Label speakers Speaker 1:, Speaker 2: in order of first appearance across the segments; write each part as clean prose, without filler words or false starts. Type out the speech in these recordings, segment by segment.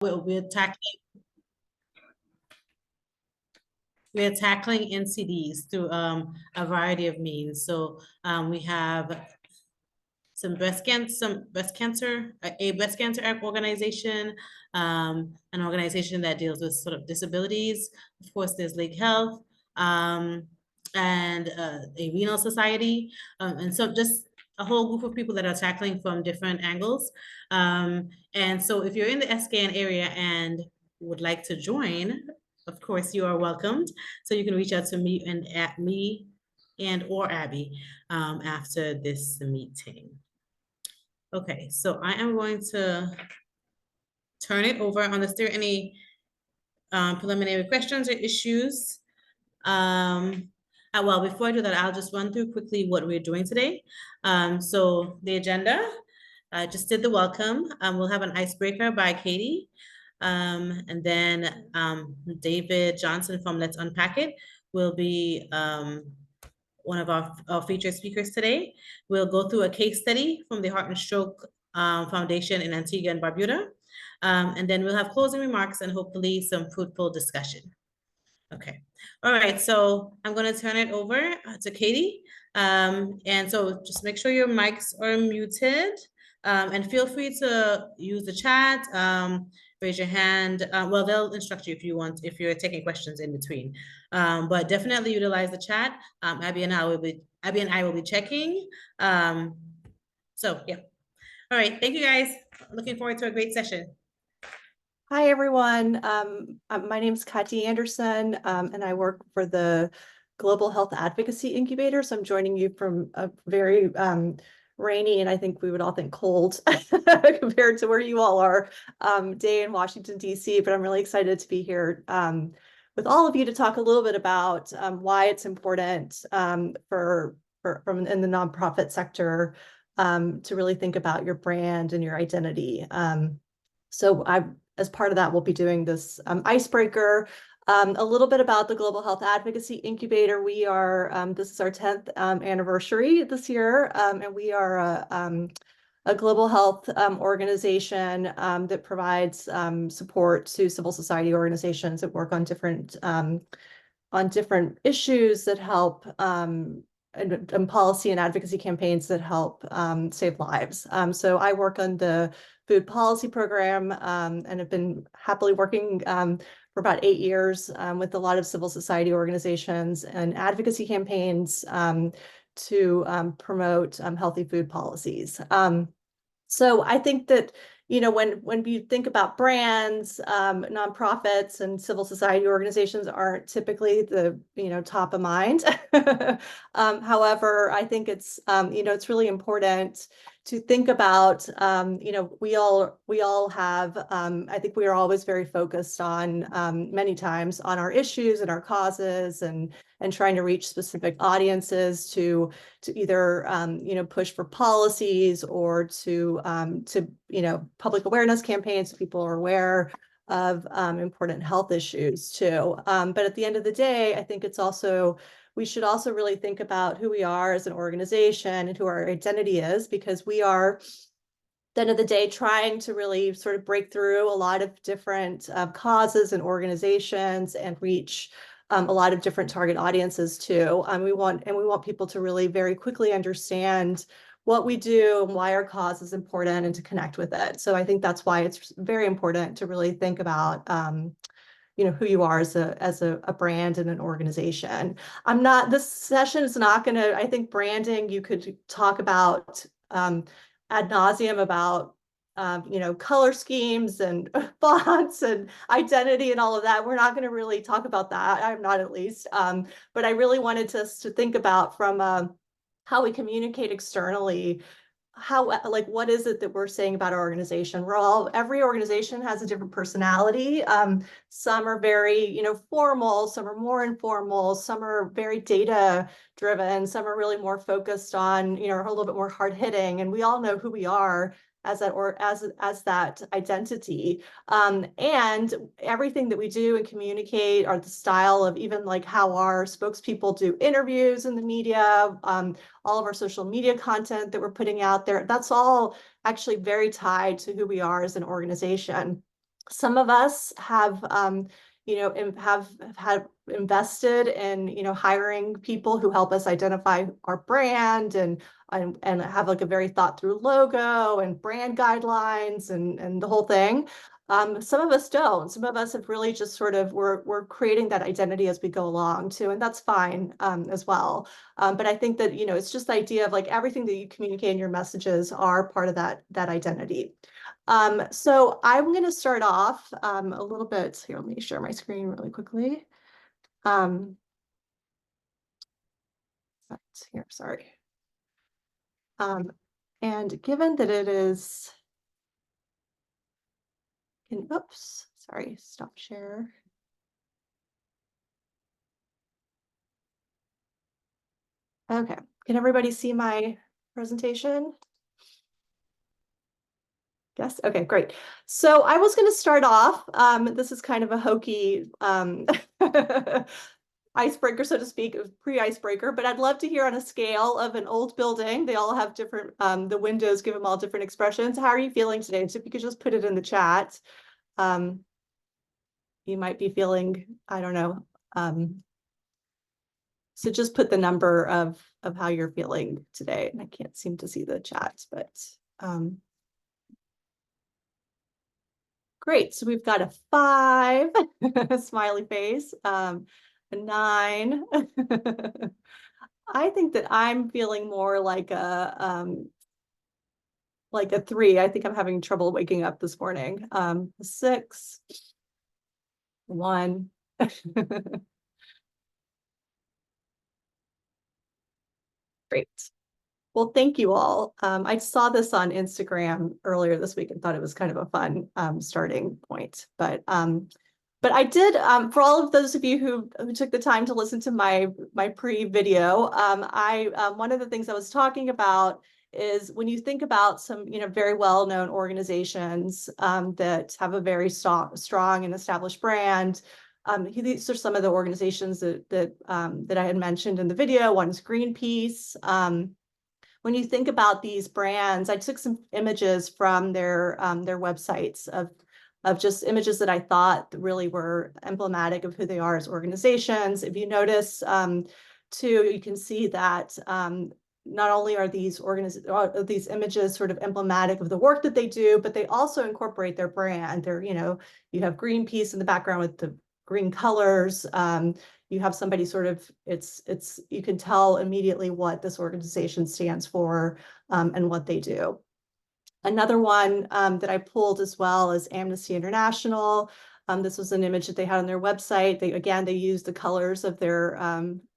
Speaker 1: we're tackling NCDs through a variety of means. So we have some breast cancer, a breast cancer organization, an organization that deals with sort of disabilities. Of course, there's Lake Health, and a renal society, and so just a whole group of people that are tackling from different angles. And so if you're in the SKN area and would like to join, of course, you are welcomed. So you can reach out to me and at me or Abby after this meeting. Okay, so I am going to turn it over unless there are any preliminary questions or issues. Well, before I do that, I'll just run through quickly what we're doing today. So the agenda, I just did the welcome. We'll have an icebreaker by Katie. And then David Johnson from Let's Unpack It will be one of our featured speakers today. We'll go through a case study from the Heart and Stroke Foundation in Antigua and Barbuda. And then we'll have closing remarks and hopefully some fruitful discussion. Okay. All right. So I'm going to turn it over to Katie. And so just make sure your mics are muted, and feel free to use the chat, raise your hand. Well, they'll instruct you if you're taking questions in between. But definitely utilize the chat. Abby and I will be checking. So yeah. All right. Thank you guys. Looking forward to a great session.
Speaker 2: Hi, everyone. My name is Kati Anderson, and I work for the Global Health Advocacy Incubator. So I'm joining you from a very rainy, and I think we would all think cold compared to where you all are, day in Washington, D.C. But I'm really excited to be here with all of you to talk a little bit about why it's important from in the nonprofit sector to really think about your brand and your identity. As part of that, we'll be doing this icebreaker, a little bit about the Global Health Advocacy Incubator. We are, this is our 10th anniversary this year, and we are a global health organization that provides support to civil society organizations that work on different issues that help and policy and advocacy campaigns that help save lives. So I work on the food policy program and have been happily working for about 8 years with a lot of civil society organizations and advocacy campaigns to promote healthy food policies. So I think that, you know, when you think about brands, nonprofits and civil society organizations aren't typically the, top of mind. However, I think it's, it's really important to think about, we all have, I think we are always very focused on many times on our issues and our causes and trying to reach specific audiences to either, push for policies or to public awareness campaigns so people are aware of important health issues too. But at the end of the day, I think we should also really think about who we are as an organization and who our identity is, because we are, at the end of the day, trying to really sort of break through a lot of different causes and organizations and reach a lot of different target audiences too. We want people to really very quickly understand what we do and why our cause is important and to connect with it. So I think that's why it's very important to really think about who you are as a brand and an organization. This session is not going to, I think branding, you could talk about ad nauseum about, color schemes and fonts and identity and all of that. We're not going to really talk about that. I'm not, at least. But I really wanted us to think about from how we communicate externally, what is it that we're saying about our organization? Every organization has a different personality. Some are very, formal, some are more informal, some are very data driven, some are really more focused on, are a little bit more hard hitting. And we all know who we are as that identity. And everything that we do and communicate are the style of even like how our spokespeople do interviews in the media, all of our social media content that we're putting out there, that's all actually very tied to who we are as an organization. Some of us have, have had invested in, hiring people who help us identify our brand and have like a very thought through logo and brand guidelines and the whole thing. Some of us don't. Some of us have really just sort of, we're creating that identity as we go along too, and that's fine as well. But I think that, it's just the idea of like everything that you communicate in your messages are part of that identity. So I'm going to start off a little bit here. Let me share my screen really quickly. Here, sorry. And given that it is, oops, sorry, stop share. Okay, can everybody see my presentation? Yes, okay, great. So I was going to start off, this is kind of a hokey icebreaker, so to speak, pre-icebreaker, but I'd love to hear on a scale of an old building. They all have different, the windows give them all different expressions. How are you feeling today? So if you could just put it in the chat. You might be feeling, I don't know. So just put the number of how you're feeling today. And I can't seem to see the chat, but great. So we've got a 5, smiley face, a 9. I think that I'm feeling more like a 3. I think I'm having trouble waking up this morning. 6, 1. Great. Well, thank you all. I saw this on Instagram earlier this week and thought it was kind of a fun starting point. But I did, for all of those of you who took the time to listen to my pre-video, one of the things I was talking about is when you think about some very well-known organizations that have a very strong and established brand. These are some of the organizations that I had mentioned in the video. One is Greenpeace. When you think about these brands, I took some images from their websites of just images that I thought really were emblematic of who they are as organizations. If you notice, too, you can see that not only are these images sort of emblematic of the work that they do, but they also incorporate their brand. You have Greenpeace in the background with the green colors. You have somebody sort of, you can tell immediately what this organization stands for and what they do. Another one that I pulled as well is Amnesty International. This was an image that they had on their website. They used the colors of their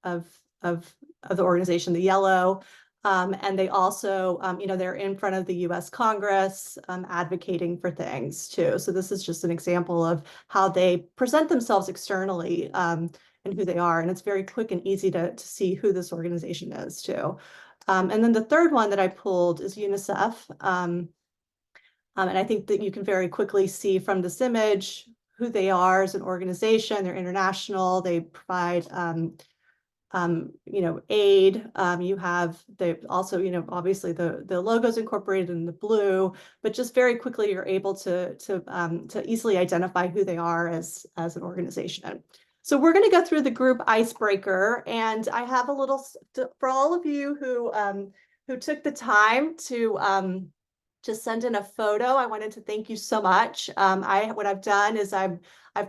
Speaker 2: of the organization, the yellow. And they also, they're in front of the US Congress advocating for things too. So this is just an example of how they present themselves externally and who they are. And it's very quick and easy to see who this organization is too. And then the third one that I pulled is UNICEF. And I think that you can very quickly see from this image who they are as an organization. They're international. They provide aid. You have also, obviously the logo's incorporated in the blue, but just very quickly you're able to easily identify who they are as an organization. So we're going to go through the group icebreaker, and I have a little for all of you who took the time to send in a photo. I wanted to thank you so much. What I've done is I've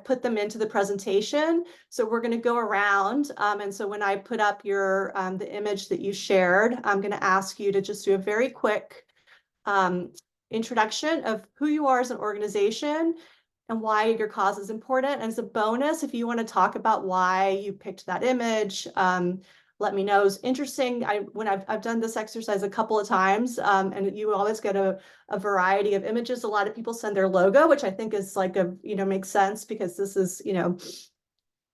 Speaker 2: put them into the presentation. So we're going to go around. And so when I put up the image that you shared, I'm going to ask you to just do a very quick introduction of who you are as an organization and why your cause is important. And as a bonus, if you want to talk about why you picked that image, let me know. It's interesting. When I've done this exercise a couple of times, and you always get a variety of images. A lot of people send their logo, which I think is like makes sense because this is,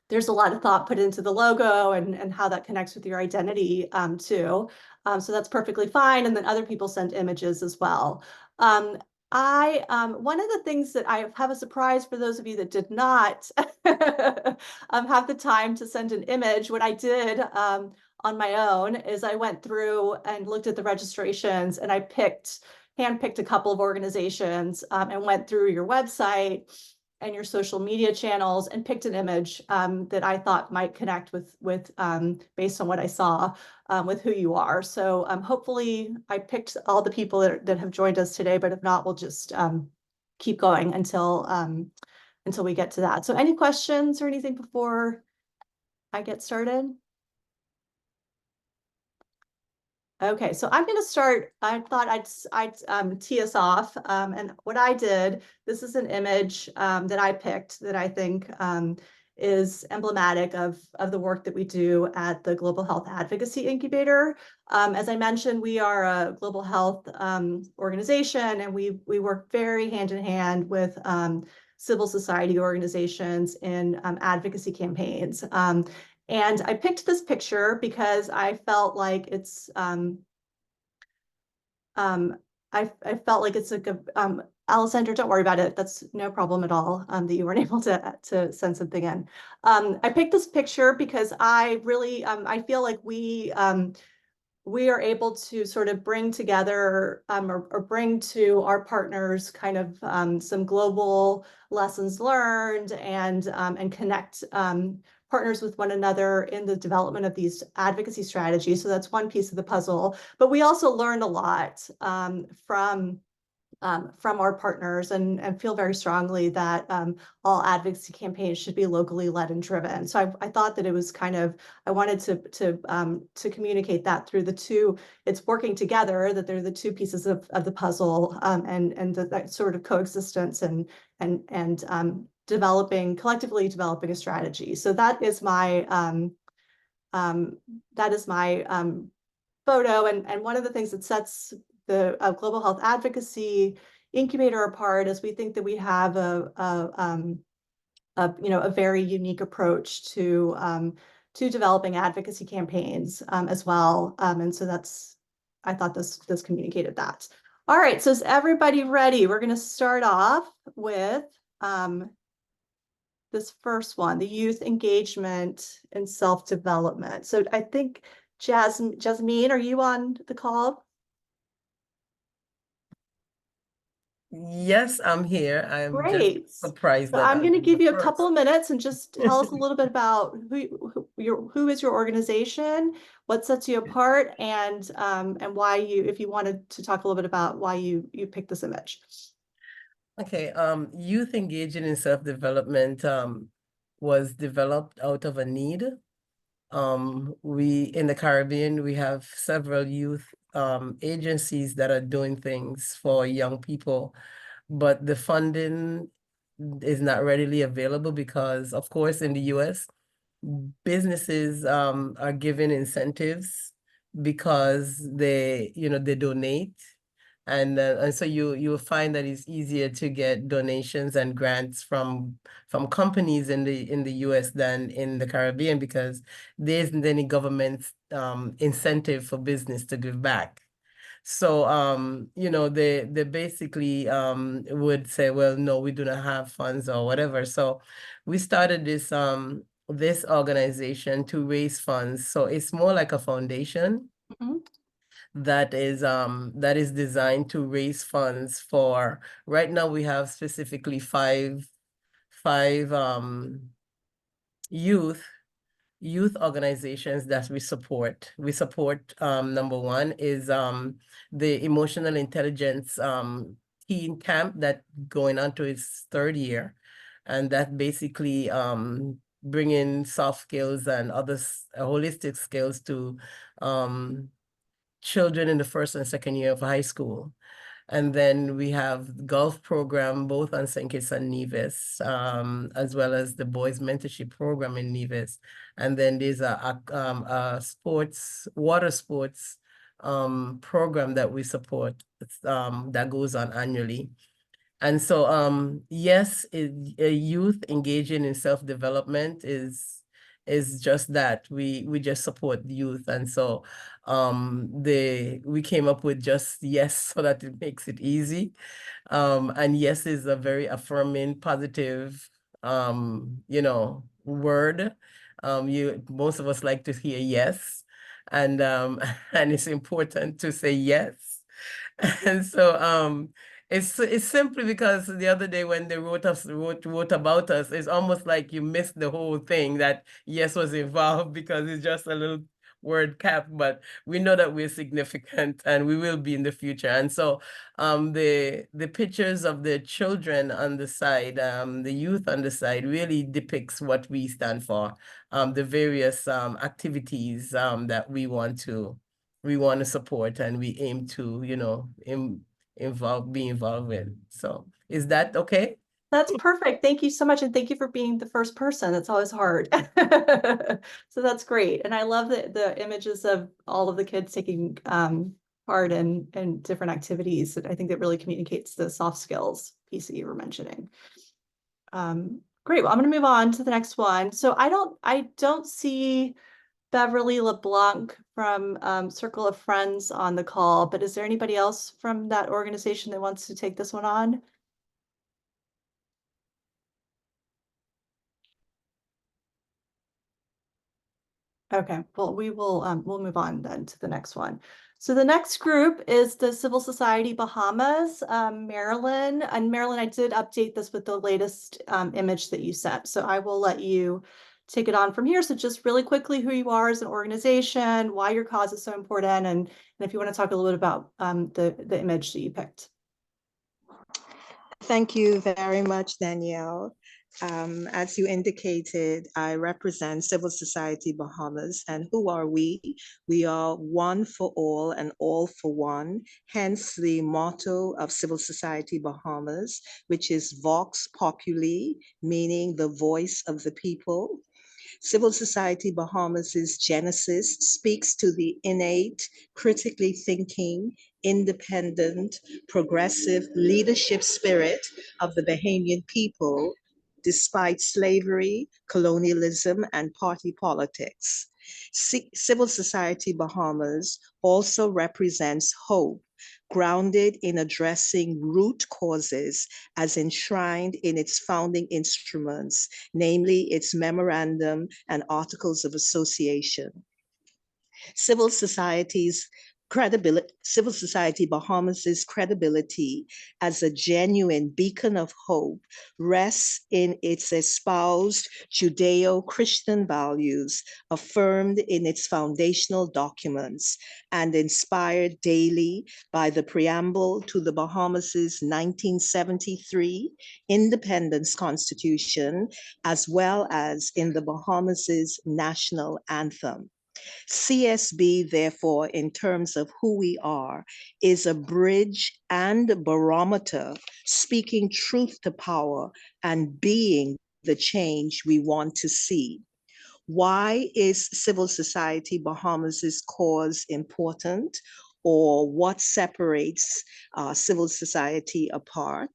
Speaker 2: there's a lot of thought put into the logo and how that connects with your identity too. So that's perfectly fine. And then other people send images as well. One of the things that I have a surprise for those of you that did not have the time to send an image. What I did on my own is I went through and looked at the registrations, and I handpicked a couple of organizations and went through your website and your social media channels and picked an image that I thought might connect with based on what I saw with who you are. So hopefully I picked all the people that have joined us today, but if not, we'll just keep going until we get to that. So any questions or anything before I get started? Okay, so I'm going to start. I thought I'd tee us off. And what I did, this is an image that I picked that I think is emblematic of the work that we do at the Global Health Advocacy Incubator. As I mentioned, we are a global health organization, and we work very hand in hand with civil society organizations in advocacy campaigns. And I picked this picture because I felt like it's I felt like it's a good Alessandra, don't worry about it. That's no problem at all that you weren't able to send something in. I picked this picture because I really I feel like we are able to sort of bring together or bring to our partners kind of some global lessons learned and connect partners with one another in the development of these advocacy strategies. So that's one piece of the puzzle. But we also learned a lot from our partners and feel very strongly that all advocacy campaigns should be locally led and driven. So I thought that it was kind of, I wanted to communicate that through the two, it's working together, that they're the two pieces of the puzzle and that sort of coexistence and collectively developing a strategy. So that is my photo. And one of the things that sets the Global Health Advocacy Incubator apart is we think that we have a very unique approach to developing advocacy campaigns as well. And so I thought this communicated that. All right, so is everybody ready? We're going to start off with this first one, the youth engagement and self-development. So I think Jasmine, are you on the call?
Speaker 3: Yes, I'm here. I'm
Speaker 2: Great.
Speaker 3: just surprised
Speaker 2: So
Speaker 3: that
Speaker 2: I'm going to give you a
Speaker 3: first.
Speaker 2: couple of minutes and just tell us a little bit about who is your organization, what sets you apart, and why if you wanted to talk a little bit about why you picked this image.
Speaker 3: Okay, youth engaging in self-development was developed out of a need. We in the Caribbean, we have several youth agencies that are doing things for young people, but the funding is not readily available because, of course, in the US, businesses are given incentives because they donate, and so you'll find that it's easier to get donations and grants from companies in the US than in the Caribbean because there isn't any government incentive for business to give back. So they basically would say, well, no, we do not have funds or whatever. So we started this organization to raise funds. So it's more like a foundation that is designed to raise funds for, right now we have specifically five youth organizations that we support. We support number one is the emotional intelligence teen camp that going on to its third year, and that basically bringing soft skills and other holistic skills to children in the first and second year of high school. And then we have the golf program, both on St. Kitts and Nevis, as well as the boys mentorship program in Nevis. And then there's a water sports program that we support that goes on annually. And so, yes, youth engaging in self-development is just that. We just support youth. And so we came up with just yes so that it makes it easy. And yes is a very affirming, positive word. Most of us like to hear yes. And and it's important to say yes. And so It's simply because the other day when they wrote about us, it's almost like you missed the whole thing that yes was involved because it's just a little word cap, but we know that we're significant and we will be in the future. And so the pictures of the children on the side, the youth on the side really depicts what we stand for, the various activities that we want to support and we aim to, you know, be involved with. So is that okay?
Speaker 2: That's perfect. Thank you so much. And thank you for being the first person. It's always hard. So that's great. And I love the images of all of the kids taking part in different activities. I think that really communicates the soft skills piece that you were mentioning. Great. Well, I'm going to move on to the next one. So I don't see Beverly LeBlanc from Circle of Friends on the call, but is there anybody else from that organization that wants to take this one on? Okay, well, we'll move on then to the next one. So the next group is the Civil Society Bahamas, Marilyn. And Marilyn, I did update this with the latest image that you sent. So I will let you take it on from here. So just really quickly, who you are as an organization, why your cause is so important, and if you want to talk a little bit about the image that you picked.
Speaker 4: Thank you very much, Danielle. As you indicated, I represent Civil Society Bahamas. And who are we? We are one for all and all for one, hence the motto of Civil Society Bahamas, which is Vox Populi, meaning the voice of the people. Civil Society Bahamas's genesis speaks to the innate, critically thinking, independent, progressive leadership spirit of the Bahamian people, despite slavery, colonialism, and party politics. Civil Society Bahamas also represents hope, grounded in addressing root causes as enshrined in its founding instruments, namely its memorandum and articles of association. Civil Society Bahamas's credibility as a genuine beacon of hope rests in its espoused Judeo-Christian values affirmed in its foundational documents and inspired daily by the preamble to the Bahamas's 1973 Independence Constitution, as well as in the Bahamas's national anthem. CSB, therefore, in terms of who we are, is a bridge and barometer speaking truth to power and being the change we want to see. Why is Civil Society Bahamas's cause important, or what separates civil society apart?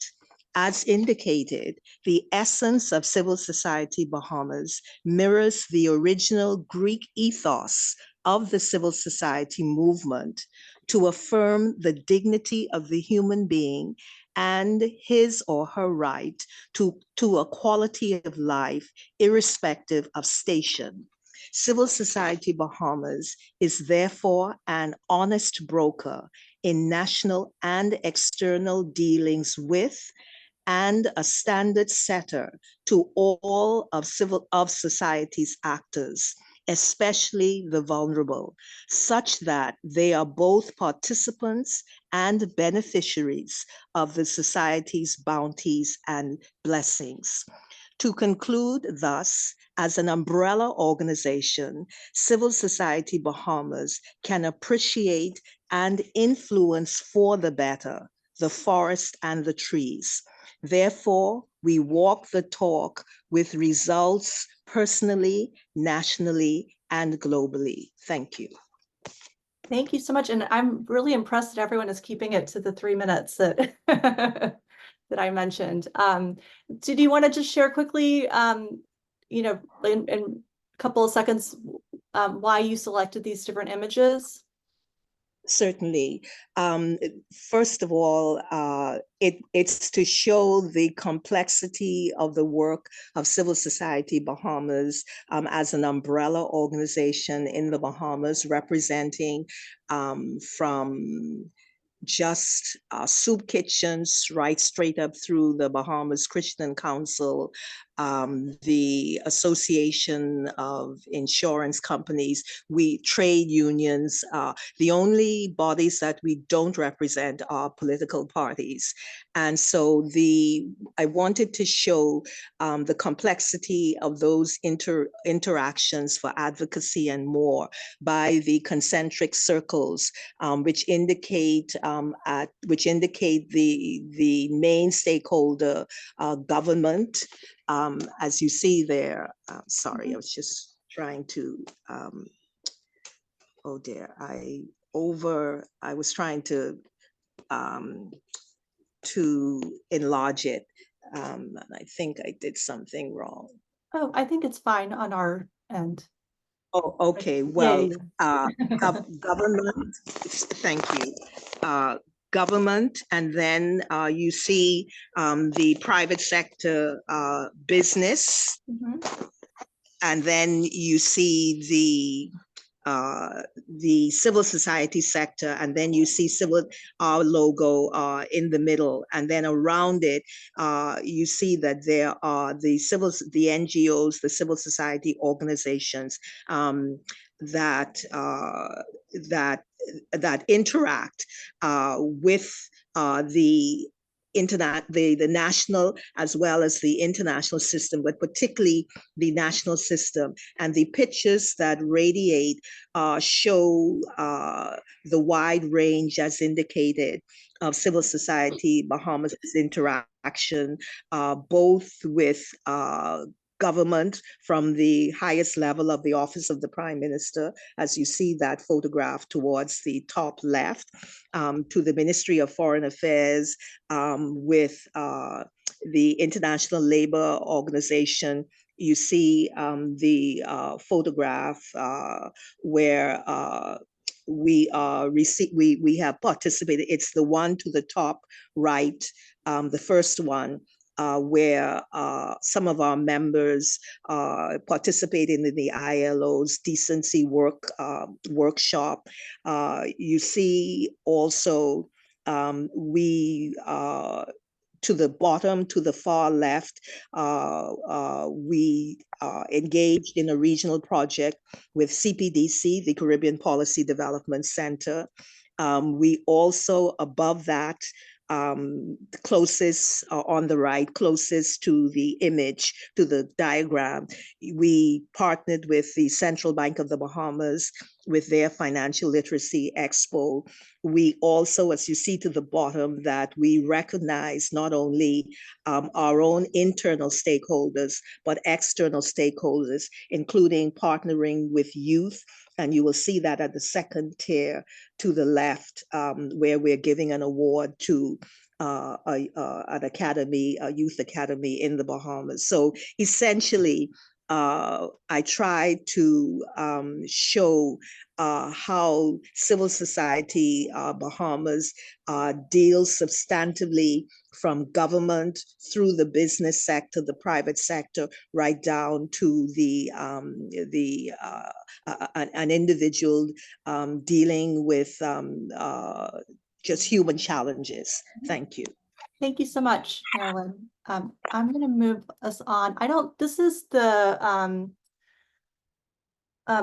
Speaker 4: As indicated, the essence of Civil Society Bahamas mirrors the original Greek ethos of the civil society movement to affirm the dignity of the human being and his or her right to a quality of life, irrespective of station. Civil Society Bahamas is therefore an honest broker in national and external dealings with and a standard setter to all of society's actors, especially the vulnerable, such that they are both participants and beneficiaries of the society's bounties and blessings. To conclude, thus, as an umbrella organization, Civil Society Bahamas can appreciate and influence for the better the forest and the trees. Therefore, we walk the talk with results personally, nationally, and globally. Thank you.
Speaker 2: Thank you so much. And I'm really impressed that everyone is keeping it to the 3 minutes that that I mentioned. Did you want to just share quickly, you know, in a couple of seconds, why you selected these different images?
Speaker 4: Certainly. First of all, it's to show the complexity of the work of Civil Society Bahamas as an umbrella organization in the Bahamas, representing from just soup kitchens right straight up through the Bahamas Christian Council, the Association of Insurance Companies, we trade unions. The only bodies that we don't represent are political parties. And so I wanted to show the complexity of those interactions for advocacy and more by the concentric circles, which indicate the main stakeholder, government, as you see there. Sorry, I was just trying to. Oh dear, I was trying to enlarge it. And I think I did something wrong.
Speaker 2: Oh, I think it's fine on our end.
Speaker 4: Oh, okay. Well, government, thank you. Government, and then you see the private sector business, and then you see the civil society sector, and then you see our logo in the middle, and then around it you see that there are the NGOs, the civil society organizations that interact with the national as well as the international system, but particularly the national system. And the pictures that radiate show the wide range, as indicated, of civil society Bahamas interaction, both with government from the highest level of the office of the Prime Minister, as you see that photograph towards the top left, to the Ministry of Foreign Affairs, with the International Labor Organization. You see the photograph where we have participated. It's the one to the top right, the first one, where some of our members participated in the ILO's decency workshop. You see also we to the bottom, to the far left, we engaged in a regional project with CPDC, the Caribbean Policy Development Center. We also, above that, closest on the right, closest to the image, to the diagram, we partnered with the Central Bank of the Bahamas with their Financial Literacy Expo. We also, as you see to the bottom, that we recognize not only our own internal stakeholders, but external stakeholders, including partnering with youth. And you will see that at the second tier to the left, where we're giving an award to an academy, a youth academy in the Bahamas. So essentially, I tried to show how civil society Bahamas deals substantively from government through the business sector, the private sector, right down to an individual dealing with just human challenges. Thank you.
Speaker 2: Thank you so much, Marilyn. I'm going to move us on. This is the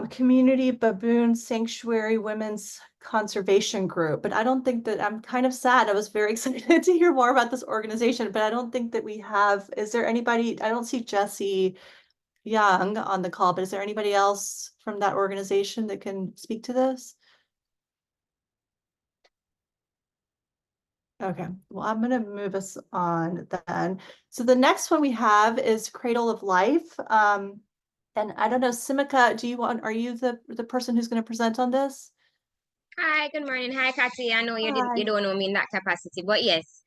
Speaker 2: Community Baboon Sanctuary Women's Conservation Group, but I don't think that, I'm kind of sad. I was very excited to hear more about this organization, but I don't think that we have, is there anybody, I don't see Jesse Young on the call, but is there anybody else from that organization that can speak to this? Okay, well, I'm going to move us on then. So the next one we have is Cradle of Life. And I don't know, Simika, are you the person who's going to present on this?
Speaker 5: Hi, good morning. Hi, Kathy. I know you don't know me in that capacity, but yes.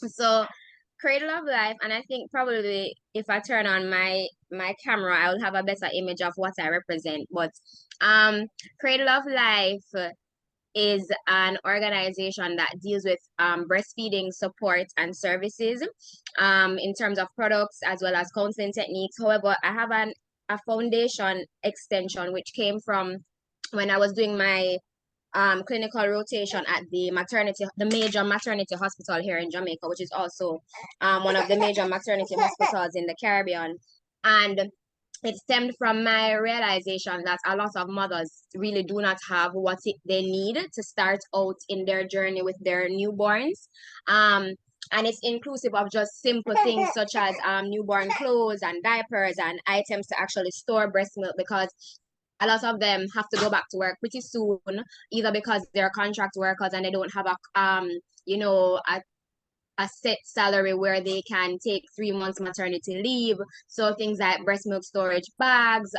Speaker 5: So Cradle of Life, and I think probably if I turn on my camera, I will have a better image of what I represent. But Cradle of Life is an organization that deals with breastfeeding support and services in terms of products as well as counseling techniques. However, I have a foundation extension which came from when I was doing my clinical rotation at the major maternity hospital here in Jamaica, which is also one of the major maternity hospitals in the Caribbean. And it stemmed from my realization that a lot of mothers really do not have what they need to start out in their journey with their newborns. And it's inclusive of just simple things such as newborn clothes and diapers and items to actually store breast milk, because a lot of them have to go back to work pretty soon, either because they're contract workers and they don't have a set salary where they can take 3 months maternity leave. So things like breast milk storage bags,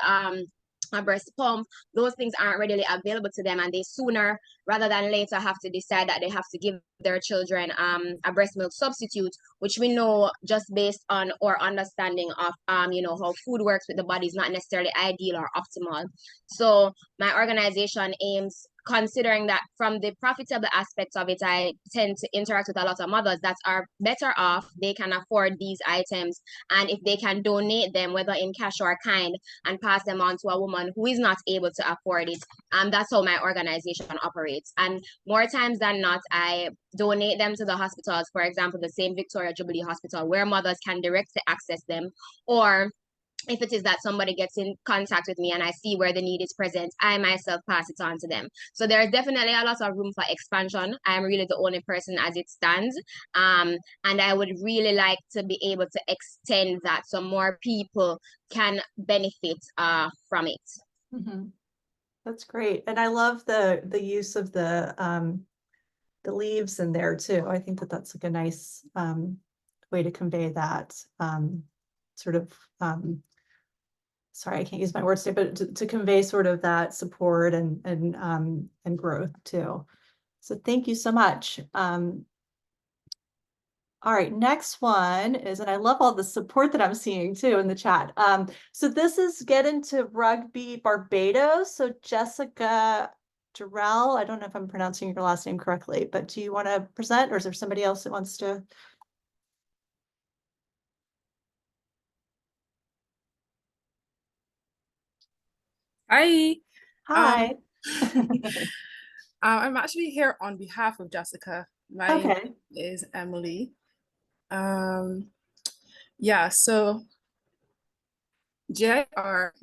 Speaker 5: a breast pump, those things aren't readily available to them, and they sooner rather than later have to decide that they have to give their children a breast milk substitute, which we know, just based on our understanding of how food works with the body, is not necessarily ideal or optimal. So my organization aims, considering that from the profitable aspects of it, I tend to interact with a lot of mothers that are better off, they can afford these items, and if they can donate them, whether in cash or kind, and pass them on to a woman who is not able to afford it, that's how my organization operates. And more times than not, I donate them to the hospitals, for example, the St. Victoria Jubilee Hospital, where mothers can directly access them, or if it is that somebody gets in contact with me and I see where the need is present, I myself pass it on to them. So there's definitely a lot of room for expansion. I'm really the only person as it stands. And I would really like to be able to extend that so more people can benefit from it.
Speaker 2: Mm-hmm. That's great. And I love the use of the leaves in there too. I think that that's like a nice way to convey that sort of sorry, I can't use my words today, but to convey sort of that support and growth too. So thank you so much. All right, next one is, and I love all the support that I'm seeing too in the chat. So this is Get Into Rugby Barbados. So Jessica Durrell, I don't know if I'm pronouncing your last name correctly, but do you want to present, or is there somebody else that wants to?
Speaker 6: Hi.
Speaker 2: Hi.
Speaker 6: I'm actually here on behalf of Jessica. My name is Emily. Yeah, so GIR,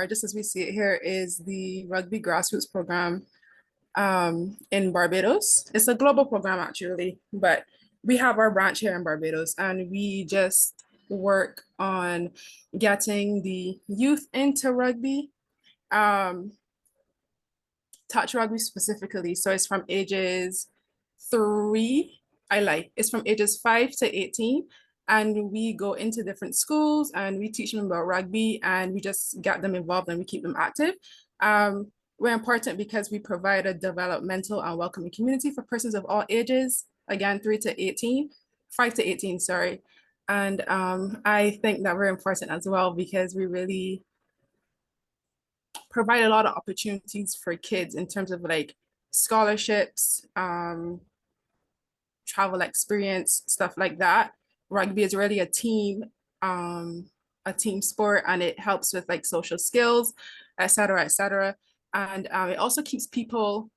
Speaker 6: just as we see it here, is the rugby grassroots program in Barbados. It's a global program actually, but we have our branch here in Barbados, and we just work on getting the youth into rugby. Touch rugby specifically. So it's from ages 5 to 18. And we go into different schools and we teach them about rugby, and we just get them involved and we keep them active. We're important because we provide a developmental and welcoming community for persons of all ages, again, 5 to 18, sorry. And I think that we're important as well because we really provide a lot of opportunities for kids in terms of like scholarships, travel experience, stuff like that. Rugby is really a team sport, and it helps with like social skills, etc., etc. And it also keeps people,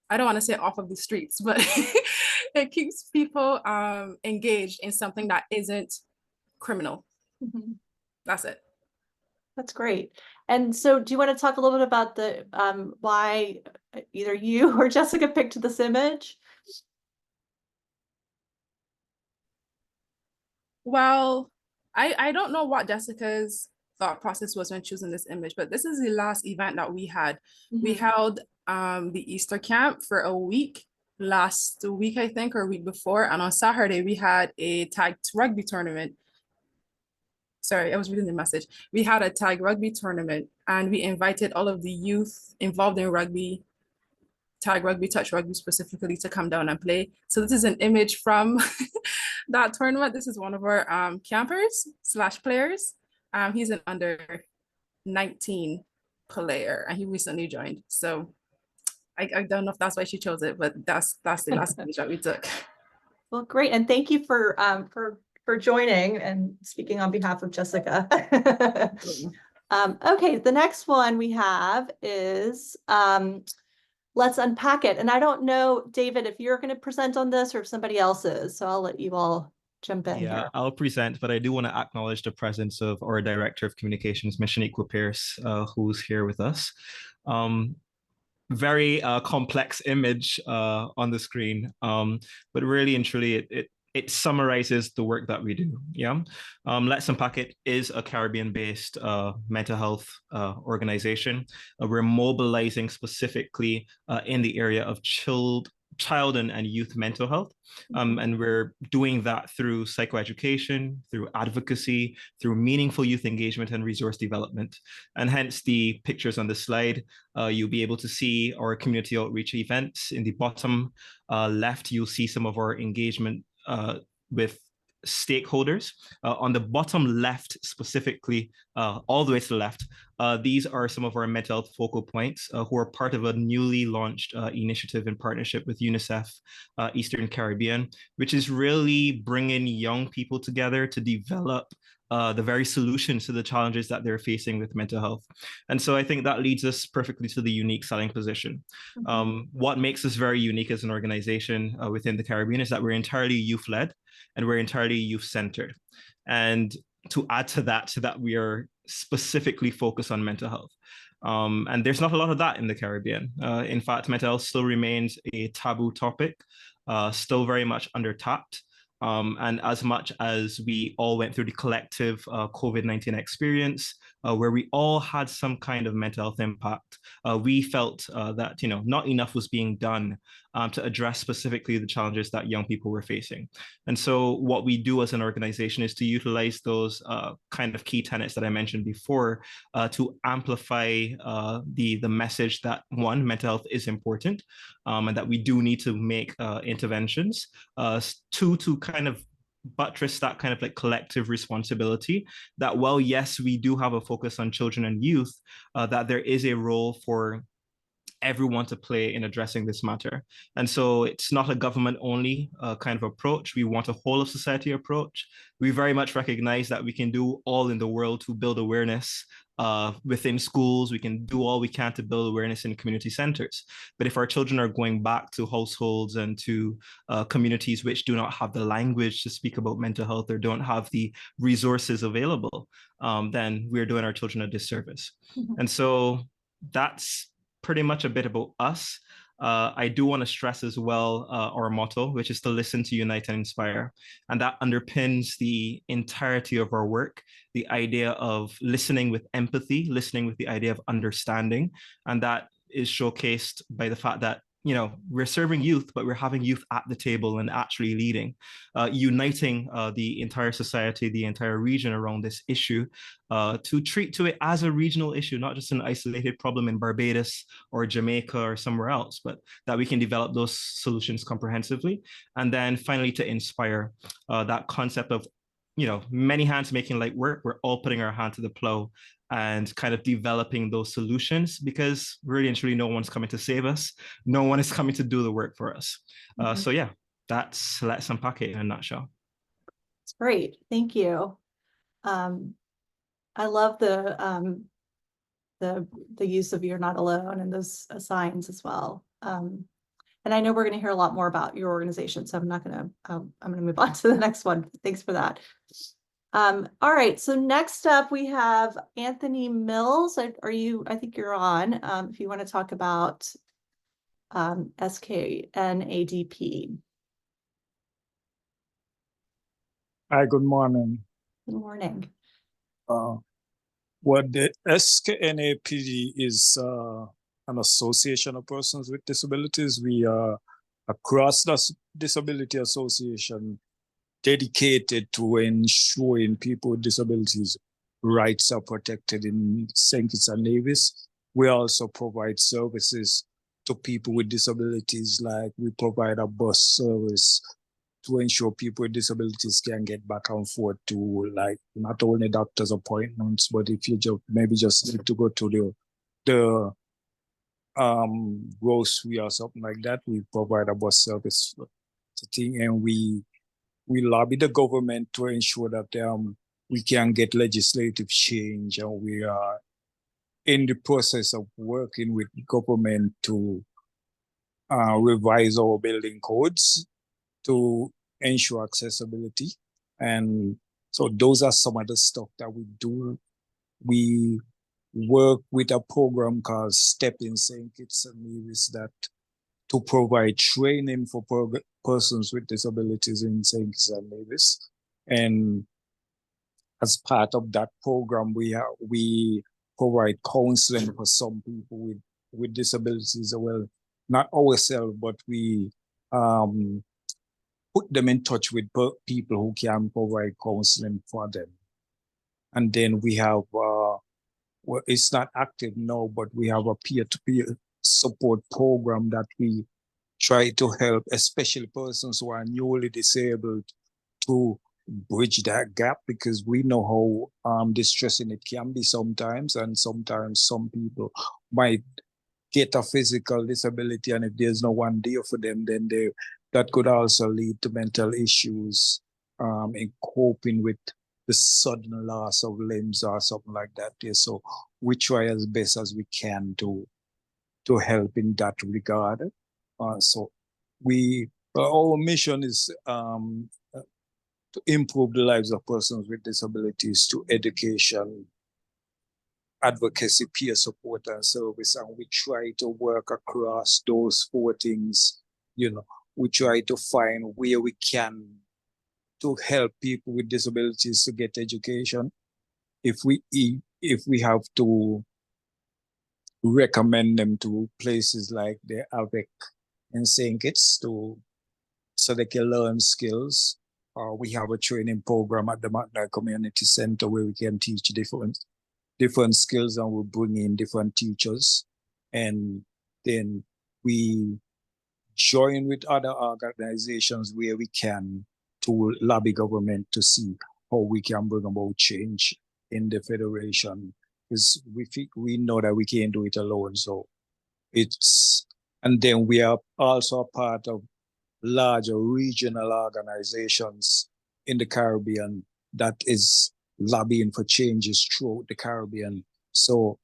Speaker 6: I don't want to say off of the streets, but it keeps people engaged in something that isn't criminal.
Speaker 2: Mm-hmm.
Speaker 6: That's it.
Speaker 2: That's great. And so do you want to talk a little bit about the why either you or Jessica picked this image?
Speaker 6: Well, I don't know what Jessica's thought process was when choosing this image, but this is the last event that we had. Mm-hmm. We held the Easter camp for a week last week, I think, or a week before. And on Saturday, we had a tag rugby tournament. Sorry, I was reading the message. We had a tag rugby tournament, and we invited all of the youth involved in rugby, tag rugby, touch rugby specifically, to come down and play. So this is an image from that tournament. This is one of our campers/players. He's an under 19 player, and he recently joined. So I don't know if that's why she chose it, but that's the last image that we took.
Speaker 2: Well, great, and thank you for joining and speaking on behalf of Jessica. Okay, the next one we have is let's unpack it. And I don't know, David, if you're going to present on this or if somebody else is. So I'll let you all jump in
Speaker 7: Yeah,
Speaker 2: here.
Speaker 7: I'll present, but I do want to acknowledge the presence of our Director of Communications, Michaniqua Pierce, who's here with us. Very complex image on the screen, but really and truly it summarizes the work that we do. Yeah, Let's Unpack It is a Caribbean-based mental health organization. We're mobilizing specifically in the area of child and youth mental health. And we're doing that through psychoeducation, through advocacy, through meaningful youth engagement and resource development. And hence the pictures on the slide. You'll be able to see our community outreach events. In the bottom left, you'll see some of our engagement with stakeholders. On the bottom left specifically, all the way to the left, these are some of our mental health focal points who are part of a newly launched initiative in partnership with UNICEF Eastern Caribbean, which is really bringing young people together to develop the very solutions to the challenges that they're facing with mental health. And so I think that leads us perfectly to the unique selling position. What makes us very unique as an organization within the Caribbean is that we're entirely youth-led and we're entirely youth-centered. And to add to that, so that we are specifically focused on mental health. And there's not a lot of that in the Caribbean. In fact, mental health still remains a taboo topic, still very much under-tapped. And as much as we all went through the collective COVID-19 experience, where we all had some kind of mental health impact, we felt that not enough was being done to address specifically the challenges that young people were facing. And so what we do as an organization is to utilize those kind of key tenets that I mentioned before to amplify the message that, one, mental health is important, and that we do need to make interventions. Two, to kind of buttress that kind of like collective responsibility that, well, yes, we do have a focus on children and youth, that there is a role for everyone to play in addressing this matter. And so it's not a government only kind of approach. We want a whole of society approach. We very much recognize that we can do all in the world to build awareness within schools. We can do all we can to build awareness in community centers. But if our children are going back to households and to communities which do not have the language to speak about mental health or don't have the resources available, then we're doing our children a disservice. And so that's pretty much a bit about us. I do want to stress as well our motto, which is to listen, to unite, and inspire. And that underpins the entirety of our work, the idea of listening with empathy, listening with the idea of understanding. And that is showcased by the fact that we're serving youth, but we're having youth at the table and actually leading, uniting the entire society, the entire region around this issue, to treat to it as a regional issue, not just an isolated problem in Barbados or Jamaica or somewhere else, but that we can develop those solutions comprehensively. And then finally, to inspire that concept of, many hands making light work. We're all putting our hand to the plow and kind of developing those solutions, because really and truly, no one's coming to save us. No one is coming to do the work for us. So yeah, that's Let's Unpack It in a nutshell.
Speaker 2: It's great. Thank you. I love the use of "you're not alone" and those signs as well. And I know we're going to hear a lot more about your organization, so I'm going to move on to the next one. Thanks for that. All right, so next up we have Anthony Mills. I think you're on, if you want to talk about SKNADP.
Speaker 8: Hi, good morning.
Speaker 2: Good morning.
Speaker 8: What the SKNAPD is an association of persons with disabilities. We are a cross-disability association dedicated to ensuring people with disabilities' rights are protected in St. Kitts and Nevis. We also provide services to people with disabilities, like we provide a bus service to ensure people with disabilities can get back and forth to, like, not only doctor's appointments, but if you just need to go to the grocery or something like that, we provide a bus service thing, and we lobby the government to ensure that we can get legislative change, and we are in the process of working with government to revise our building codes to ensure accessibility. And so those are some of the stuff that we do. We work with a program called Step in St. Kitts and Nevis that to provide training for persons with disabilities in St. Kitts and Nevis. And as part of that program, we provide counseling for some people with disabilities. Well, not ourselves, but we put them in touch with people who can provide counseling for them. And then we have, well, it's not active now, but we have a peer-to-peer support program that we try to help, especially persons who are newly disabled, to bridge that gap, because we know how distressing it can be sometimes, and sometimes some people might get a physical disability, and if there's no one there for them, then that could also lead to mental issues in coping with the sudden loss of limbs or something like that. Yeah, so we try as best as we can to help in that regard. So our mission is to improve the lives of persons with disabilities through education, advocacy, peer support, and service. And we try to work across those four things. You know, we try to find where we can to help people with disabilities to get education. If we have to recommend them to places like the AVEC in St. Kitts so they can learn skills. We have a training program at the McNair Community Center where we can teach different skills, and we bring in different teachers. And then we join with other organizations where we can to lobby government to see how we can bring about change in the federation. Because we know that we can't do it alone. So and then we are also a part of larger regional organizations in the Caribbean that is lobbying for changes throughout the Caribbean. So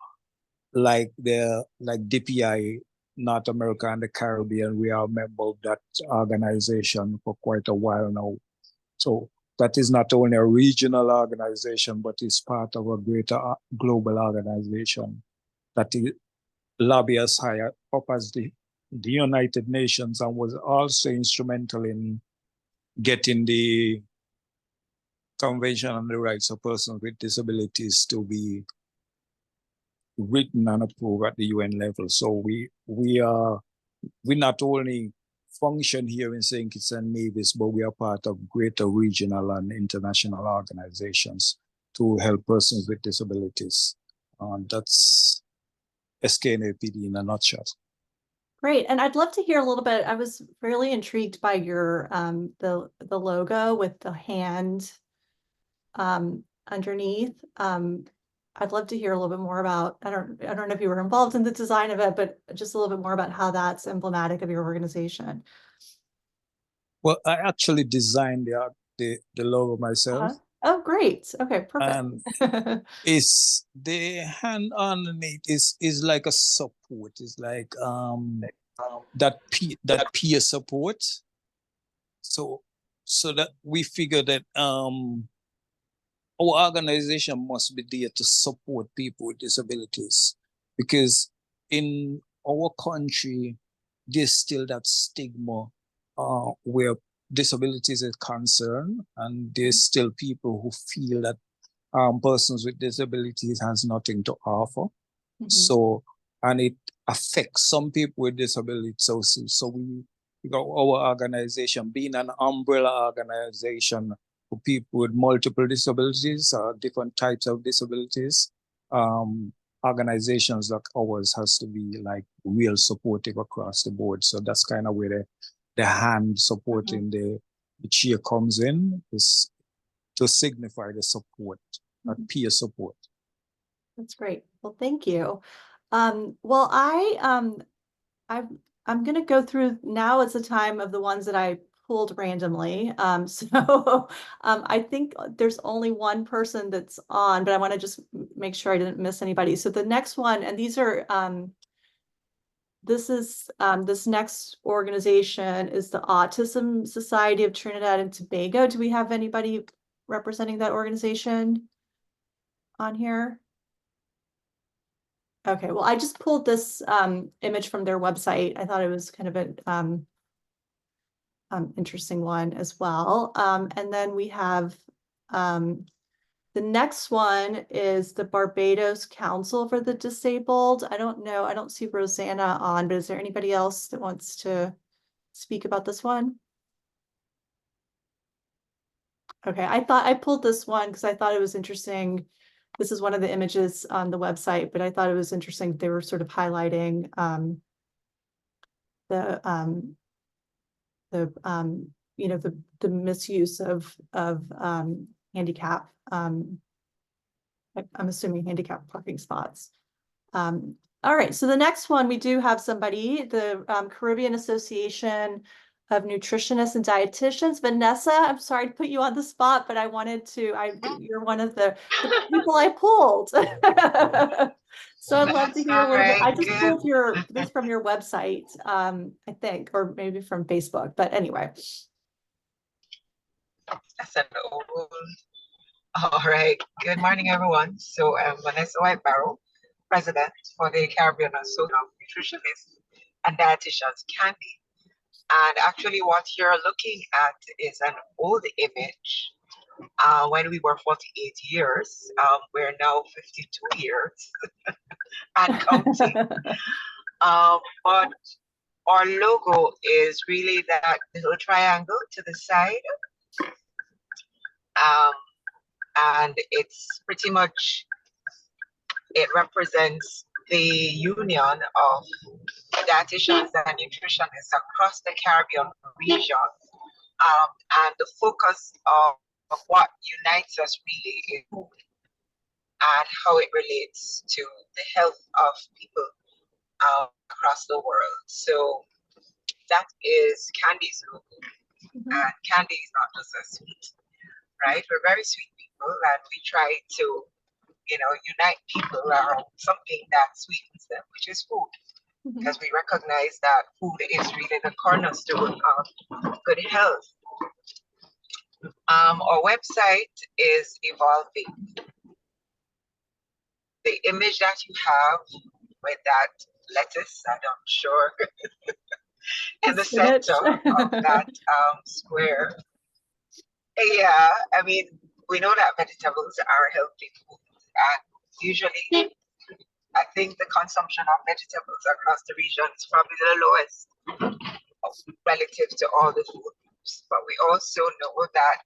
Speaker 8: like DPI, North America and the Caribbean, we are a member of that organization for quite a while now. So that is not only a regional organization, but it's part of a greater global organization that lobby as high up as the United Nations, and was also instrumental in getting the Convention on the Rights of Persons with Disabilities to be written and approved at the UN level. So we not only function here in St. Kitts and Nevis, but we are part of greater regional and international organizations to help persons with disabilities. That's SKNAPD in a nutshell.
Speaker 2: Great. And I'd love to hear a little bit. I was really intrigued by your the logo with the hand underneath. I'd love to hear a little bit more about, I don't know if you were involved in the design of it, but just a little bit more about how that's emblematic of your organization.
Speaker 8: Well, I actually designed the logo myself.
Speaker 2: Oh, great. Okay, perfect.
Speaker 8: Is the hand underneath is like a support. It's like that peer support. So that we figure that our organization must be there to support people with disabilities, because in our country there's still that stigma where disabilities is concerned, and there's still people who feel that persons with disabilities has nothing to offer. Mm-hmm. So, and it affects some people with disabilities. So we got our organization being an umbrella organization for people with multiple disabilities, different types of disabilities. Organizations like ours has to be like real supportive across the board. So that's kind of where the hand supporting the chair comes in, is to signify the support, peer support.
Speaker 2: That's great. Well, thank you. Well, I'm going to go through now. It's the time of the ones that I pulled randomly. So I think there's only one person that's on, but I want to just make sure I didn't miss anybody. So the next one, and these are, this next organization is the Autism Society of Trinidad and Tobago. Do we have anybody representing that organization on here? Okay, well, I just pulled this image from their website. I thought it was kind of an interesting one as well. And then we have the next one is the Barbados Council for the Disabled. I don't know, I don't see Rosanna on, but is there anybody else that wants to speak about this one? Okay, I thought I pulled this one because I thought it was interesting. This is one of the images on the website, but I thought it was interesting. They were sort of highlighting you know, the misuse of handicap. I'm assuming handicap parking spots. All right, so the next one, we do have somebody, the Caribbean Association of Nutritionists and Dietitians. Vanessa, I'm sorry to put you on the spot, but I wanted to, you're one of the people I pulled. So I'd love to hear a little bit. I just pulled this from your website, I think, or maybe from Facebook, but anyway.
Speaker 9: That's an old. All right. Good morning, everyone. So I'm Vanessa White-Barrow, President for the Caribbean Association of Nutritionists and Dietitians, Candy. And actually what you're looking at is an old image when we were 48 years. We're now 52 years and counting. But our logo is really that little triangle to the side. And it's pretty much, it represents the union of dietitians and nutritionists across the Caribbean region. And the focus of what unites us really is food and how it relates to the health of people across the world. So that is Candy's logo. And Candy is not just a sweet, right? We're very sweet people, and we try to, you know, unite people around something that sweetens them, which is food. Because we recognize that food is really the cornerstone of good health. Our website is evolving. The image that you have with that lettuce, I'm sure, in the center of that square. Yeah, I mean, we know that vegetables are healthy food, and usually I think the consumption of vegetables across the region is probably the lowest relative to all the food groups. But we also know that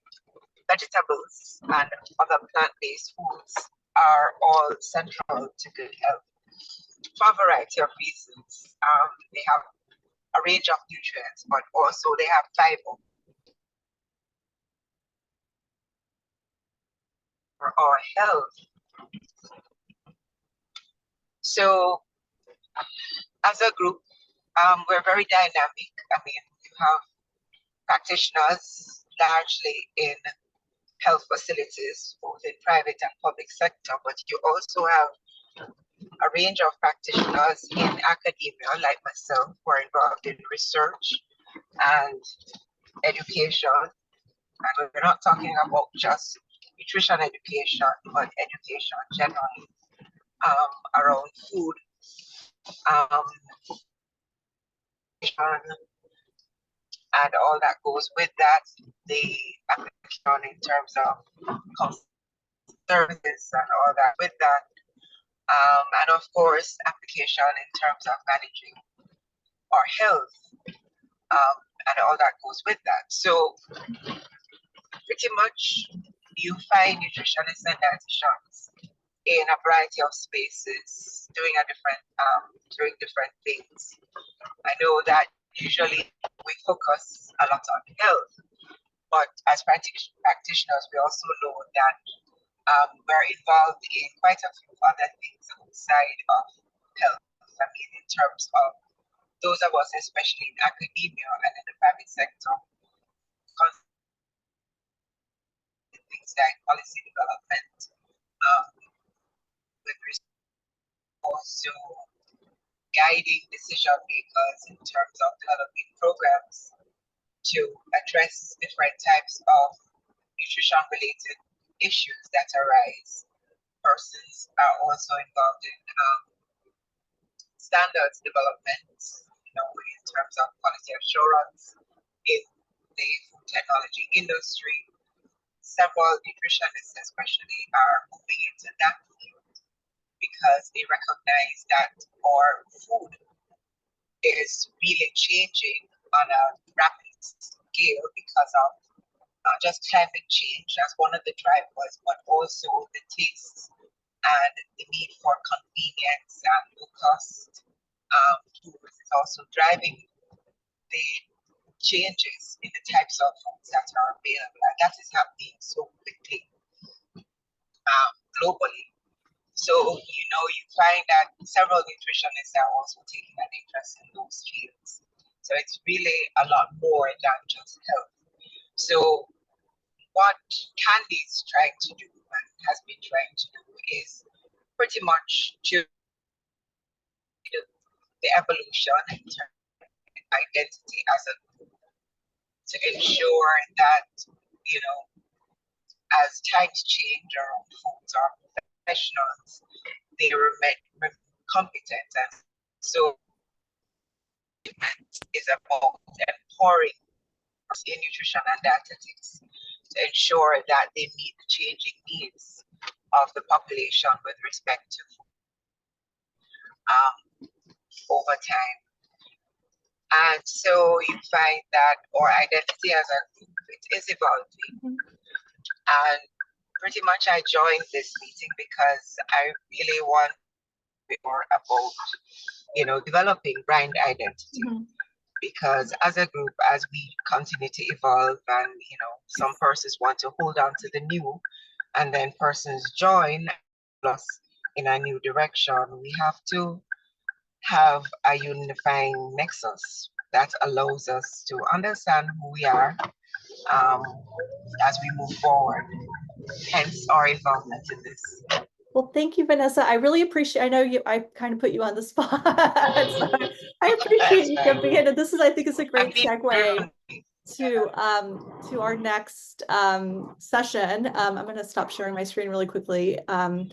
Speaker 9: vegetables and other plant-based foods are all central to good health for a variety of reasons. They have a range of nutrients, but also they have fiber for our health. So as a group, we're very dynamic. I mean, you have practitioners largely in health facilities, both in private and public sector, but you also have a range of practitioners in academia, like myself, who are involved in research and education. And we're not talking about just nutrition education, but education generally around food, and all that goes with that, the application in terms of services and all that with that, and of course application in terms of managing our health, and all that goes with that. So pretty much you find nutritionists and dietitians in a variety of spaces doing different things. I know that usually we focus a lot on health, but as practitioners, we also know that we're involved in quite a few other things outside of health. I mean, in terms of those of us, especially in academia and in the private sector, issues like policy development, with respect also guiding decision makers in terms of developing programs to address different types of nutrition-related issues that arise. Persons are also involved in standards development, in terms of quality assurance in the food technology industry. Several nutritionists especially are moving into that field because they recognize that our food is really changing on a rapid scale because of not just climate change as one of the drivers, but also the tastes and the need for convenience and low cost foods is also driving the changes in the types of foods that are available, and that is happening so quickly globally. So, you find that several nutritionists are also taking an interest in those fields. So it's really a lot more than just health. So what Candy's trying to do and has been trying to do is pretty much to the evolution in terms of identity as a group to ensure that, as times change around foods, our professionals, they remain competent. And so it is about empowering in nutrition and dietetics to ensure that they meet the changing needs of the population with respect to food over time. And so you find that our identity as a group, it is evolving. And pretty much I joined this meeting because I really want to be more about, developing brand identity. Because as a group, as we continue to evolve and, some persons want to hold on to the new and then persons join us in a new direction, we have to have a unifying nexus that allows us to understand who we are as we move forward, hence our involvement in this.
Speaker 2: Well, thank you, Vanessa. I really appreciate, I know I kind of put you on the spot. So I appreciate you jumping in. And this is, I think, is a great segue to our next session. I'm going to stop sharing my screen really quickly. This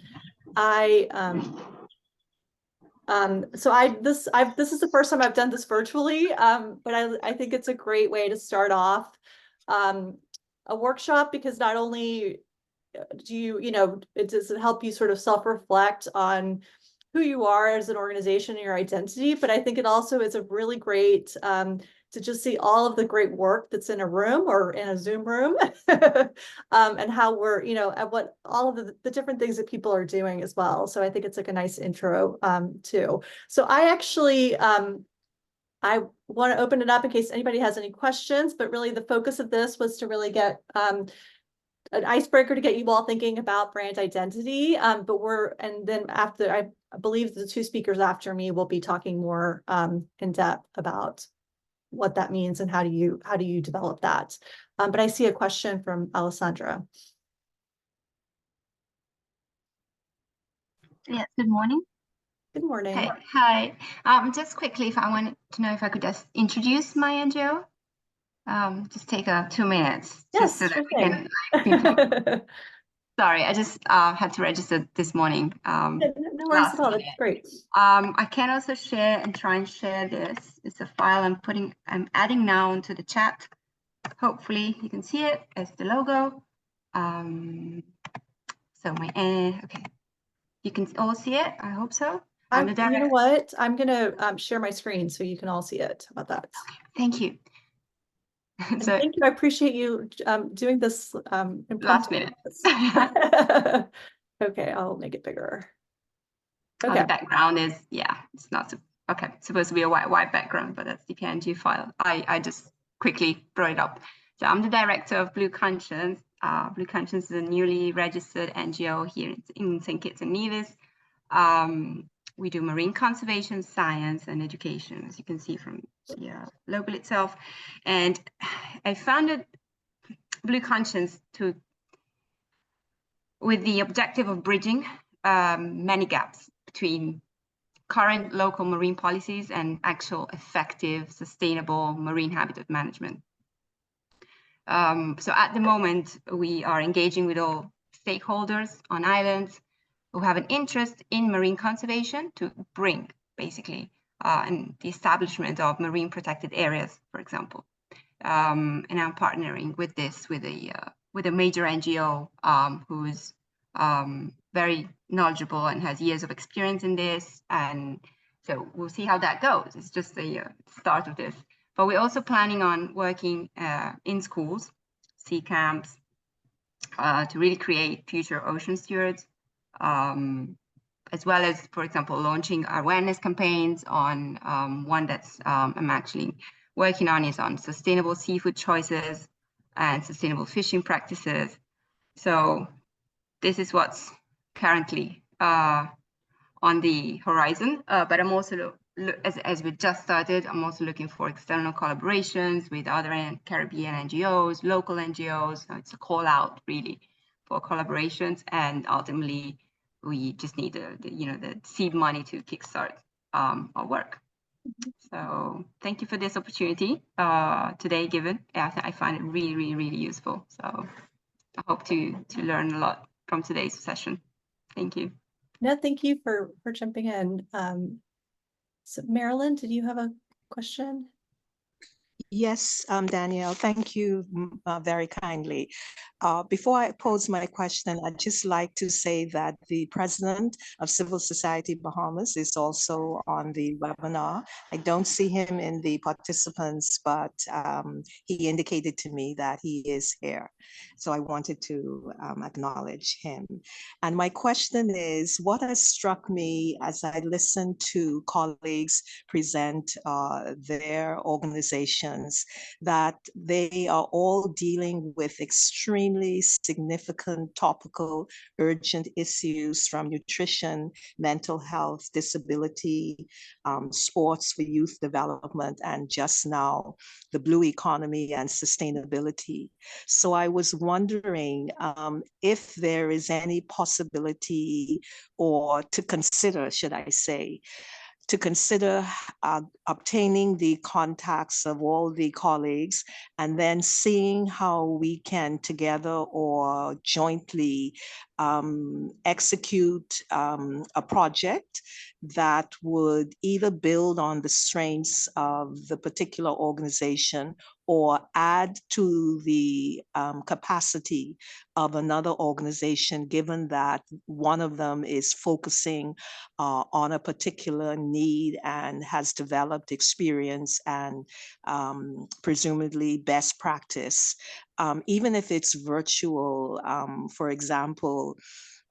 Speaker 2: is the first time I've done this virtually, but I think it's a great way to start off a workshop, because not only does it help you sort of self-reflect on who you are as an organization and your identity, but I think it also is a really great to just see all of the great work that's in a room or in a Zoom room and how we're, at what all of the different things that people are doing as well. So I think it's like a nice intro too. So I actually, I want to open it up in case anybody has any questions, but really the focus of this was to really get an icebreaker to get you all thinking about brand identity. And then after, I believe the two speakers after me will be talking more in depth about what that means and how do you develop that. But I see a question from Alessandra.
Speaker 10: Yes, good morning.
Speaker 2: Good morning.
Speaker 10: Hey, hi. Just quickly, if I wanted to know if I could just introduce my NGO. Just take 2 minutes.
Speaker 2: Yes,
Speaker 10: just so
Speaker 2: sure
Speaker 10: that sorry, I just had to register this morning.
Speaker 2: No worries at all. That's great.
Speaker 10: I can also share and try and share this. It's a file I'm adding now into the chat. Hopefully you can see it as the logo. So okay, you can all see it. I hope so.
Speaker 2: You know what? I'm gonna share my screen so you can all see it. How about that?
Speaker 10: Okay, thank you.
Speaker 2: So, thank you. I appreciate you doing this
Speaker 10: last minute.
Speaker 2: Okay, I'll make it bigger.
Speaker 10: Okay. The background is, it's not okay. It's supposed to be a white background, but that's the PNG file. I just quickly brought it up. So I'm the director of Blue Conscience. Blue Conscience is a newly registered NGO here in St. Kitts and Nevis. We do marine conservation, science, and education, as you can see from the logo itself. And I founded Blue Conscience to with the objective of bridging many gaps between current local marine policies and actual effective, sustainable marine habitat management. So at the moment, we are engaging with all stakeholders on islands who have an interest in marine conservation to bring, basically, and the establishment of marine protected areas, for example. And I'm partnering with this with a major NGO who is very knowledgeable and has years of experience in this. And so we'll see how that goes. It's just the start of this. But we're also planning on working in schools, sea camps, to really create future ocean stewards, as well as, for example, launching awareness campaigns on one that's I'm actually working on is on sustainable seafood choices and sustainable fishing practices. So this is what's currently on the horizon, but I'm also, as we just started, I'm also looking for external collaborations with other Caribbean NGOs, local NGOs. So it's a call out really for collaborations, and ultimately we just need the seed money to kickstart our work. So thank you for this opportunity today given. I find it really, really, really useful. So I hope to learn a lot from today's session. Thank you.
Speaker 2: No, thank you for jumping in. So Marilyn, did you have a question?
Speaker 4: Yes, Danielle, thank you very kindly. Before I pose my question, I'd just like to say that the president of Civil Society Bahamas is also on the webinar. I don't see him in the participants, but he indicated to me that he is here. So I wanted to acknowledge him. And my question is, what has struck me as I listened to colleagues present their organizations, that they are all dealing with extremely significant topical urgent issues, from nutrition, mental health, disability, sports for youth development, and just now the blue economy and sustainability. So I was wondering if there is any possibility, or to consider, should I say, to consider obtaining the contacts of all the colleagues and then seeing how we can together or jointly execute a project that would either build on the strengths of the particular organization or add to the capacity of another organization, given that one of them is focusing on a particular need and has developed experience and presumably best practice. Even if it's virtual, for example,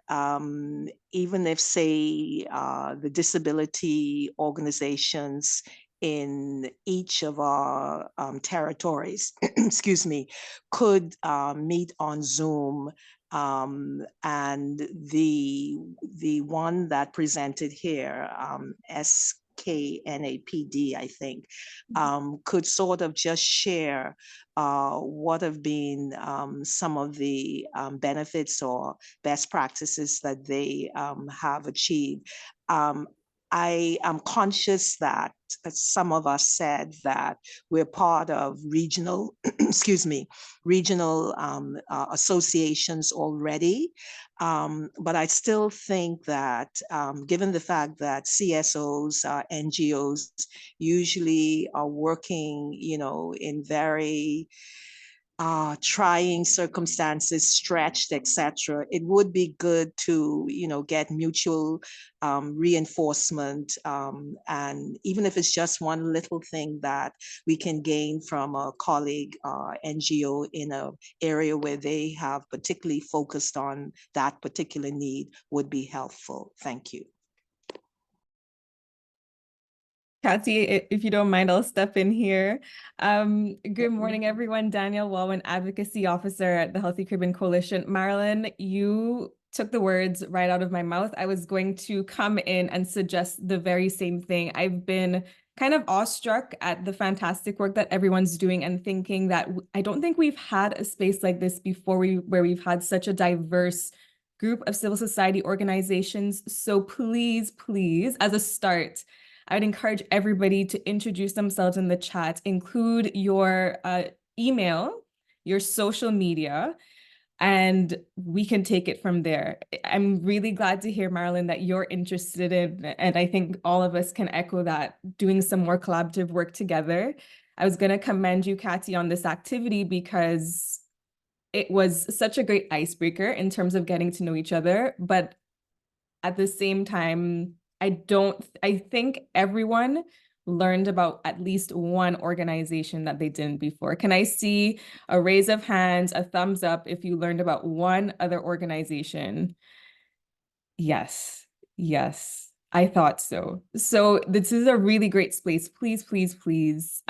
Speaker 4: even if, say, the disability organizations in each of our territories, excuse me, could meet on Zoom, and the one that presented here, SKNAPD, I think, could sort of just share what have been some of the benefits or best practices that they have achieved. I am conscious that some of us said that we're part of regional, excuse me, regional associations already. But I still think that given the fact that CSOs, NGOs usually are working, in very trying circumstances, stretched, etc., it would be good to, get mutual reinforcement, and even if it's just one little thing that we can gain from a colleague NGO in an area where they have particularly focused on that particular need would be helpful. Thank you.
Speaker 11: Kathy, if you don't mind, I'll step in here. Good morning, everyone. Danielle Walwyn, Advocacy Officer at the Healthy Caribbean Coalition. Marilyn, you took the words right out of my mouth. I was going to come in and suggest the very same thing. I've been kind of awestruck at the fantastic work that everyone's doing and thinking that I don't think we've had a space like this before where we've had such a diverse group of civil society organizations. So please, please, as a start, I would encourage everybody to introduce themselves in the chat, include your email, your social media, and we can take it from there. I'm really glad to hear, Marilyn, that you're interested in, and I think all of us can echo that, doing some more collaborative work together. I was going to commend you, Katy, on this activity because it was such a great icebreaker in terms of getting to know each other. But at the same time, I think everyone learned about at least one organization that they didn't before. Can I see a raise of hands, a thumbs up if you learned about one other organization? Yes, yes, I thought so. So this is a really great space. Please, please, please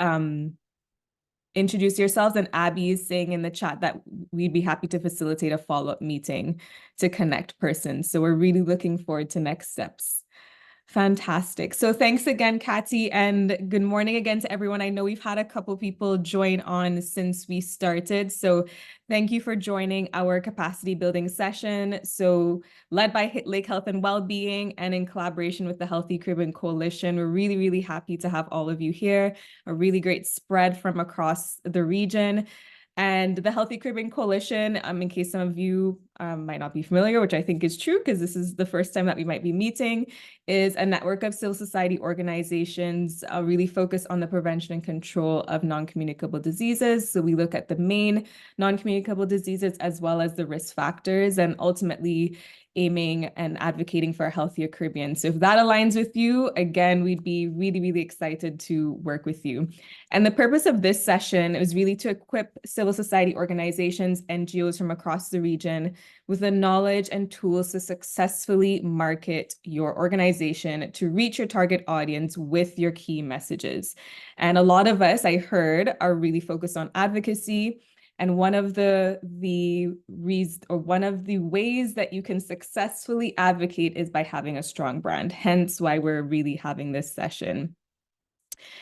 Speaker 11: introduce yourselves. And Abby is saying in the chat that we'd be happy to facilitate a follow-up meeting to connect persons. So we're really looking forward to next steps. Fantastic. So thanks again, Katy, and good morning again to everyone. I know we've had a couple people join on since we started. So thank you for joining our capacity building session. So led by Lake Health and Wellbeing and in collaboration with the Healthy Caribbean Coalition, we're really, really happy to have all of you here. A really great spread from across the region. And the Healthy Caribbean Coalition, in case some of you might not be familiar, which I think is true because this is the first time that we might be meeting, is a network of civil society organizations really focused on the prevention and control of non-communicable diseases. So we look at the main non-communicable diseases as well as the risk factors, and ultimately aiming and advocating for a healthier Caribbean. So if that aligns with you, again, we'd be really, really excited to work with you. And the purpose of this session is really to equip civil society organizations, NGOs from across the region with the knowledge and tools to successfully market your organization to reach your target audience with your key messages. And a lot of us, I heard, are really focused on advocacy. And one of the ways that you can successfully advocate is by having a strong brand, hence why we're really having this session.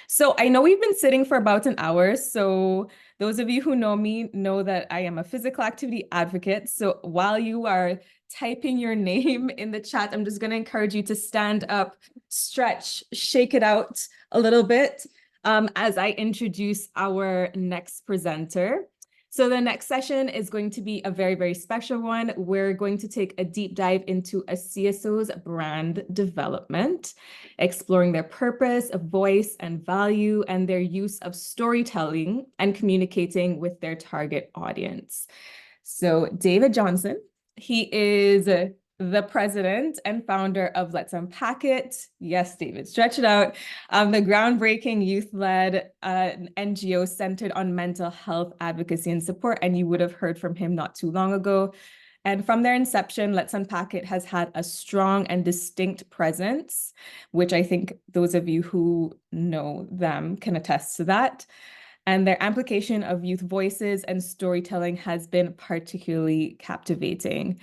Speaker 11: So I know we've been sitting for about an hour. So those of you who know me know that I am a physical activity advocate. So while you are typing your name in the chat, I'm just going to encourage you to stand up, stretch, shake it out a little bit as I introduce our next presenter. So the next session is going to be a very, very special one. We're going to take a deep dive into a CSO's brand development, exploring their purpose, voice, and value, and their use of storytelling and communicating with their target audience. So David Johnson, he is the president and founder of Let's Unpack It. Yes, David, stretch it out. The groundbreaking youth-led NGO centered on mental health advocacy and support. And you would have heard from him not too long ago. And from their inception, Let's Unpack It has had a strong and distinct presence, which I think those of you who know them can attest to that. And their amplification of youth voices and storytelling has been particularly captivating.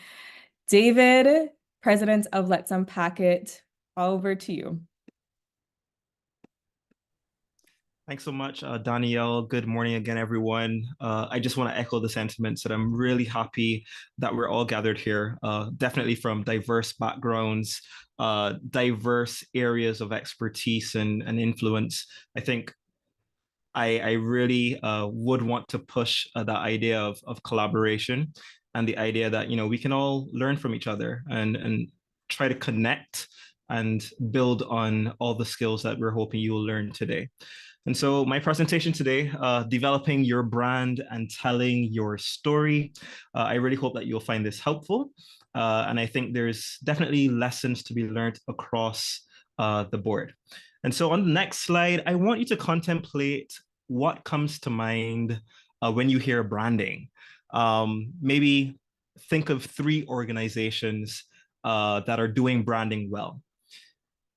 Speaker 11: David, president of Let's Unpack It, over to you.
Speaker 7: Thanks so much, Danielle. Good morning again, everyone. I just want to echo the sentiments that I'm really happy that we're all gathered here, definitely from diverse backgrounds, diverse areas of expertise and influence. I think I really would want to push the idea of collaboration and the idea that, you know, we can all learn from each other and try to connect and build on all the skills that we're hoping you will learn today. And so my presentation today, developing your brand and telling your story. I really hope that you'll find this helpful. And I think there's definitely lessons to be learned across the board. And so on the next slide, I want you to contemplate what comes to mind when you hear branding. Maybe think of 3 organizations that are doing branding well.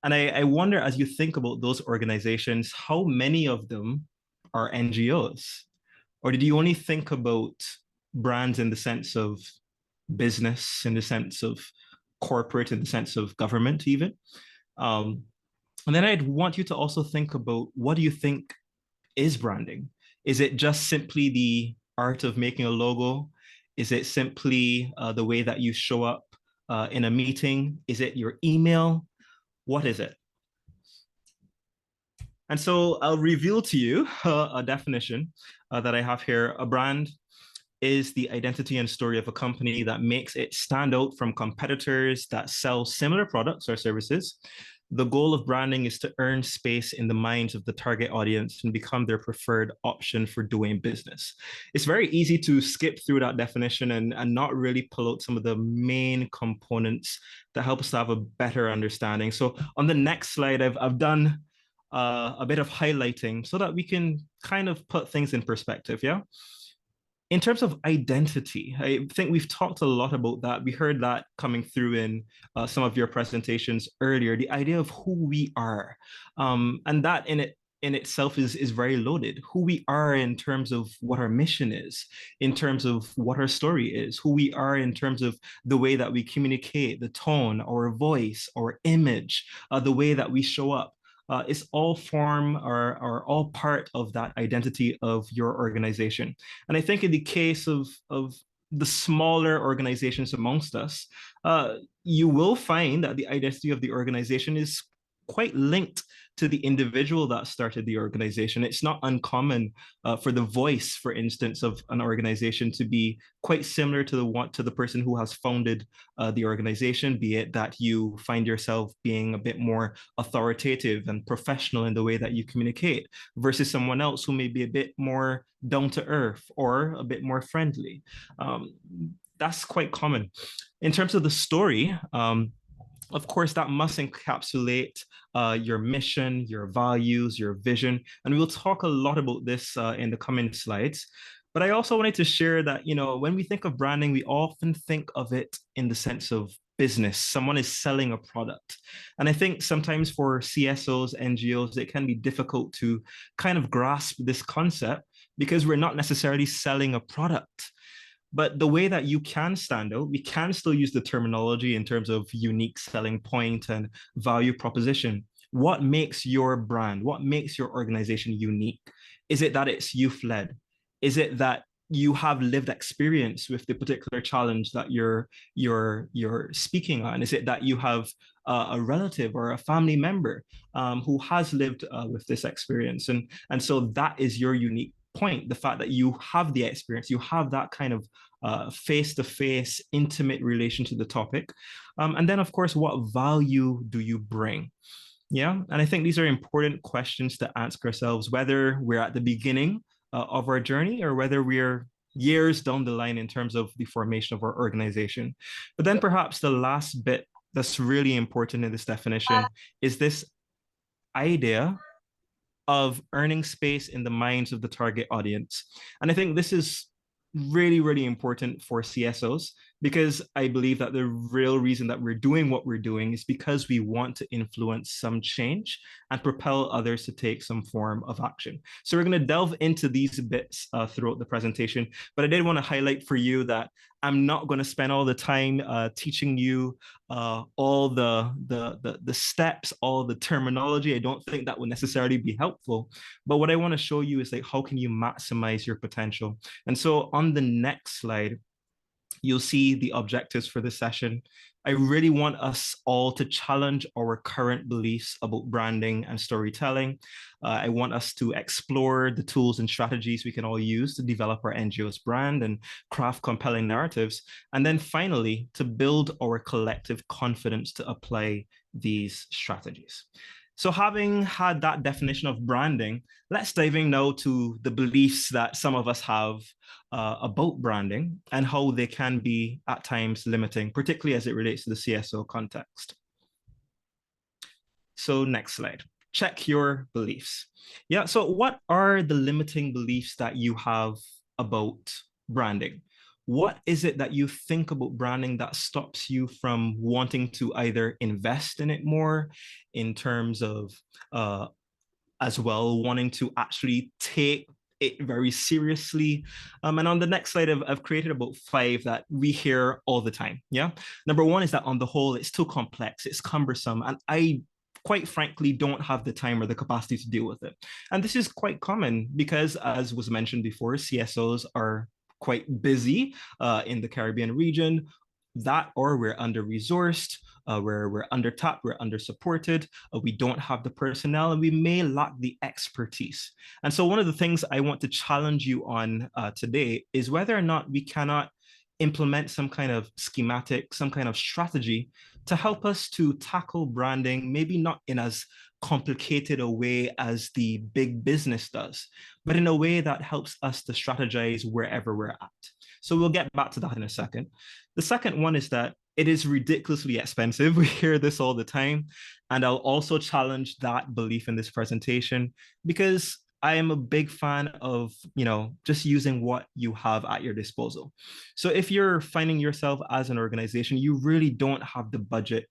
Speaker 7: And I wonder, as you think about those organizations, how many of them are NGOs? Or did you only think about brands in the sense of business, in the sense of corporate, in the sense of government even? And then I'd want you to also think about, what do you think is branding? Is it just simply the art of making a logo? Is it simply the way that you show up in a meeting? Is it your email? What is it? And so I'll reveal to you a definition that I have here. A brand is the identity and story of a company that makes it stand out from competitors that sell similar products or services. The goal of branding is to earn space in the minds of the target audience and become their preferred option for doing business. It's very easy to skip through that definition and not really pull out some of the main components that help us to have a better understanding. So on the next slide, I've done a bit of highlighting so that we can kind of put things in perspective, yeah? In terms of identity, I think we've talked a lot about that. We heard that coming through in some of your presentations earlier, the idea of who we are. And that in itself is very loaded. Who we are in terms of what our mission is, in terms of what our story is, who we are in terms of the way that we communicate, the tone, our voice, our image, the way that we show up. Is all form or all part of that identity of your organization. And I think in the case of the smaller organizations amongst us, you will find that the identity of the organization is quite linked to the individual that started the organization. It's not uncommon for the voice, for instance, of an organization to be quite similar to the person who has founded the organization, be it that you find yourself being a bit more authoritative and professional in the way that you communicate versus someone else who may be a bit more down to earth or a bit more friendly. That's quite common. In terms of the story, of course, that must encapsulate your mission, your values, your vision. And we'll talk a lot about this in the coming slides. But I also wanted to share that, when we think of branding, we often think of it in the sense of business. Someone is selling a product. And I think sometimes for CSOs, NGOs, it can be difficult to kind of grasp this concept because we're not necessarily selling a product. But the way that you can stand out, we can still use the terminology in terms of unique selling point and value proposition. What makes your brand, what makes your organization unique? Is it that it's youth-led? Is it that you have lived experience with the particular challenge that you're speaking on? Is it that you have a relative or a family member who has lived with this experience? And so that is your unique point, the fact that you have the experience, you have that kind of face-to-face, intimate relation to the topic. And then, of course, what value do you bring? Yeah, and I think these are important questions to ask ourselves, whether we're at the beginning of our journey or whether we're years down the line in terms of the formation of our organization. But then perhaps the last bit that's really important in this definition is this idea of earning space in the minds of the target audience. And I think this is really, really important for CSOs, because I believe that the real reason that we're doing what we're doing is because we want to influence some change and propel others to take some form of action. So we're going to delve into these bits throughout the presentation, but I did want to highlight for you that I'm not going to spend all the time teaching you all the steps, all the terminology. I don't think that would necessarily be helpful. But what I want to show you is how can you maximize your potential? And so on the next slide, you'll see the objectives for this session. I really want us all to challenge our current beliefs about branding and storytelling. I want us to explore the tools and strategies we can all use to develop our NGO's brand and craft compelling narratives. And then finally, to build our collective confidence to apply these strategies. So having had that definition of branding, let's dive in now to the beliefs that some of us have about branding and how they can be at times limiting, particularly as it relates to the CSO context. So next slide, check your beliefs. Yeah, so what are the limiting beliefs that you have about branding? What is it that you think about branding that stops you from wanting to either invest in it more in terms of as well wanting to actually take it very seriously? And on the next slide, I've created about 5 that we hear all the time. Yeah. Number 1 is that on the whole, it's too complex, it's cumbersome, and I quite frankly don't have the time or the capacity to deal with it. And this is quite common because, as was mentioned before, CSOs are quite busy in the Caribbean region. that, or we're under-resourced, we're under-tapped, we're under-supported, we don't have the personnel, and we may lack the expertise. And so one of the things I want to challenge you on today is whether or not we cannot implement some kind of schematic, some kind of strategy to help us to tackle branding, maybe not in as complicated a way as the big business does, but in a way that helps us to strategize wherever we're at. So we'll get back to that in a second. The second one is that it is ridiculously expensive. We hear this all the time. And I'll also challenge that belief in this presentation, because I am a big fan of, just using what you have at your disposal. So if you're finding yourself as an organization, you really don't have the budget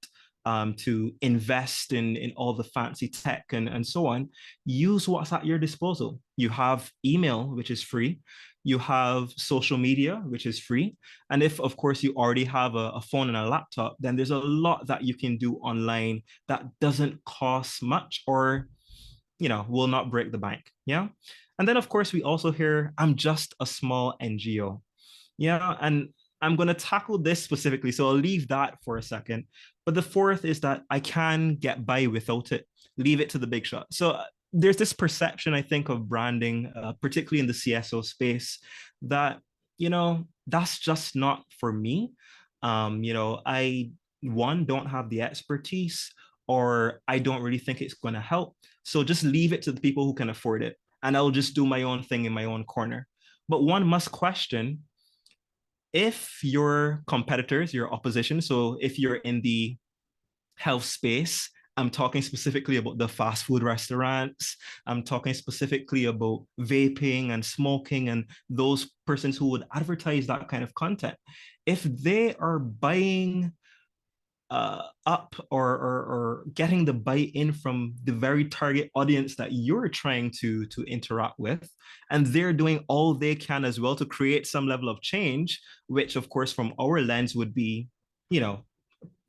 Speaker 7: to invest in all the fancy tech and so on, use what's at your disposal. You have email, which is free. You have social media, which is free. And if, of course, you already have a phone and a laptop, then there's a lot that you can do online that doesn't cost much or, will not break the bank. Yeah. And then, of course, we also hear, I'm just a small NGO. Yeah. And I'm going to tackle this specifically, so I'll leave that for a second. But the fourth is that I can get by without it. Leave it to the big shot. So there's this perception, I think, of branding, particularly in the CSO space, that, that's just not for me. I, don't have the expertise, or I don't really think it's going to help. So just leave it to the people who can afford it, and I'll just do my own thing in my own corner. But one must question, if your competitors, your opposition, so if you're in the health space, I'm talking specifically about the fast food restaurants, I'm talking specifically about vaping and smoking and those persons who would advertise that kind of content. If they are buying up or getting the buy-in from the very target audience that you're trying to interact with, and they're doing all they can as well to create some level of change, which of course from our lens would be,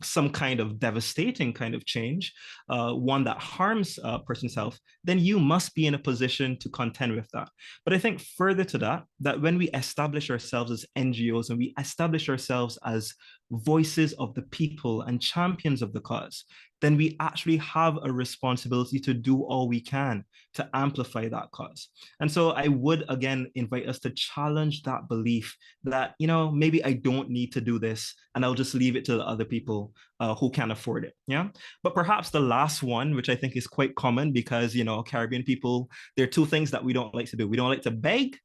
Speaker 7: some kind of devastating kind of change, one that harms a person's health, then you must be in a position to contend with that. But I think further to that when we establish ourselves as NGOs and we establish ourselves as voices of the people and champions of the cause, then we actually have a responsibility to do all we can to amplify that cause. And so I would again invite us to challenge that belief that, maybe I don't need to do this and I'll just leave it to the other people who can afford it. Yeah. But perhaps the last one, which I think is quite common because, Caribbean people, there are two things that we don't like to do. We don't like to beg.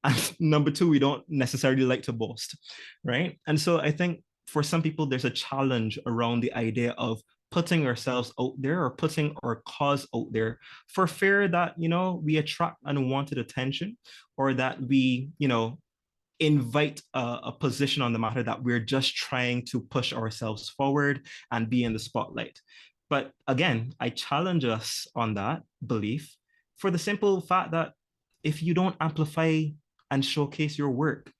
Speaker 7: And number two, we don't necessarily like to boast. Right. And so I think for some people, there's a challenge around the idea of putting ourselves out there or putting our cause out there for fear that, we attract unwanted attention, or that we, invite a position on the matter that we're just trying to push ourselves forward and be in the spotlight. But again, I challenge us on that belief for the simple fact that if you don't amplify and showcase your work,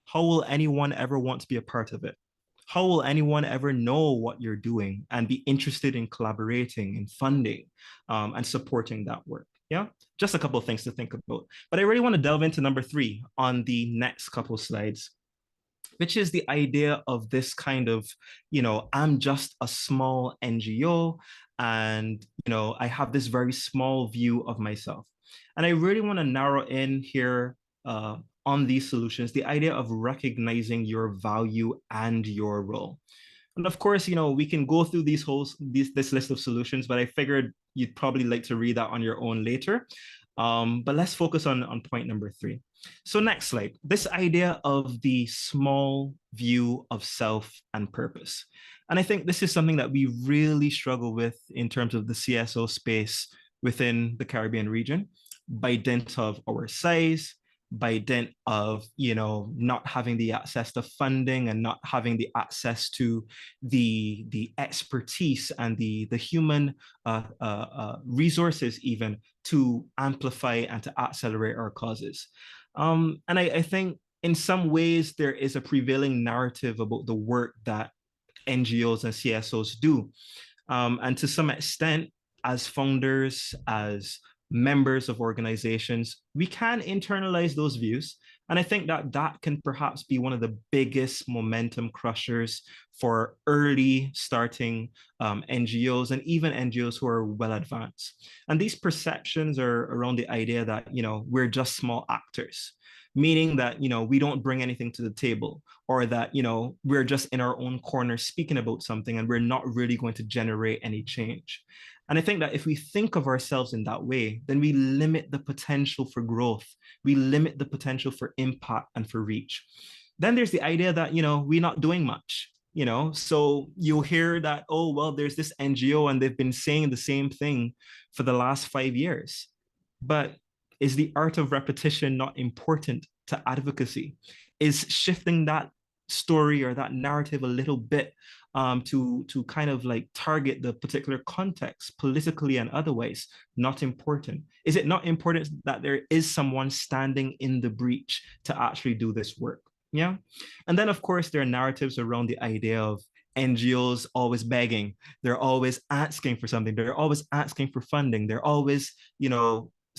Speaker 7: how will anyone ever want to be a part of it? How will anyone ever know what you're doing and be interested in collaborating and funding and supporting that work? Yeah, just a couple of things to think about. But I really want to delve into number 3 on the next couple of slides, which is the idea of this kind of, I'm just a small NGO and, I have this very small view of myself. And I really want to narrow in here on these solutions, the idea of recognizing your value and your role. And of course, we can go through this list of solutions, but I figured you'd probably like to read that on your own later. But let's focus on point number 3. So next slide, this idea of the small view of self and purpose. And I think this is something that we really struggle with in terms of the CSO space within the Caribbean region, by dint of our size, by dint of, not having the access to funding and not having the access to the expertise and the human resources even to amplify and to accelerate our causes. And I think in some ways there is a prevailing narrative about the work that NGOs and CSOs do. And to some extent, as founders, as members of organizations, we can internalize those views And I think that that can perhaps be one of the biggest momentum crushers for early starting NGOs and even NGOs who are well advanced. And these perceptions are around the idea that, we're just small actors, meaning that, we don't bring anything to the table, or that, we're just in our own corner speaking about something and we're not really going to generate any change. And I think that if we think of ourselves in that way, then we limit the potential for growth. We limit the potential for impact and for reach. Then there's the idea that, we're not doing much, so you'll hear that, oh, well, there's this NGO and they've been saying the same thing for the last 5 years. But is the art of repetition not important to advocacy? Is shifting that story or that narrative a little bit to kind of like target the particular context politically and otherwise not important? Is it not important that there is someone standing in the breach to actually do this work? Yeah. And then, of course, there are narratives around the idea of NGOs always begging. They're always asking for something. They're always asking for funding. They're always,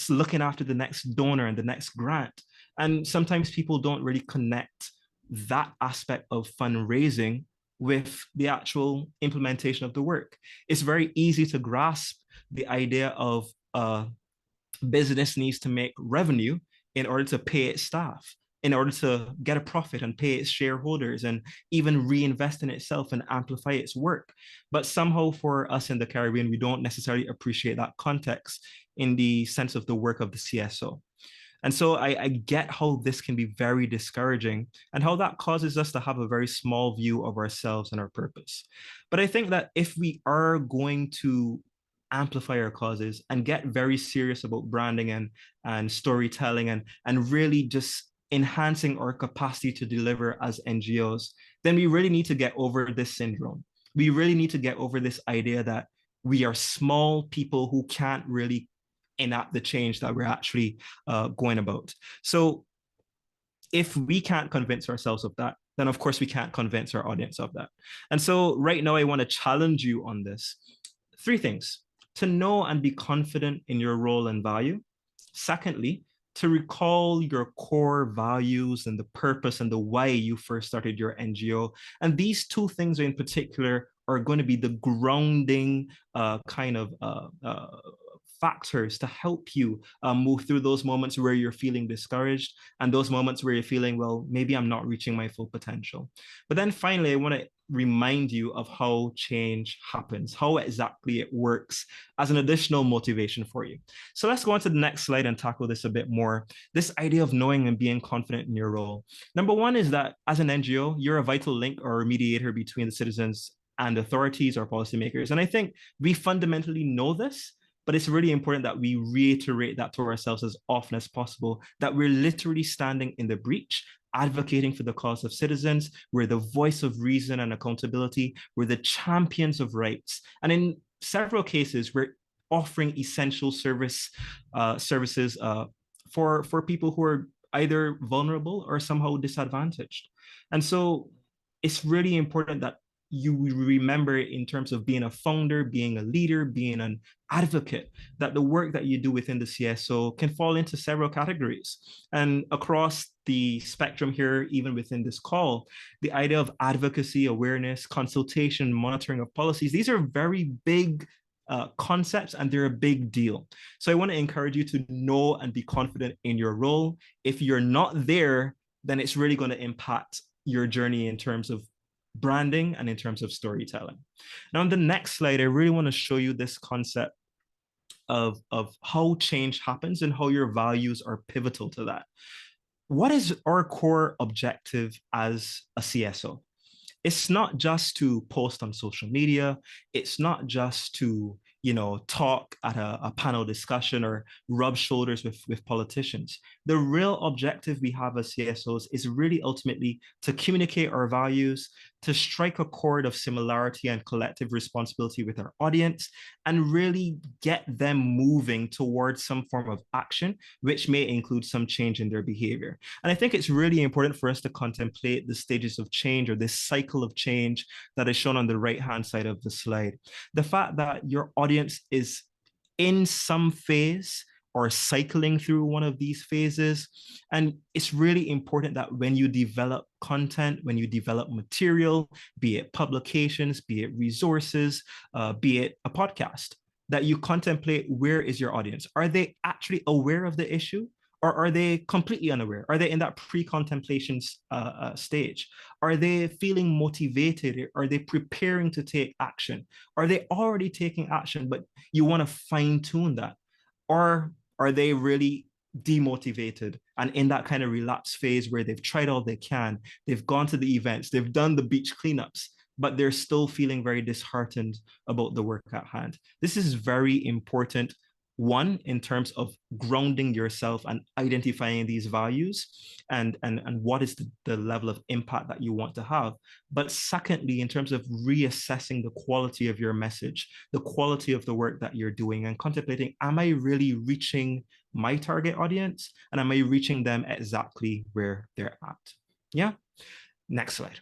Speaker 7: looking after the next donor and the next grant. And sometimes people don't really connect that aspect of fundraising with the actual implementation of the work. It's very easy to grasp the idea of business needs to make revenue in order to pay its staff, in order to get a profit and pay its shareholders and even reinvest in itself and amplify its work. But somehow for us in the Caribbean, we don't necessarily appreciate that context in the sense of the work of the CSO. And so I get how this can be very discouraging and how that causes us to have a very small view of ourselves and our purpose. But I think that if we are going to amplify our causes and get very serious about branding and storytelling and really just enhancing our capacity to deliver as NGOs, then we really need to get over this syndrome. We really need to get over this idea that we are small people who can't really enact the change that we're actually going about. So if we can't convince ourselves of that, then of course we can't convince our audience of that. And so right now I want to challenge you on this. 3 things: to know and be confident in your role and value. Secondly, to recall your core values and the purpose and the why you first started your NGO. And these 2 things in particular are going to be the grounding factors to help you move through those moments where you're feeling discouraged and those moments where you're feeling, well, maybe I'm not reaching my full potential. But then finally, I want to remind you of how change happens, how exactly it works as an additional motivation for you. So let's go on to the next slide and tackle this a bit more. This idea of knowing and being confident in your role. Number 1 is that as an NGO, you're a vital link or a mediator between the citizens and authorities or policymakers. And I think we fundamentally know this, but it's really important that we reiterate that to ourselves as often as possible, that we're literally standing in the breach, advocating for the cause of citizens. We're the voice of reason and accountability. We're the champions of rights. And in several cases, we're offering essential services for people who are either vulnerable or somehow disadvantaged. And so it's really important that you remember in terms of being a founder, being a leader, being an advocate, that the work that you do within the CSO can fall into several categories. And across the spectrum here, even within this call, the idea of advocacy, awareness, consultation, monitoring of policies, these are very big concepts and they're a big deal. So I want to encourage you to know and be confident in your role. If you're not there, then it's really going to impact your journey in terms of branding and in terms of storytelling. Now, on the next slide, I really want to show you this concept of how change happens and how your values are pivotal to that. What is our core objective as a CSO? It's not just to post on social media. It's not just to, talk at a panel discussion or rub shoulders with politicians. The real objective we have as CSOs is really ultimately to communicate our values, to strike a chord of similarity and collective responsibility with our audience, and really get them moving towards some form of action, which may include some change in their behavior. And I think it's really important for us to contemplate the stages of change or this cycle of change that is shown on the right-hand side of the slide. The fact that your audience is in some phase or cycling through one of these phases. And it's really important that when you develop content, when you develop material, be it publications, be it resources, be it a podcast, that you contemplate, where is your audience? Are they actually aware of the issue? Or are they completely unaware? Are they in that pre-contemplation stage? Are they feeling motivated? Are they preparing to take action? Are they already taking action, but you want to fine tune that? Or are they really demotivated and in that kind of relapse phase where they've tried all they can, they've gone to the events, they've done the beach cleanups, but they're still feeling very disheartened about the work at hand? This is very important. One, in terms of grounding yourself and identifying these values and what is the level of impact that you want to have. But secondly, in terms of reassessing the quality of your message, the quality of the work that you're doing, and contemplating, am I really reaching my target audience? And am I reaching them exactly where they're at? Yeah. Next slide.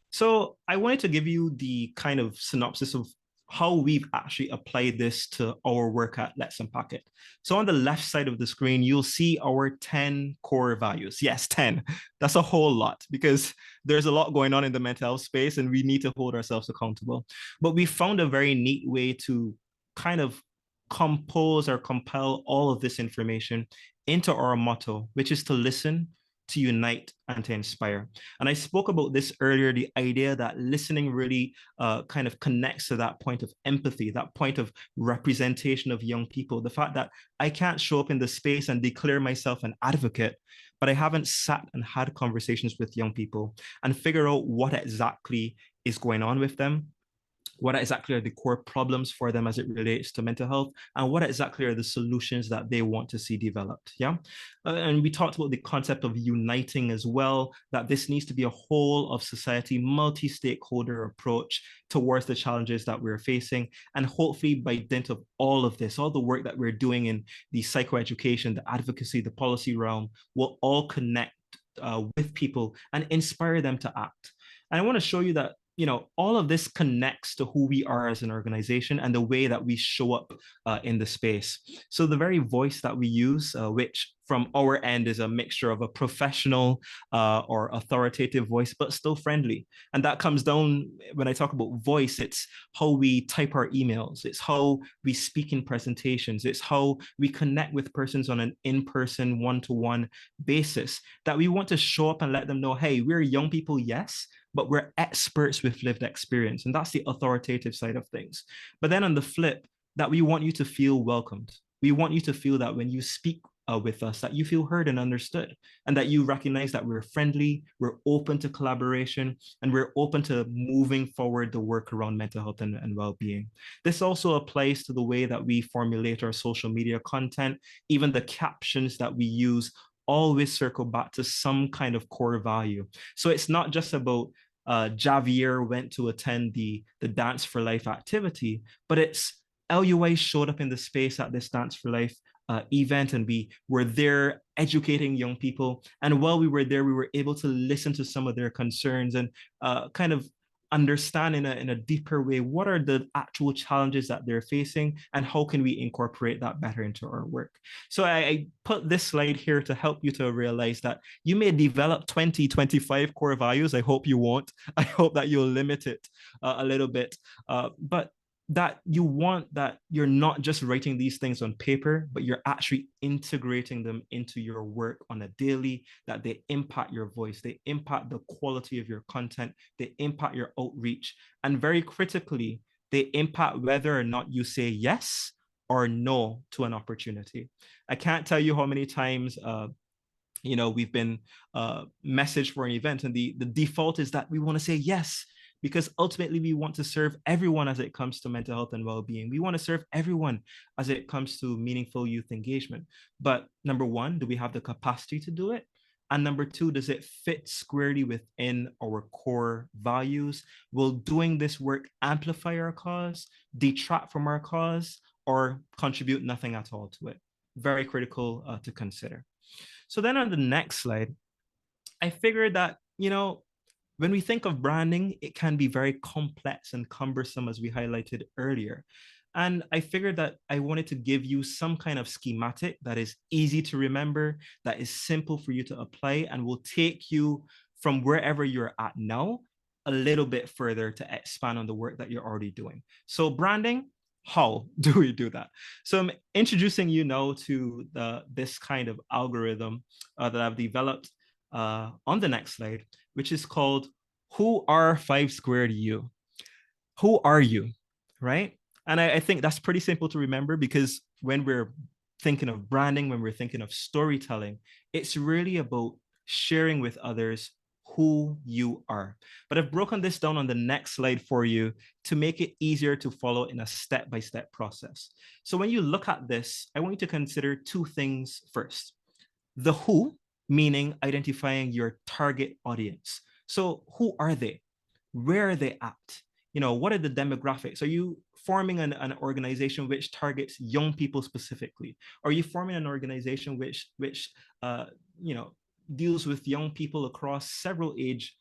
Speaker 7: So I wanted to give you the kind of synopsis of how we've actually applied this to our work at Let's Unpack It. So on the left side of the screen, you'll see our 10 core values. Yes, 10. That's a whole lot because there's a lot going on in the mental health space and we need to hold ourselves accountable. But we found a very neat way to kind of compose or compile all of this information into our motto, which is to listen, to unite, and to inspire. And I spoke about this earlier, the idea that listening really kind of connects to that point of empathy, that point of representation of young people. The fact that I can't show up in the space and declare myself an advocate, but I haven't sat and had conversations with young people and figure out what exactly is going on with them, what exactly are the core problems for them as it relates to mental health, and what exactly are the solutions that they want to see developed. Yeah. And we talked about the concept of uniting as well, that this needs to be a whole of society, multi-stakeholder approach towards the challenges that we're facing. And hopefully by dint of all of this, all the work that we're doing in the psychoeducation, the advocacy, the policy realm, will all connect with people and inspire them to act. And I want to show you that all of this connects to who we are as an organization and the way that we show up in the space. So the very voice that we use, which from our end is a mixture of a professional or authoritative voice, but still friendly. And that comes down, when I talk about voice, it's how we type our emails. It's how we speak in presentations. It's how we connect with persons on an in-person, one-to-one basis, that we want to show up and let them know, hey, we're young people, yes, but we're experts with lived experience. And that's the authoritative side of things. But then on the flip, that we want you to feel welcomed. We want you to feel that when you speak with us, that you feel heard and understood, and that you recognize that we're friendly, we're open to collaboration, and we're open to moving forward the work around mental health and well-being. This also applies to the way that we formulate our social media content. Even the captions that we use always circle back to some kind of core value. So it's not just about Javier went to attend the Dance for Life activity, but it's LUI showed up in the space at this Dance for Life event, and we were there educating young people. And while we were there, we were able to listen to some of their concerns and kind of understand in a deeper way what are the actual challenges that they're facing and how can we incorporate that better into our work. So I put this slide here to help you to realize that you may develop 20, 25 core values. I hope you won't. I hope that you'll limit it a little bit, but that you want that you're not just writing these things on paper, but you're actually integrating them into your work on a daily, that they impact your voice, they impact the quality of your content, they impact your outreach, and very critically, they impact whether or not you say yes or no to an opportunity. I can't tell you how many times we've been messaged for an event and the default is that we want to say yes, because ultimately we want to serve everyone as it comes to mental health and well-being. We want to serve everyone as it comes to meaningful youth engagement. But number one, do we have the capacity to do it? And number two, does it fit squarely within our core values? Will doing this work amplify our cause, detract from our cause, or contribute nothing at all to it? Very critical to consider. So then on the next slide, I figured that, when we think of branding, it can be very complex and cumbersome, as we highlighted earlier. And I figured that I wanted to give you some kind of schematic that is easy to remember, that is simple for you to apply, and will take you from wherever you're at now a little bit further to expand on the work that you're already doing. So branding, how do we do that? So I'm introducing you now to this kind of algorithm that I've developed on the next slide, which is called Who Are 5 Squared You? Who are you, right? And I think that's pretty simple to remember, because when we're thinking of branding, when we're thinking of storytelling, it's really about sharing with others who you are. But I've broken this down on the next slide for you to make it easier to follow in a step-by-step process. So when you look at this, I want you to consider 2 things first. The who, meaning identifying your target audience. So who are they? Where are they at? You know, what are the demographics? Are you forming an organization which targets young people specifically? Are you forming an organization which you know, deals with young people across several age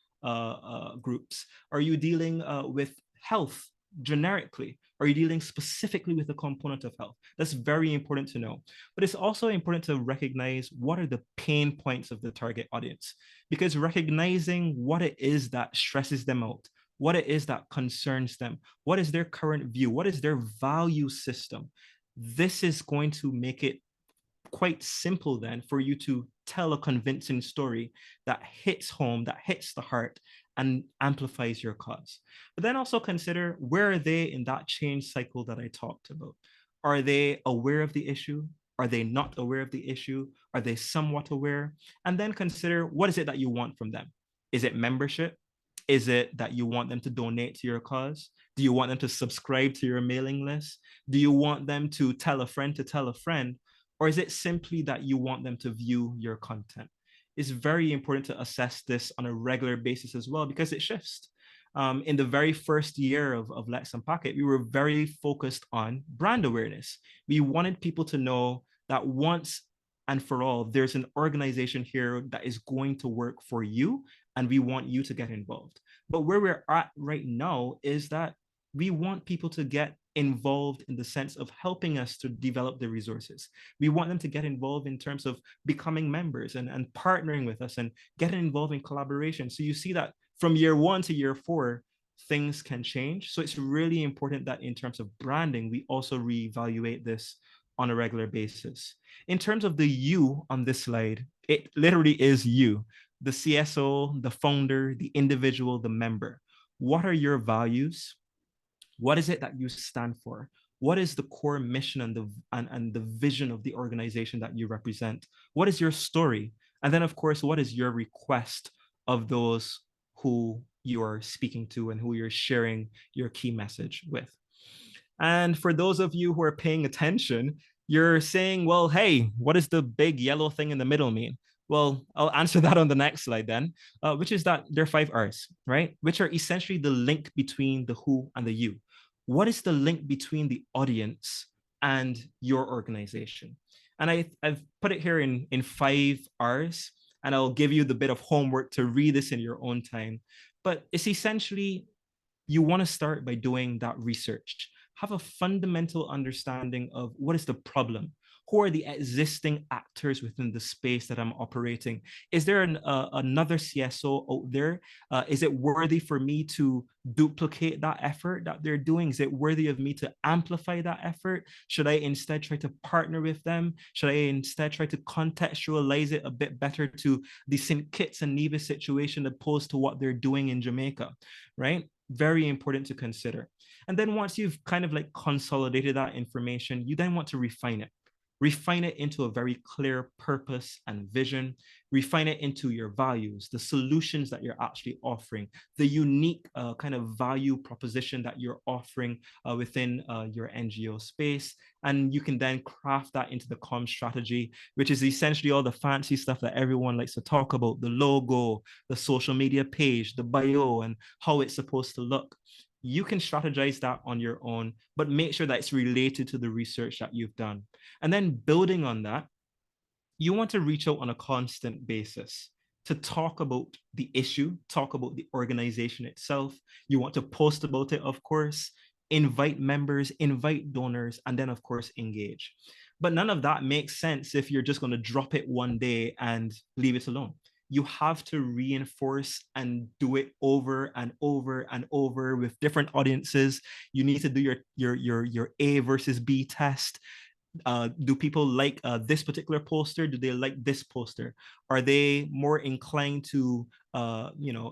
Speaker 7: groups? Are you dealing with health generically? Are you dealing specifically with the component of health? That's very important to know. But it's also important to recognize what are the pain points of the target audience, because recognizing what it is that stresses them out, what it is that concerns them, what is their current view, what is their value system, this is going to make it quite simple then for you to tell a convincing story that hits home, that hits the heart, and amplifies your cause. But then also consider, where are they in that change cycle that I talked about? Are they aware of the issue? Are they not aware of the issue? Are they somewhat aware? And then consider, what is it that you want from them? Is it membership? Is it that you want them to donate to your cause? Do you want them to subscribe to your mailing list? Do you want them to tell a friend to tell a friend? Or is it simply that you want them to view your content? It's very important to assess this on a regular basis as well, because it shifts. In the very first year of Let's Unpack It, we were very focused on brand awareness. We wanted people to know that once and for all, there's an organization here that is going to work for you, and we want you to get involved. But where we're at right now is that we want people to get involved in the sense of helping us to develop the resources. We want them to get involved in terms of becoming members and partnering with us and getting involved in collaboration. So you see that from year 1 to year 4, things can change. So it's really important that in terms of branding, we also reevaluate this on a regular basis. In terms of the you on this slide, it literally is you, the CSO, the founder, the individual, the member. What are your values? What is it that you stand for? What is the core mission and the vision of the organization that you represent? What is your story? And then, of course, what is your request of those who you're speaking to and who you're sharing your key message with? And for those of you who are paying attention, you're saying, well, hey, what does the big yellow thing in the middle mean? Well, I'll answer that on the next slide then, which is that there are 5 R's, right? Which are essentially the link between the who and the you. What is the link between the audience and your organization? And I've put it here in 5 R's, and I'll give you the bit of homework to read this in your own time. But it's essentially, you want to start by doing that research. Have a fundamental understanding of what is the problem. Who are the existing actors within the space that I'm operating? Is there another CSO out there? Is it worthy for me to duplicate that effort that they're doing? Is it worthy of me to amplify that effort? Should I instead try to partner with them? Should I instead try to contextualize it a bit better to the St. Kitts and Nevis situation opposed to what they're doing in Jamaica, right? Very important to consider. And then once you've kind of like consolidated that information, you then want to refine it. Refine it into a very clear purpose and vision. Refine it into your values, the solutions that you're actually offering, the unique kind of value proposition that you're offering within your NGO space. And you can then craft that into the comm strategy, which is essentially all the fancy stuff that everyone likes to talk about, the logo, the social media page, the bio, and how it's supposed to look. You can strategize that on your own, but make sure that it's related to the research that you've done. And then building on that, you want to reach out on a constant basis to talk about the issue, talk about the organization itself. You want to post about it, of course. invite members, invite donors, and then of course engage. But none of that makes sense if you're just going to drop it one day and leave it alone. You have to reinforce and do it over and over and over with different audiences. You need to do your A versus B test. Do people like this particular poster? Do they like this poster? Are they more inclined to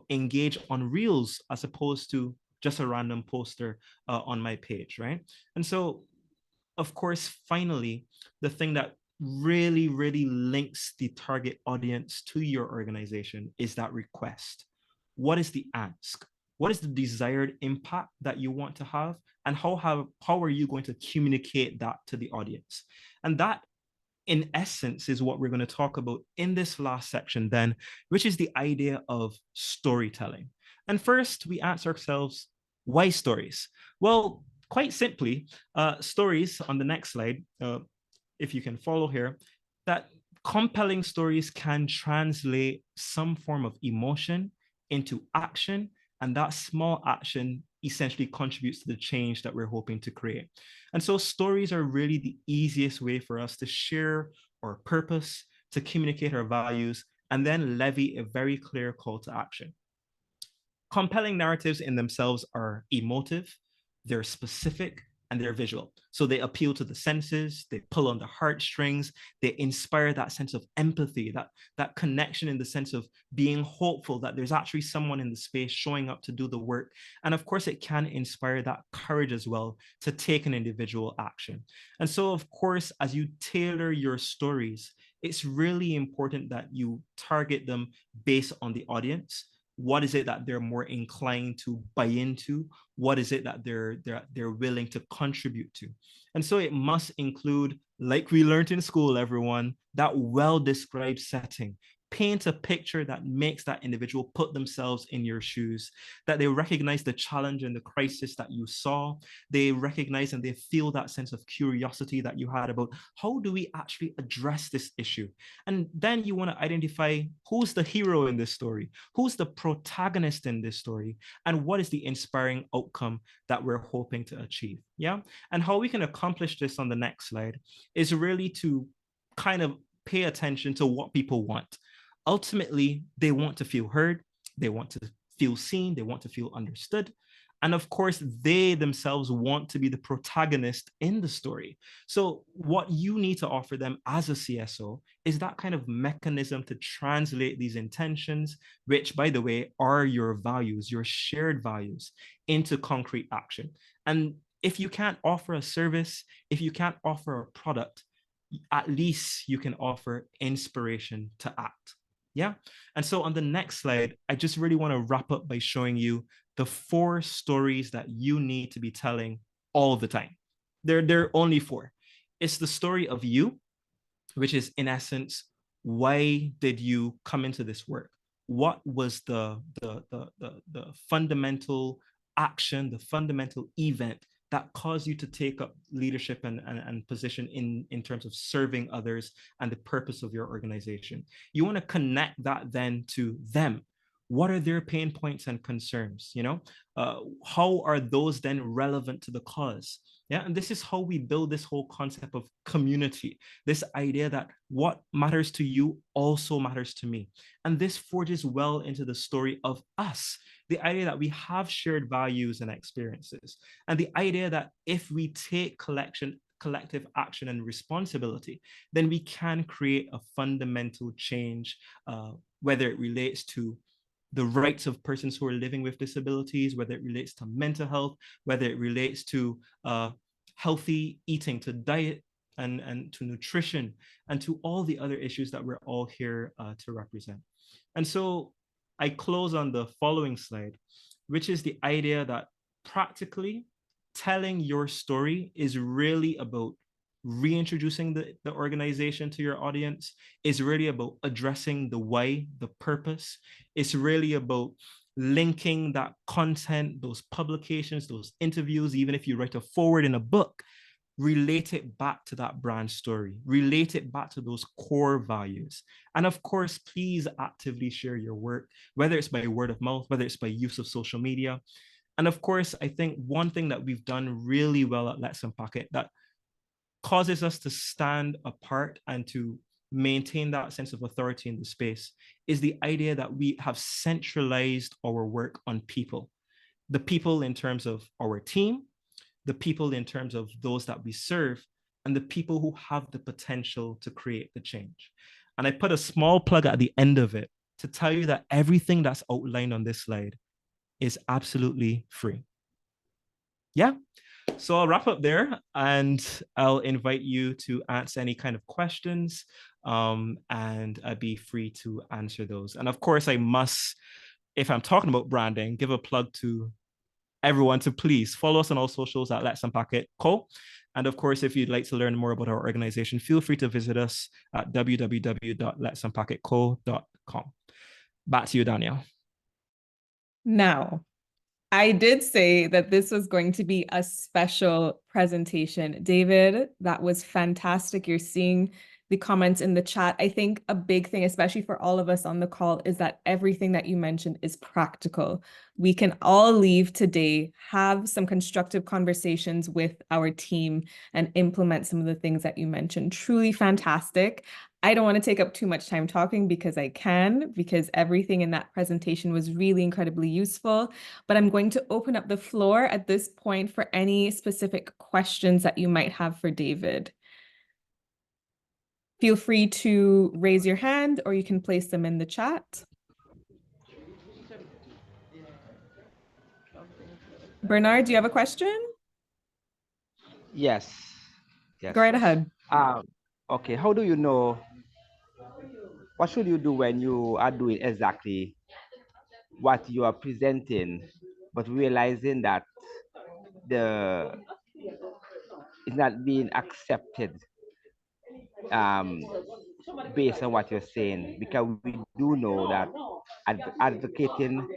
Speaker 7: engage on reels as opposed to just a random poster on my page, right? And so, of course, finally, the thing that really, really links the target audience to your organization is that request. What is the ask? What is the desired impact that you want to have? And how are you going to communicate that to the audience? And that, in essence, is what we're going to talk about in this last section then, which is the idea of storytelling. And first, we ask ourselves, why stories? Well, quite simply, stories on the next slide, if you can follow here, that compelling stories can translate some form of emotion into action, and that small action essentially contributes to the change that we're hoping to create. And so stories are really the easiest way for us to share our purpose, to communicate our values, and then levy a very clear call to action. Compelling narratives in themselves are emotive, they're specific, and they're visual. So they appeal to the senses, they pull on the heartstrings, they inspire that sense of empathy, that connection in the sense of being hopeful that there's actually someone in the space showing up to do the work. And of course, it can inspire that courage as well to take an individual action. And so, of course, as you tailor your stories, it's really important that you target them based on the audience. What is it that they're more inclined to buy into? What is it that they're willing to contribute to? And so it must include, like we learned in school, everyone, that well-described setting. Paint a picture that makes that individual put themselves in your shoes, that they recognize the challenge and the crisis that you saw. They recognize and they feel that sense of curiosity that you had about how do we actually address this issue? And then you want to identify who's the hero in this story, who's the protagonist in this story, and what is the inspiring outcome that we're hoping to achieve. Yeah. And how we can accomplish this on the next slide is really to kind of pay attention to what people want. Ultimately, they want to feel heard, they want to feel seen, they want to feel understood. And of course, they themselves want to be the protagonist in the story. So what you need to offer them as a CSO is that kind of mechanism to translate these intentions, which, by the way, are your values, your shared values, into concrete action. And if you can't offer a service, if you can't offer a product, at least you can offer inspiration to act. Yeah. And so on the next slide, I just really want to wrap up by showing you the 4 stories that you need to be telling all the time. There are only 4. It's the story of you, which is in essence, why did you come into this work? What was the fundamental action, the fundamental event that caused you to take up leadership and position in terms of serving others and the purpose of your organization? You want to connect that then to them. What are their pain points and concerns? How are those then relevant to the cause? Yeah, and this is how we build this whole concept of community, this idea that what matters to you also matters to me. And this forges well into the story of us, the idea that we have shared values and experiences, and the idea that if we take collective action and responsibility, then we can create a fundamental change, whether it relates to the rights of persons who are living with disabilities, whether it relates to mental health, whether it relates to healthy eating, to diet and to nutrition, and to all the other issues that we're all here to represent. And so I close on the following slide, which is the idea that practically telling your story is really about reintroducing the organization to your audience. Is really about addressing the why, the purpose. It's really about linking that content, those publications, those interviews, even if you write a foreword in a book, relate it back to that brand story, relate it back to those core values. And of course, please actively share your work, whether it's by word of mouth, whether it's by use of social media. And of course, I think one thing that we've done really well at Let's Unpack It that causes us to stand apart and to maintain that sense of authority in the space is the idea that we have centralized our work on people. The people in terms of our team, the people in terms of those that we serve, and the people who have the potential to create the change. And I put a small plug at the end of it to tell you that everything that's outlined on this slide is absolutely free. Yeah. So I'll wrap up there and I'll invite you to answer any kind of questions and I'd be free to answer those. And of course, I must, if I'm talking about branding, give a plug to everyone to please follow us on all socials at Let's Unpack It Co. And of course, if you'd like to learn more about our organization, feel free to visit us at www.letsunpackitco.com. Back to you, Danielle.
Speaker 11: Now, I did say that this was going to be a special presentation. David, that was fantastic. You're seeing the comments in the chat. I think a big thing, especially for all of us on the call, is that everything that you mentioned is practical. We can all leave today, have some constructive conversations with our team and implement some of the things that you mentioned. Truly fantastic. I don't want to take up too much time talking because everything in that presentation was really incredibly useful, but I'm going to open up the floor at this point for any specific questions that you might have for David. Feel free to raise your hand or you can place them in the chat. Bernard, do you have a question?
Speaker 12: Yes.
Speaker 11: Go right ahead.
Speaker 12: Okay, how do you know, what should you do when you are doing exactly what you are presenting, but realizing that it's not being accepted based on what you're saying? Because we do know that advocating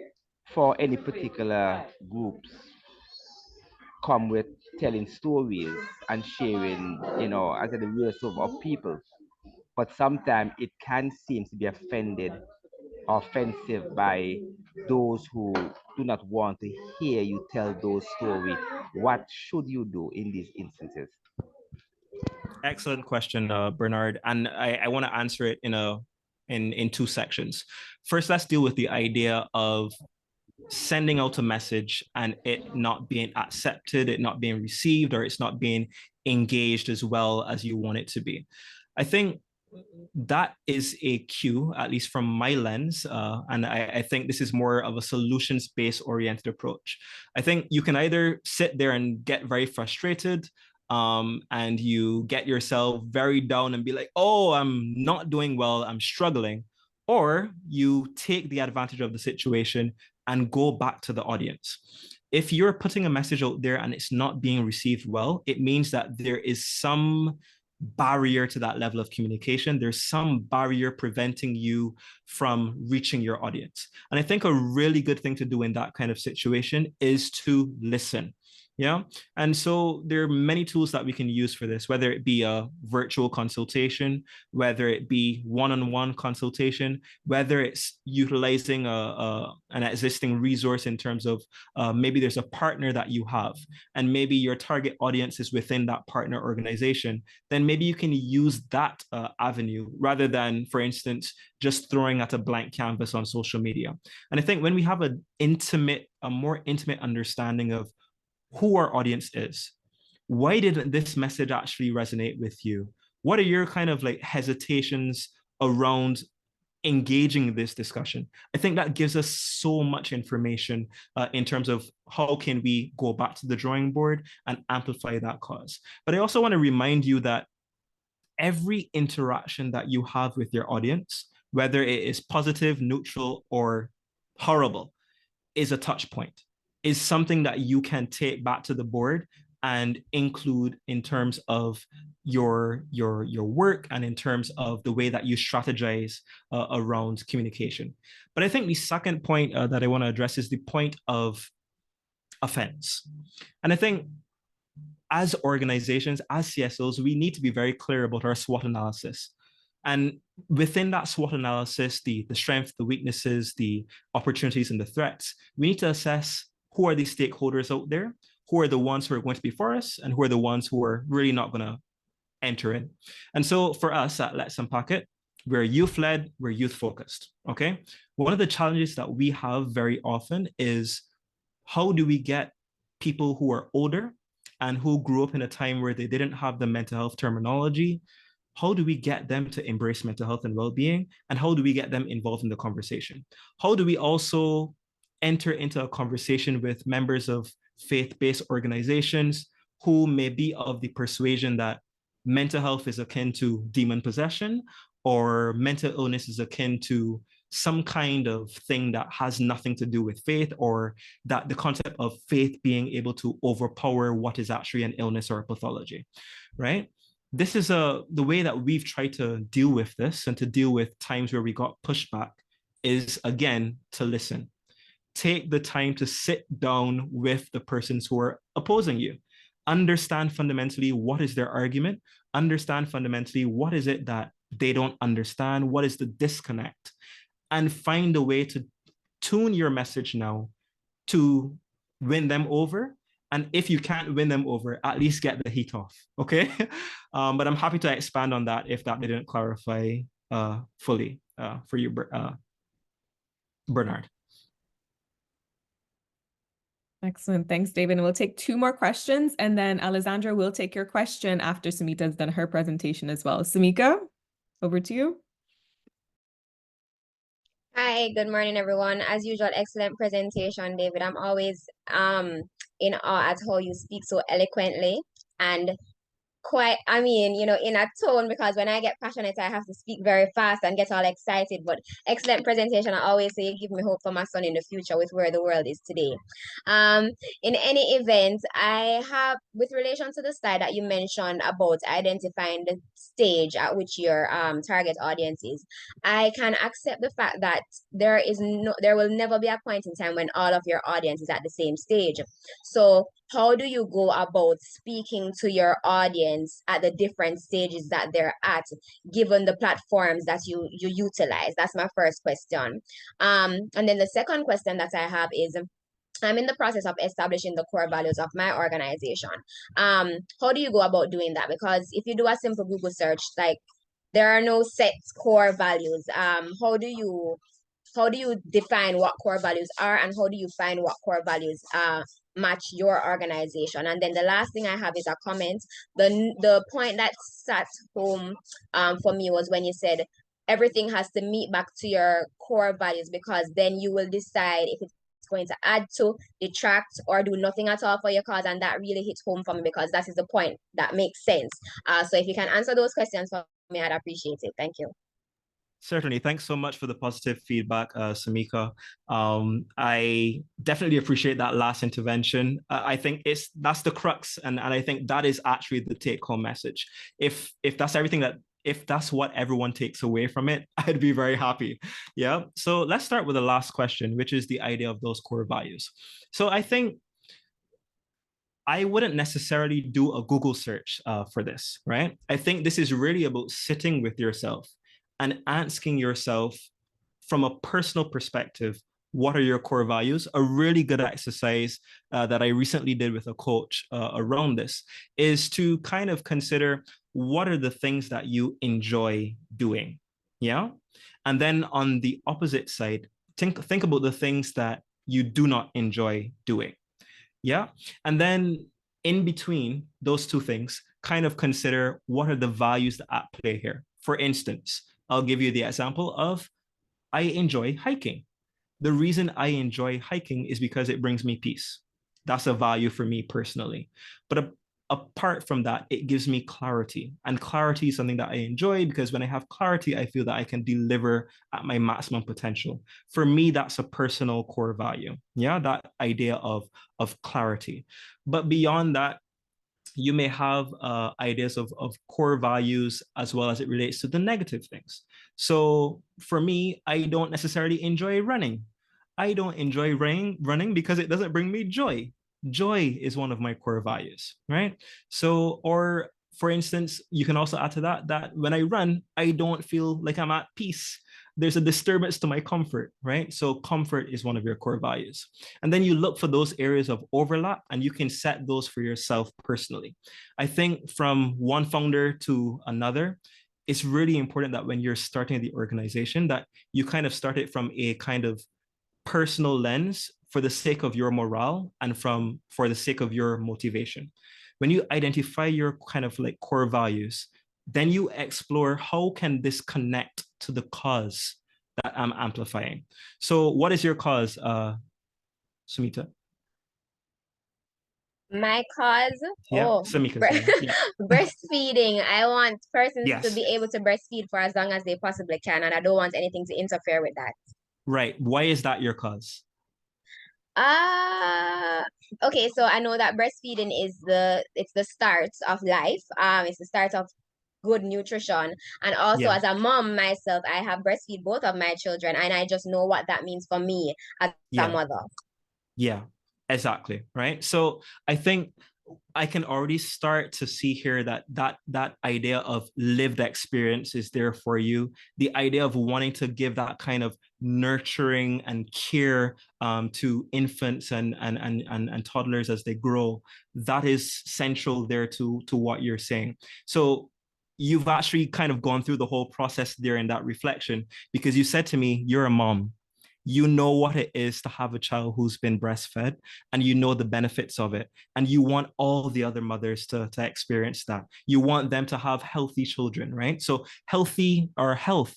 Speaker 12: for any particular groups come with telling stories and sharing, as a real of people. But sometimes it can seem to be offensive by those who do not want to hear you tell those stories. What should you do in these instances?
Speaker 7: Excellent question, Bernard. And I want to answer it in two sections. First, let's deal with the idea of sending out a message and it not being accepted, it not being received, or it's not being engaged as well as you want it to be. I think that is a cue, at least from my lens, and I think this is more of a solutions-based oriented approach. I think you can either sit there and get very frustrated and you get yourself very down and be like, oh, I'm not doing well, I'm struggling, or you take the advantage of the situation and go back to the audience. If you're putting a message out there and it's not being received well, it means that there is some barrier to that level of communication. There's some barrier preventing you from reaching your audience. And I think a really good thing to do in that kind of situation is to listen. Yeah. And so there are many tools that we can use for this, whether it be a virtual consultation, whether it be one-on-one consultation, whether it's utilizing an existing resource in terms of maybe there's a partner that you have, and maybe your target audience is within that partner organization, then maybe you can use that avenue rather than, for instance, just throwing at a blank canvas on social media. And I think when we have a more intimate understanding of who our audience is, why didn't this message actually resonate with you? What are your kind of like hesitations around engaging in this discussion? I think that gives us so much information in terms of how can we go back to the drawing board and amplify that cause. But I also want to remind you that every interaction that you have with your audience, whether it is positive, neutral, or horrible, is a touch point, is something that you can take back to the board and include in terms of your work and in terms of the way that you strategize around communication. But I think the second point that I want to address is the point of offense. And I think as organizations, as CSOs, we need to be very clear about our SWOT analysis. And within that SWOT analysis, the strengths, the weaknesses, the opportunities, and the threats, we need to assess who are these stakeholders out there? Who are the ones who are going to be for us, and who are the ones who are really not going to enter in? And so for us at Let's Unpack It, we're youth-led, we're youth-focused, okay? One of the challenges that we have very often is, how do we get people who are older and who grew up in a time where they didn't have the mental health terminology, how do we get them to embrace mental health and well-being? And how do we get them involved in the conversation? How do we also enter into a conversation with members of faith-based organizations who may be of the persuasion that mental health is akin to demon possession, or mental illness is akin to some kind of thing that has nothing to do with faith, or that the concept of faith being able to overpower what is actually an illness or a pathology, right? This is the way that we've tried to deal with this, and to deal with times where we got pushback, is again, to listen. Take the time to sit down with the persons who are opposing you. Understand fundamentally what is their argument. Understand fundamentally what is it that they don't understand, what is the disconnect, and find a way to tune your message now to win them over. And if you can't win them over, at least get the heat off, okay? But I'm happy to expand on that if that didn't clarify fully for you, Bernard.
Speaker 11: Excellent. Thanks, David. And we'll take 2 more questions, and then Alessandra will take your question after Samita's done her presentation as well. Samika, over to you.
Speaker 5: Hi, good morning, everyone. As usual, excellent presentation, David. I'm always in awe at how you speak so eloquently and quite, I mean, in a tone, because when I get passionate, I have to speak very fast and get all excited. But excellent presentation. I always say, give me hope for my son in the future with where the world is today. In any event, I have, with relation to the slide that you mentioned about identifying the stage at which your target audience is, I can accept the fact that there will never be a point in time when all of your audience is at the same stage. So how do you go about speaking to your audience at the different stages that they're at, given the platforms that you utilize? That's my first question. And then the second question that I have is, I'm in the process of establishing the core values of my organization. How do you go about doing that? Because if you do a simple Google search, like, there are no set core values. How do you define what core values are, and how do you find what core values match your organization? And then the last thing I have is a comment. The point that sat home for me was when you said everything has to meet back to your core values, because then you will decide if it's going to add to, detract, or do nothing at all for your cause. And that really hits home for me, because that is the point that makes sense. So if you can answer those questions for me, I'd appreciate it. Thank you.
Speaker 7: Certainly. Thanks so much for the positive feedback, Samika. I definitely appreciate that last intervention. I think that's the crux, and I think that is actually the take-home message. If that's everything if that's what everyone takes away from it, I'd be very happy. Yeah. So let's start with the last question, which is the idea of those core values. So I think I wouldn't necessarily do a Google search for this, right? I think this is really about sitting with yourself and asking yourself from a personal perspective, what are your core values? A really good exercise that I recently did with a coach around this is to kind of consider, what are the things that you enjoy doing? Yeah. And then on the opposite side, think about the things that you do not enjoy doing. Yeah. And then in between those two things, kind of consider, what are the values that at play here? For instance, I'll give you the example of, I enjoy hiking. The reason I enjoy hiking is because it brings me peace. That's a value for me personally. But apart from that, it gives me clarity. And clarity is something that I enjoy, because when I have clarity, I feel that I can deliver at my maximum potential. For me, that's a personal core value. Yeah, that idea of clarity. But beyond that, you may have ideas of core values as well as it relates to the negative things. So for me, I don't necessarily enjoy running. I don't enjoy running because it doesn't bring me joy. Joy is one of my core values, right? So, or for instance, you can also add to that when I run, I don't feel like I'm at peace. there's a disturbance to my comfort, right? So comfort is one of your core values. And then you look for those areas of overlap and you can set those for yourself personally. I think from one founder to another, it's really important that when you're starting the organization that you kind of start it from a kind of personal lens for the sake of your morale and for the sake of your motivation. When you identify your kind of like core values, then you explore how can this connect to the cause that I'm amplifying. So what is your cause, Sumita?
Speaker 5: My cause,
Speaker 7: Yeah, Samika, sorry. Yeah.
Speaker 5: breastfeeding. I want persons to
Speaker 7: Yes.
Speaker 5: be able to breastfeed for as long as they possibly can, and I don't want anything to interfere with that.
Speaker 7: Right. Why is that your cause?
Speaker 5: Okay, so I know that breastfeeding is it's the start of life. It's the start of good nutrition. And also
Speaker 7: Yeah.
Speaker 5: as a mom myself, I have breastfeed both of my children, and I just know what that means for me as a
Speaker 7: Yeah.
Speaker 5: mother.
Speaker 7: Yeah, exactly. Right. So I think I can already start to see here that idea of lived experience is there for you. The idea of wanting to give that kind of nurturing and care to infants and toddlers as they grow, that is central there to what you're saying. So you've actually kind of gone through the whole process there in that reflection, because you said to me, you're a mom. You know what it is to have a child who's been breastfed, and you know the benefits of it. And you want all the other mothers to experience that. You want them to have healthy children, right? So healthy or health,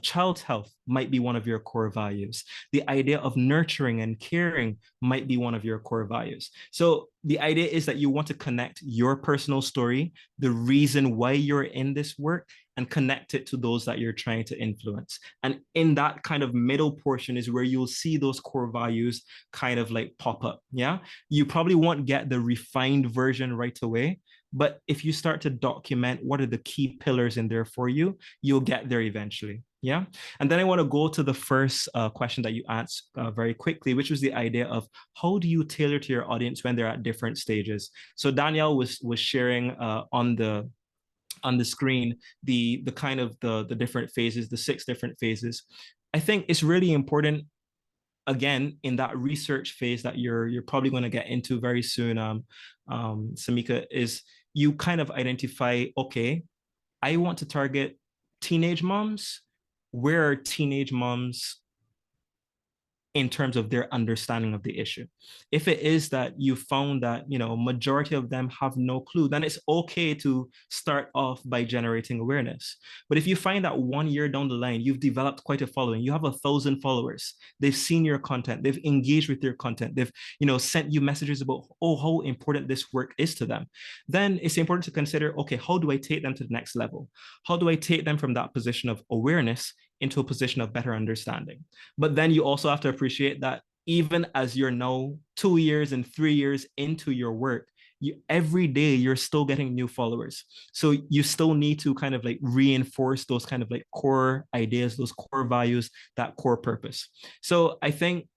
Speaker 7: child's health might be one of your core values. The idea of nurturing and caring might be one of your core values. So the idea is that you want to connect your personal story, the reason why you're in this work, and connect it to those that you're trying to influence. And in that kind of middle portion is where you'll see those core values kind of like pop up. Yeah. You probably won't get the refined version right away, but if you start to document what are the key pillars in there for you, you'll get there eventually. Yeah. And then I want to go to the first question that you asked very quickly, which was the idea of how do you tailor to your audience when they're at different stages? So Danielle was sharing on the screen the kind of the different phases, the 6 different phases. I think it's really important, again, in that research phase that you're probably going to get into very soon, Samika, is you kind of identify, okay, I want to target teenage moms. Where are teenage moms in terms of their understanding of the issue? If it is that you found that, majority of them have no clue, then it's okay to start off by generating awareness. But if you find that 1 year down the line, you've developed quite a following, you have 1,000 followers, they've seen your content, they've engaged with your content, they've, sent you messages about, how important this work is to them, then it's important to consider, okay, how do I take them to the next level? How do I take them from that position of awareness into a position of better understanding? But then you also have to appreciate that even as you're now 2 years and 3 years into your work, every day you're still getting new followers. So you still need to kind of like reinforce those kind of like core ideas, those core values, that core purpose. So I think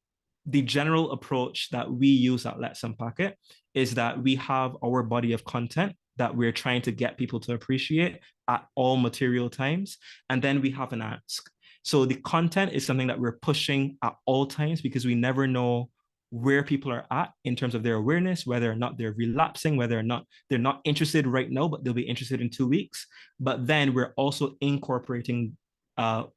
Speaker 7: the general approach that we use at Let's Unpack It is that we have our body of content that we're trying to get people to appreciate at all material times. And then we have an ask. So the content is something that we're pushing at all times, because we never know where people are at in terms of their awareness, whether or not they're relapsing, whether or not they're not interested right now, but they'll be interested in 2 weeks. But then we're also incorporating it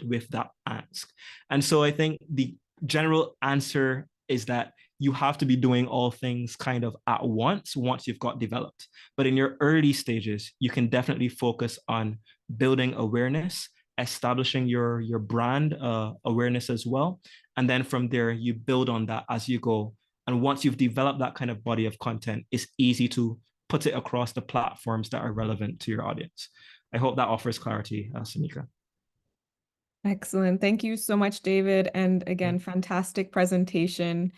Speaker 7: with that ask. And so I think the general answer is that you have to be doing all things kind of at once you've got developed. But in your early stages, you can definitely focus on building awareness, establishing your brand awareness as well. And then from there, you build on that as you go. And once you've developed that kind of body of content, it's easy to put it across the platforms that are relevant to your audience. I hope that offers clarity, Samika.
Speaker 11: Excellent. Thank you so much, David. And again, fantastic presentation.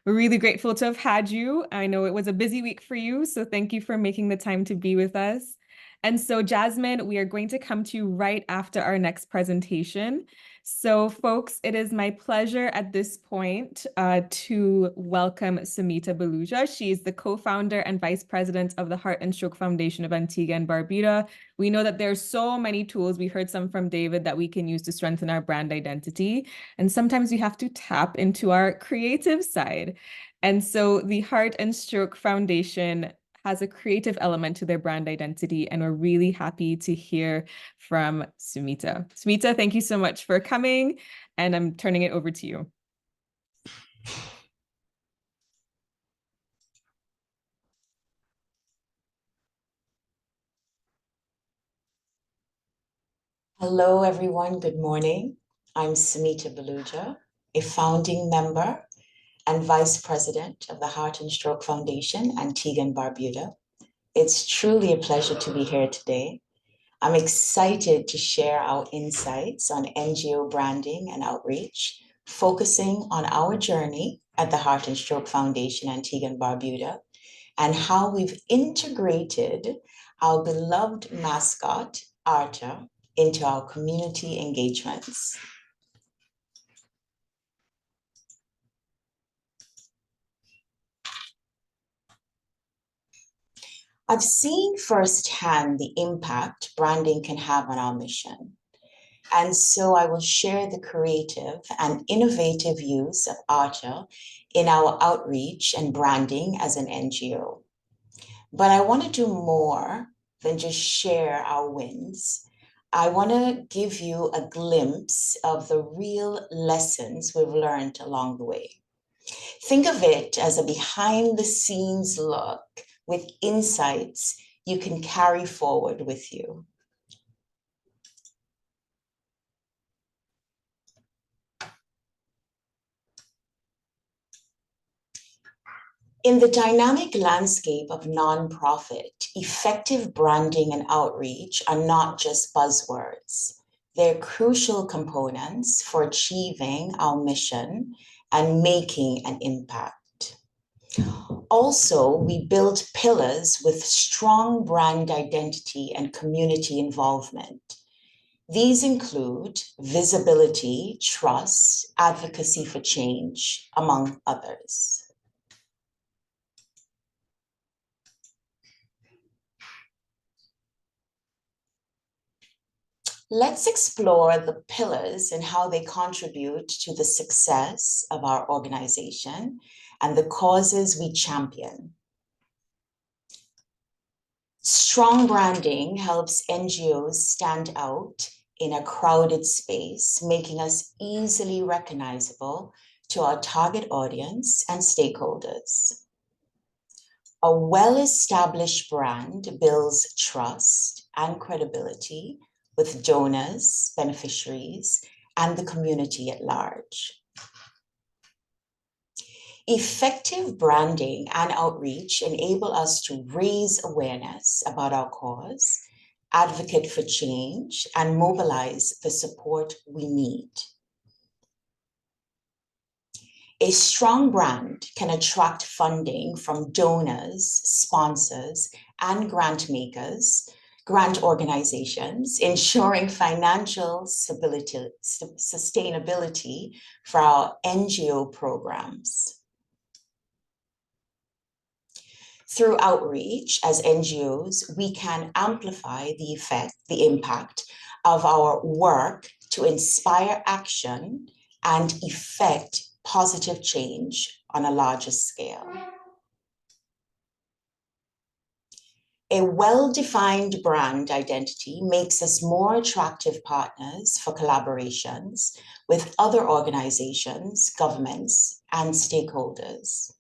Speaker 11: We're really grateful to have had you. I know it was a busy week for you, so thank you for making the time to be with us. And so Jasmine, we are going to come to you right after our next presentation. So folks, it is my pleasure at this point to welcome Sumita Baluja. She is the co-founder and vice president of the Heart and Stroke Foundation of Antigua and Barbuda. We know that there's so many tools, we heard some from David, that we can use to strengthen our brand identity. And sometimes we have to tap into our creative side. And so the Heart and Stroke Foundation has a creative element to their brand identity, and we're really happy to hear from Sumita. Sumita, thank you so much for coming, and I'm turning it over to you.
Speaker 13: Hello, everyone. Good morning. I'm Sumita Baluja, a founding member and vice president of the Heart and Stroke Foundation, Antigua and Barbuda. It's truly a pleasure to be here today. I'm excited to share our insights on NGO branding and outreach, focusing on our journey at the Heart and Stroke Foundation, Antigua and Barbuda, and how we've integrated our beloved mascot, Arta, into our community engagements. I've seen firsthand the impact branding can have on our mission. And so I will share the creative and innovative use of Arta in our outreach and branding as an NGO. But I want to do more than just share our wins. I want to give you a glimpse of the real lessons we've learned along the way. Think of it as a behind the scenes look with insights you can carry forward with you. In the dynamic landscape of nonprofit, effective branding and outreach are not just buzzwords. They're crucial components for achieving our mission and making an impact. Also, we built pillars with strong brand identity and community involvement. These include visibility, trust, advocacy for change, among others. Let's explore the pillars and how they contribute to the success of our organization and the causes we champion. Strong branding helps NGOs stand out in a crowded space, making us easily recognizable to our target audience and stakeholders. A well-established brand builds trust and credibility with donors, beneficiaries, and the community at large. Effective branding and outreach enable us to raise awareness about our cause, advocate for change, and mobilize the support we need. A strong brand can attract funding from donors, sponsors, and grant makers, grant organizations, ensuring financial sustainability for our NGO programs. Through outreach as NGOs, we can amplify the impact of our work to inspire action and effect positive change on a larger scale. A well-defined brand identity makes us more attractive partners for collaborations with other organizations, governments, and stakeholders.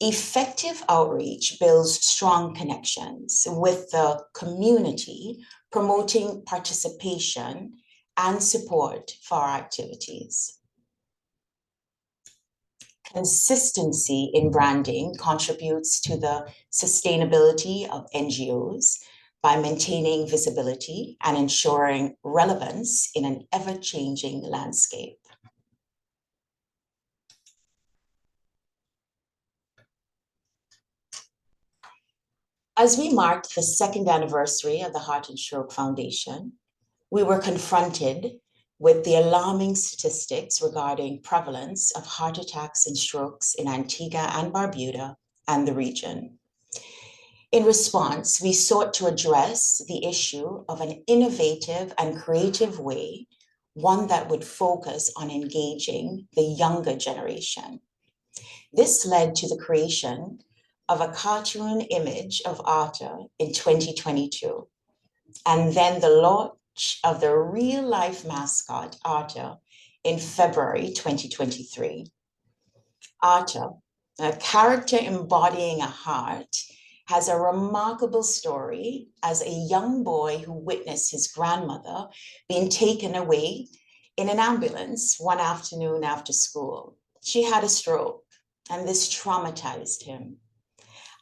Speaker 13: Effective outreach builds strong connections with the community, promoting participation and support for our activities. Consistency in branding contributes to the sustainability of NGOs by maintaining visibility and ensuring relevance in an ever-changing landscape. As we marked the second anniversary of the Heart and Stroke Foundation, we were confronted with the alarming statistics regarding prevalence of heart attacks and strokes in Antigua and Barbuda and the region. In response, we sought to address the issue of an innovative and creative way, one that would focus on engaging the younger generation. This led to the creation of a cartoon image of Arthur in 2022, and then the launch of the real-life mascot, Arthur, in February 2023. Arthur, a character embodying a heart, has a remarkable story as a young boy who witnessed his grandmother being taken away in an ambulance one afternoon after school. She had a stroke, and this traumatized him.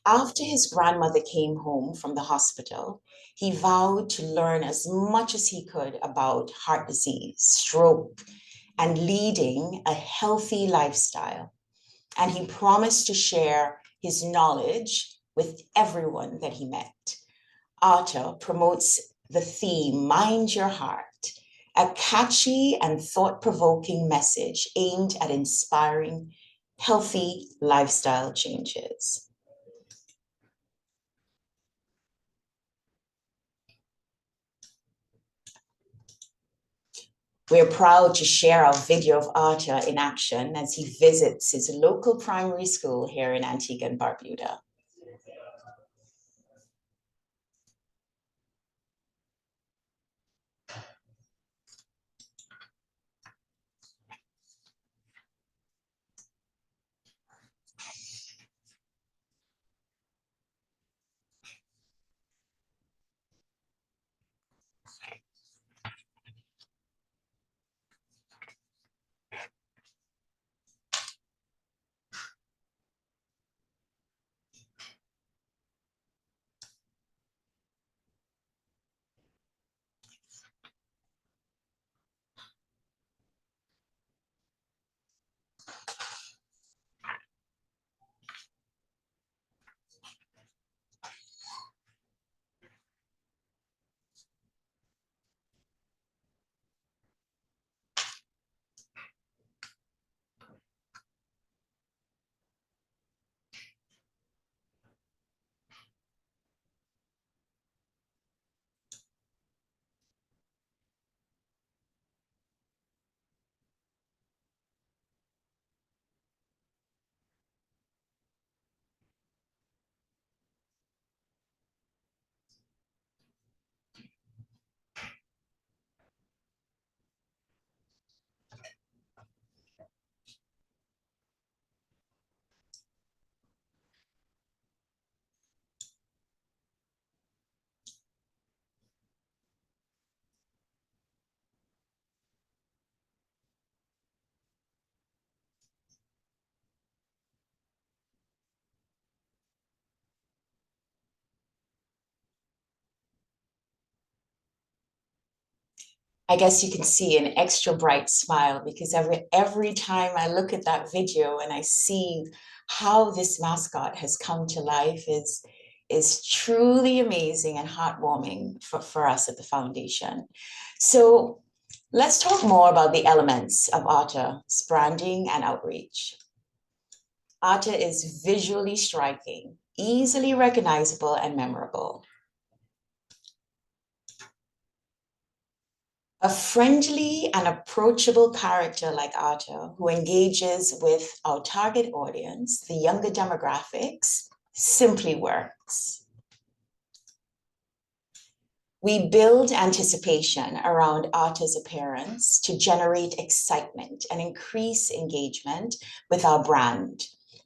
Speaker 13: After his grandmother came home from the hospital, he vowed to learn as much as he could about heart disease, stroke, and leading a healthy lifestyle. And he promised to share his knowledge with everyone that he met. Arthur promotes the theme, Mind Your Heart, a catchy and thought-provoking message aimed at inspiring healthy lifestyle changes. We are proud to share our video of Arthur in action as he visits his local primary school here in Antigua and Barbuda. I guess you can see an extra bright smile because every time I look at that video and I see how this mascot has come to life is truly amazing and heartwarming for us at the foundation. So let's talk more about the elements of Arthur's branding and outreach. Arthur is visually striking, easily recognizable and memorable. A friendly and approachable character like Arthur, who engages with our target audience, the younger demographics, simply works. We build anticipation around Arthur's appearance to generate excitement and increase engagement with our brand.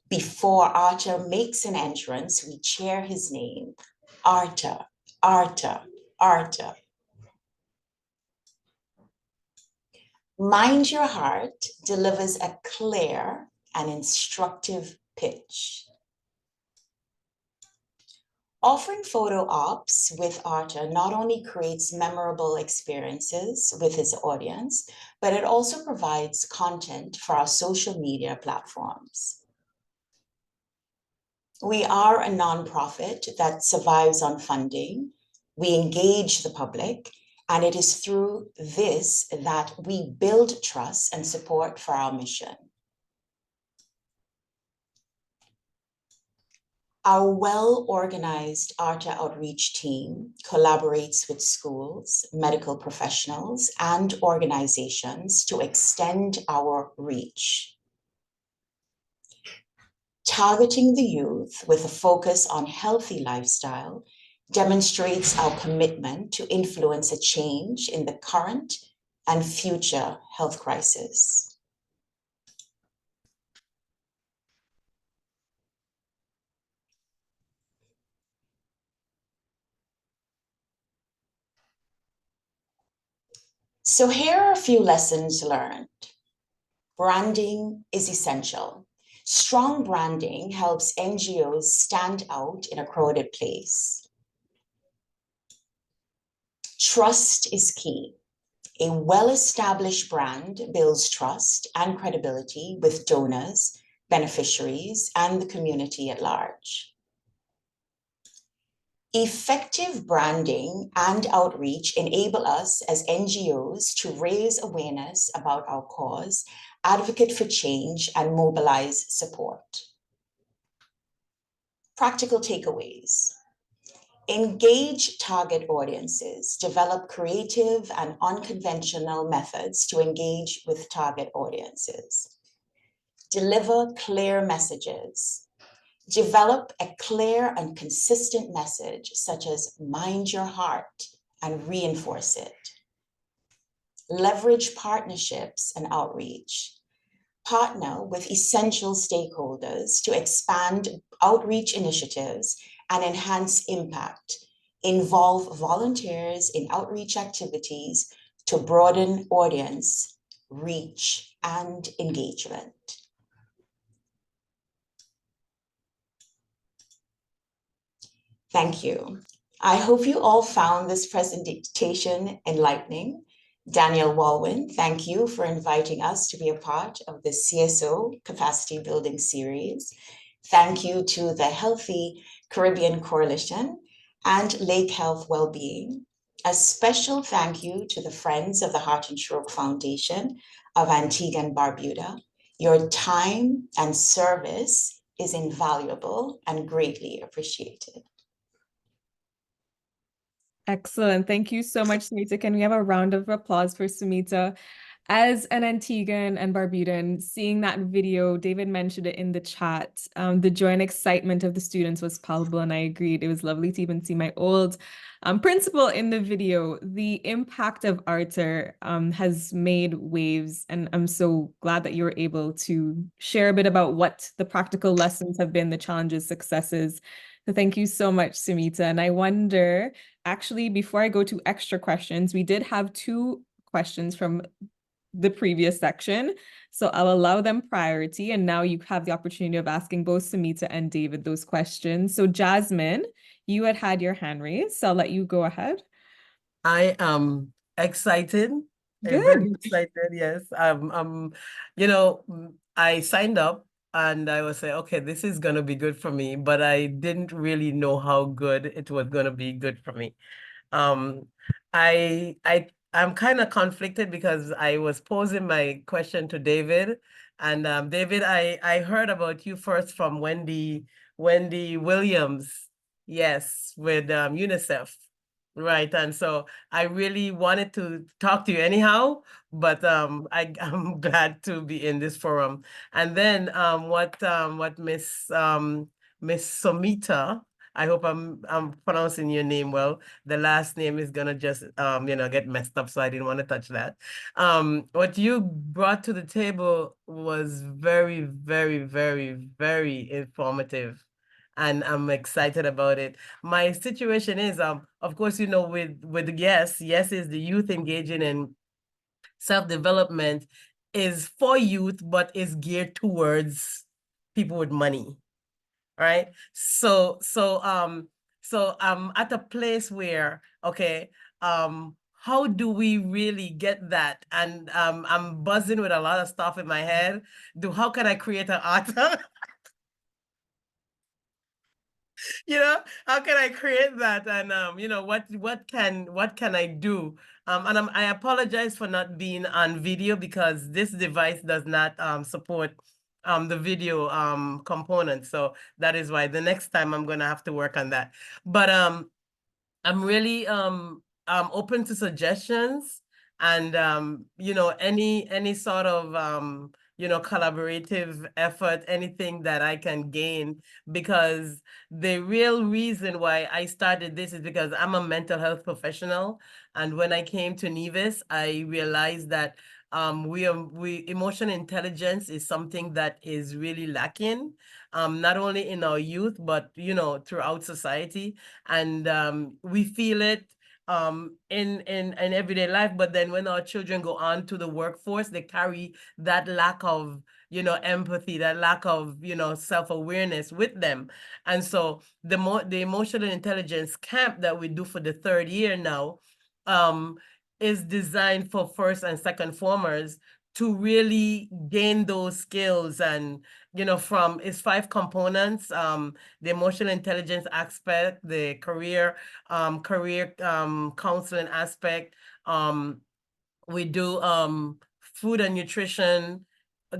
Speaker 13: Before Arthur makes an entrance, we cheer his name, Arthur, Arthur, Arthur. Mind Your Heart delivers a clear and instructive pitch. Offering photo ops with Arthur not only creates memorable experiences with his audience, but it also provides content for our social media platforms. We are a nonprofit that survives on funding. We engage the public, and it is through this that we build trust and support for our mission. Our well-organized ARTA outreach team collaborates with schools, medical professionals, and organizations to extend our reach. Targeting the youth with a focus on healthy lifestyle demonstrates our commitment to influence a change in the current and future health crisis. So here are a few lessons learned. Branding is essential. Strong branding helps NGOs stand out in a crowded place. Trust is key. A well-established brand builds trust and credibility with donors, beneficiaries, and the community at large. Effective branding and outreach enable us as NGOs to raise awareness about our cause, advocate for change, and mobilize support. Practical takeaways. Engage target audiences, develop creative and unconventional methods to engage with target audiences. Deliver clear messages. Develop a clear and consistent message, such as mind your heart, and reinforce it. Leverage partnerships and outreach. Partner with essential stakeholders to expand outreach initiatives and enhance impact. Involve volunteers in outreach activities to broaden audience, reach, and engagement. Thank you. I hope you all found this presentation enlightening. Daniel Walwyn, thank you for inviting us to be a part of the CSO Capacity Building Series. Thank you to the Healthy Caribbean Coalition and Lake Health Wellbeing. A special thank you to the Friends of the Heart and Stroke Foundation of Antigua and Barbuda. Your time and service is invaluable and greatly appreciated.
Speaker 11: Excellent. Thank you so much, Sumita. Can we have a round of applause for Sumita? As an Antiguan and Barbudan, seeing that video, David mentioned it in the chat, the joy and excitement of the students was palpable, and I agreed. It was lovely to even see my old principal in the video. The impact of ARTA has made waves, and I'm so glad that you were able to share a bit about what the practical lessons have been, the challenges, successes. So thank you so much, Sumita. And I wonder, actually, before I go to extra questions, we did have 2 questions from the previous section. So I'll allow them priority. And now you have the opportunity of asking both Sumita and David those questions. So Jasmine, you had your hand raised. So I'll let you go ahead.
Speaker 3: I am excited.
Speaker 11: Good.
Speaker 3: I'm very excited, yes. You know, I signed up and I was like, okay, this is gonna be good for me, but I didn't really know how good it was gonna be good for me. I'm kind of conflicted because I was posing my question to David, and David, I heard about you first from Wendy Williams, yes, with UNICEF. Right, and so I really wanted to talk to you anyhow, but I'm glad to be in this forum. And then what Miss Sumita, I hope I'm pronouncing your name well. The last name is gonna just get messed up, so I didn't want to touch that. What you brought to the table was very, very, very, very informative, and I'm excited about it. My situation is, of course, with yes is the youth engaging in self-development is for youth, but is geared towards people with money, right? So I'm at a place where, okay, how do we really get that? And I'm buzzing with a lot of stuff in my head. How can I create an art? You know, how can I create that? And you know, what can I do? And I apologize for not being on video because this device does not support the video component. So that is why the next time I'm gonna have to work on that. But I'm really open to suggestions and you know, any sort of you know, collaborative effort, anything that I can gain, because the real reason why I started this is because I'm a mental health professional. And when I came to Nevis, I realized that emotional intelligence is something that is really lacking, not only in our youth, but, you know, throughout society. And we feel it in everyday life, but then when our children go on to the workforce, they carry that lack of, you know, empathy, that lack of, you know, self-awareness with them. And so the emotional intelligence camp that we do for the 3rd year now is designed for first and second formers to really gain those skills. And, you know, from its 5 components, the emotional intelligence aspect, the career counseling aspect. We do food and nutrition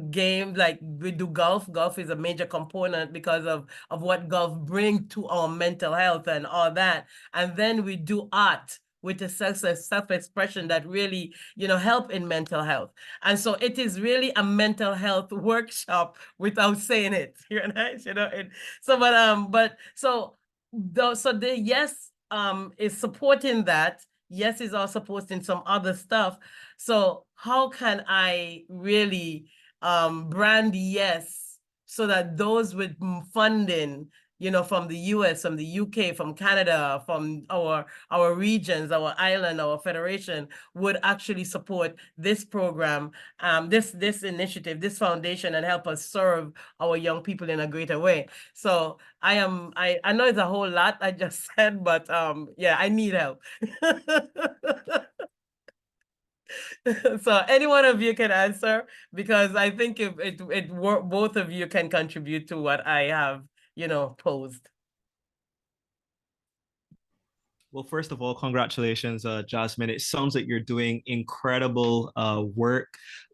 Speaker 3: game, like we do golf. Golf is a major component because of what golf brings to our mental health and all that. And then we do art with a self-expression that really, you know, help in mental health. And so it is really a mental health workshop without saying it. You know, so the yes is supporting that. Yes is also supporting some other stuff. So how can I really brand yes so that those with funding, you know, from the US, from the UK, from Canada, from our regions, our island, our federation, would actually support this program, this initiative, this foundation, and help us serve our young people in a greater way. So I know it's a whole lot I just said, but yeah, I need help. So any one of you can answer, because I think if both of you can contribute to what I have, you know, posed.
Speaker 7: Well, first of all, congratulations, Jasmine. It sounds like you're doing incredible work.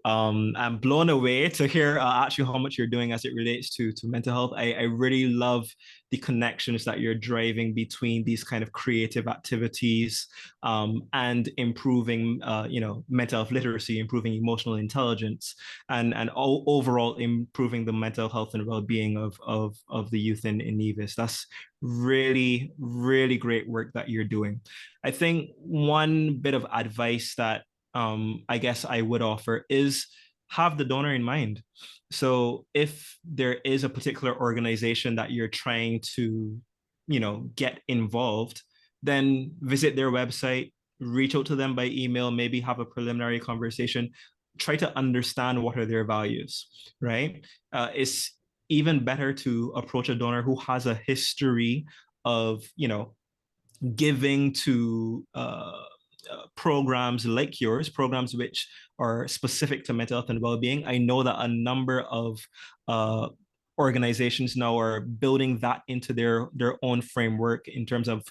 Speaker 7: I'm blown away to hear actually how much you're doing as it relates to mental health. I really love the connections that you're driving between these kind of creative activities and improving, you know, mental health literacy, improving emotional intelligence, and overall improving the mental health and well-being of the youth in Nevis. That's really, really great work that you're doing. I think one bit of advice that I guess I would offer is have the donor in mind. So if there is a particular organization that you're trying to, you know, get involved, then visit their website, reach out to them by email, maybe have a preliminary conversation, try to understand what are their values, right? It's even better to approach a donor who has a history of, you know, giving to programs like yours, programs which are specific to mental health and well-being. I know that a number of organizations now are building that into their own framework in terms of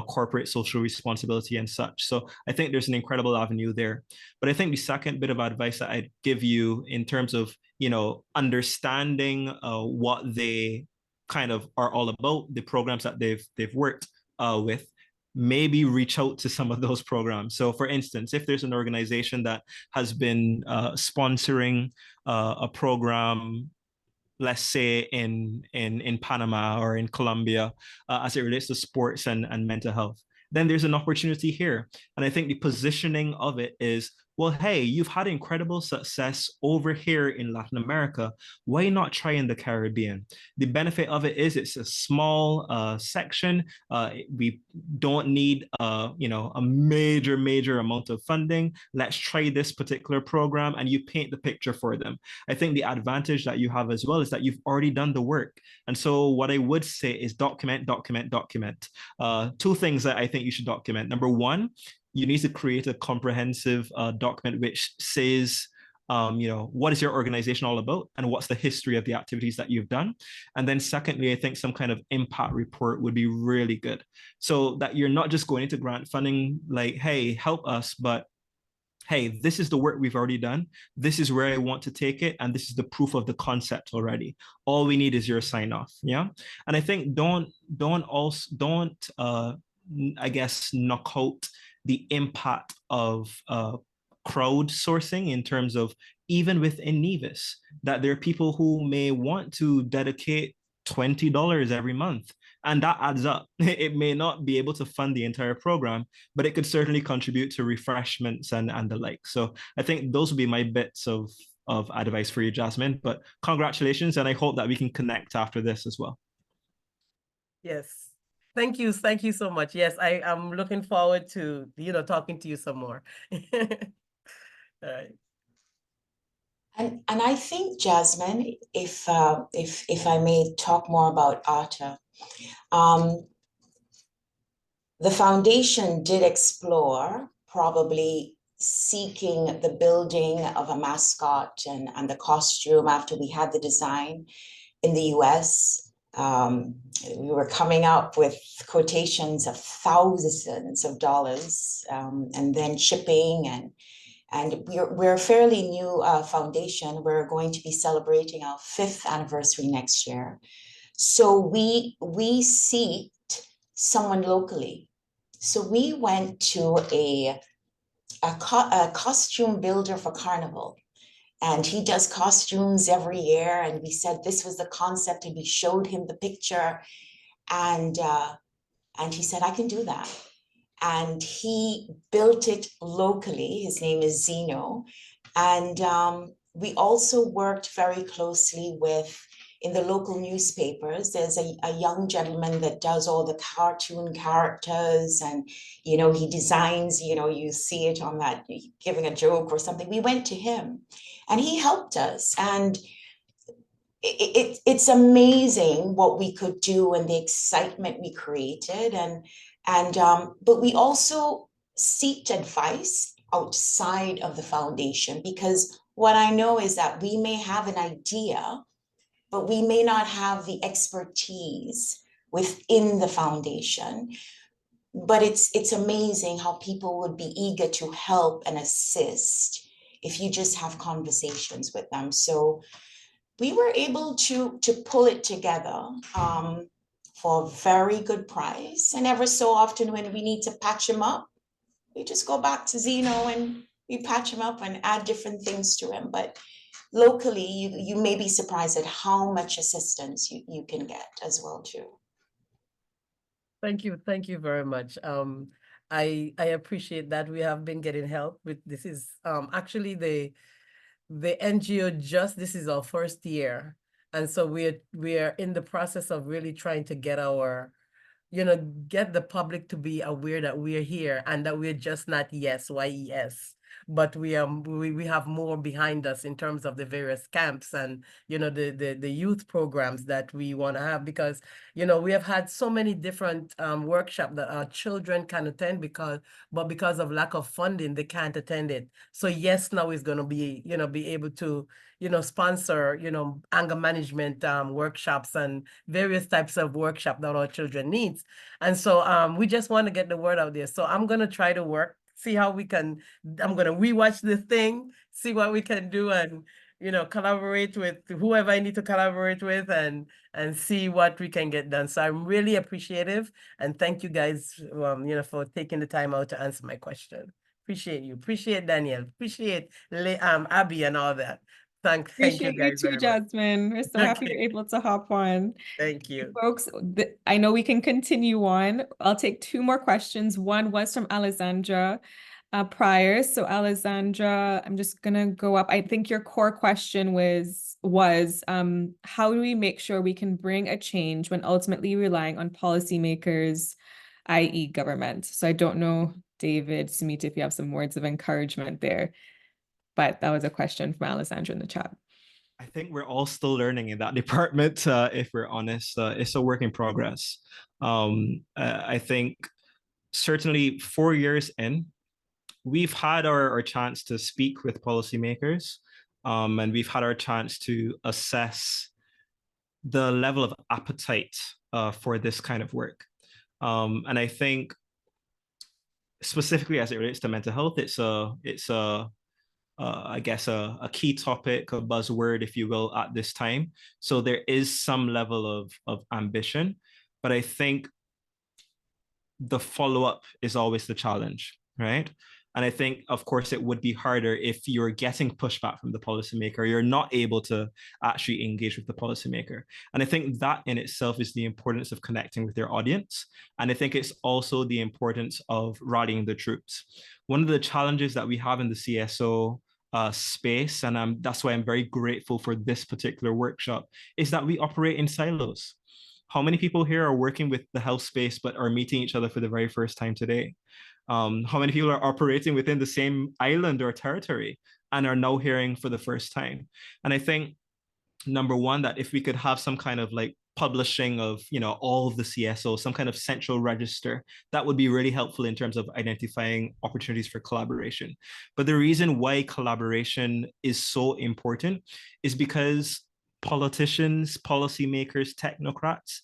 Speaker 7: corporate social responsibility and such. So I think there's an incredible avenue there. But I think the second bit of advice that I'd give you in terms of, you know, understanding what they kind of are all about, the programs that they've worked with, maybe reach out to some of those programs. So for instance, if there's an organization that has been sponsoring a program, let's say in Panama or in Colombia, as it relates to sports and mental health, then there's an opportunity here. And I think the positioning of it is, well, hey, you've had incredible success over here in Latin America. Why not try in the Caribbean? The benefit of it is it's a small section. We don't need, you know, a major amount of funding. Let's try this particular program, and you paint the picture for them. I think the advantage that you have as well is that you've already done the work. And so what I would say is document. 2 things that I think you should document. Number 1, you need to create a comprehensive document which says what is your organization all about and what's the history of the activities that you've done? And then secondly, I think some kind of impact report would be really good, so that you're not just going into grant funding like, hey, help us, but hey, this is the work we've already done. This is where I want to take it. And this is the proof of the concept already. All we need is your sign off. Yeah. And I think don't I guess, knock out the impact of crowdsourcing in terms of even within Nevis, that there are people who may want to dedicate $20 every month. And that adds up. It may not be able to fund the entire program, but it could certainly contribute to refreshments and the like. So I think those would be my bits of advice for you, Jasmine. But congratulations, and I hope that we can connect after this as well.
Speaker 3: Yes. Thank you. Thank you so much. Yes, I am looking forward to, talking to you some more. All right.
Speaker 13: And I think, Jasmine, if I may talk more about ARTA, the foundation did explore probably seeking the building of a mascot and the costume after we had the design in the US. We were coming up with quotations of thousands of dollars, and then shipping, and we're a fairly new foundation. We're going to be celebrating our 5th anniversary next year. So we seeked someone locally. So we went to a costume builder for Carnival, and he does costumes every year. And we said this was the concept, and we showed him the picture, and he said, I can do that. And he built it locally. His name is Zeno. And we also worked very closely with, in the local newspapers, there's a young gentleman that does all the cartoon characters, and, he designs, you see it on that, giving a joke or something. We went to him and he helped us. And it's amazing what we could do and the excitement we created. But we also seeked advice outside of the foundation, because what I know is that we may have an idea, but we may not have the expertise within the foundation. But it's amazing how people would be eager to help and assist if you just have conversations with them. So we were able to pull it together for a very good price. And ever so often when we need to patch him up, we just go back to Zeno and we patch him up and add different things to him. But locally, you may be surprised at how much assistance you can get as well too.
Speaker 3: Thank you. Thank you very much. I appreciate that. We have been getting help with this. Is actually the NGO, this is our 1st year. And so we are in the process of really trying to get get the public to be aware that we're here and that we're just not YES, but we have more behind us in terms of the various camps and, the youth programs that we want to have, because, we have had so many different workshops that our children can attend but because of lack of funding, they can't attend it. So yes, now is going to be, be able to, sponsor, anger management workshops and various types of workshop that our children needs. And so we just want to get the word out there. So I'm going to try to work, see how we can, I'm going to rewatch the thing, see what we can do, and, collaborate with whoever I need to collaborate with, and see what we can get done. So I'm really appreciative, and thank you guys, for taking the time out to answer my question. Appreciate you. Appreciate Daniel. Appreciate Abby and all that. Thank you guys
Speaker 11: too, Jasmine. We're so happy you're able to hop on.
Speaker 3: Thank you.
Speaker 11: Folks, I know we can continue on. I'll take 2 more questions. One was from Alessandra prior. So Alessandra, I'm just gonna go up. I think your core question was how do we make sure we can bring a change when ultimately relying on policymakers, i.e. government? So I don't know, David, Sumita, if you have some words of encouragement there. But that was a question from Alessandra in the chat.
Speaker 7: I think we're all still learning in that department, if we're honest. It's a work in progress. I think certainly 4 years in, we've had our chance to speak with policymakers, and we've had our chance to assess the level of appetite for this kind of work. And I think specifically as it relates to mental health, it's I guess a key topic, a buzzword, if you will, at this time. So there is some level of ambition, but I think the follow-up is always the challenge, right? And I think, of course, it would be harder if you're getting pushback from the policymaker, you're not able to actually engage with the policymaker. And I think that in itself is the importance of connecting with your audience. And I think it's also the importance of rallying the troops. One of the challenges that we have in the CSO space, and that's why I'm very grateful for this particular workshop, is that we operate in silos. How many people here are working with the health space but are meeting each other for the very first time today? How many people are operating within the same island or territory and are now hearing for the first time? And I think, number one, that if we could have some kind of like publishing of, you know, all of the CSOs, some kind of central register, that would be really helpful in terms of identifying opportunities for collaboration. But the reason why collaboration is so important is because politicians, policymakers, technocrats,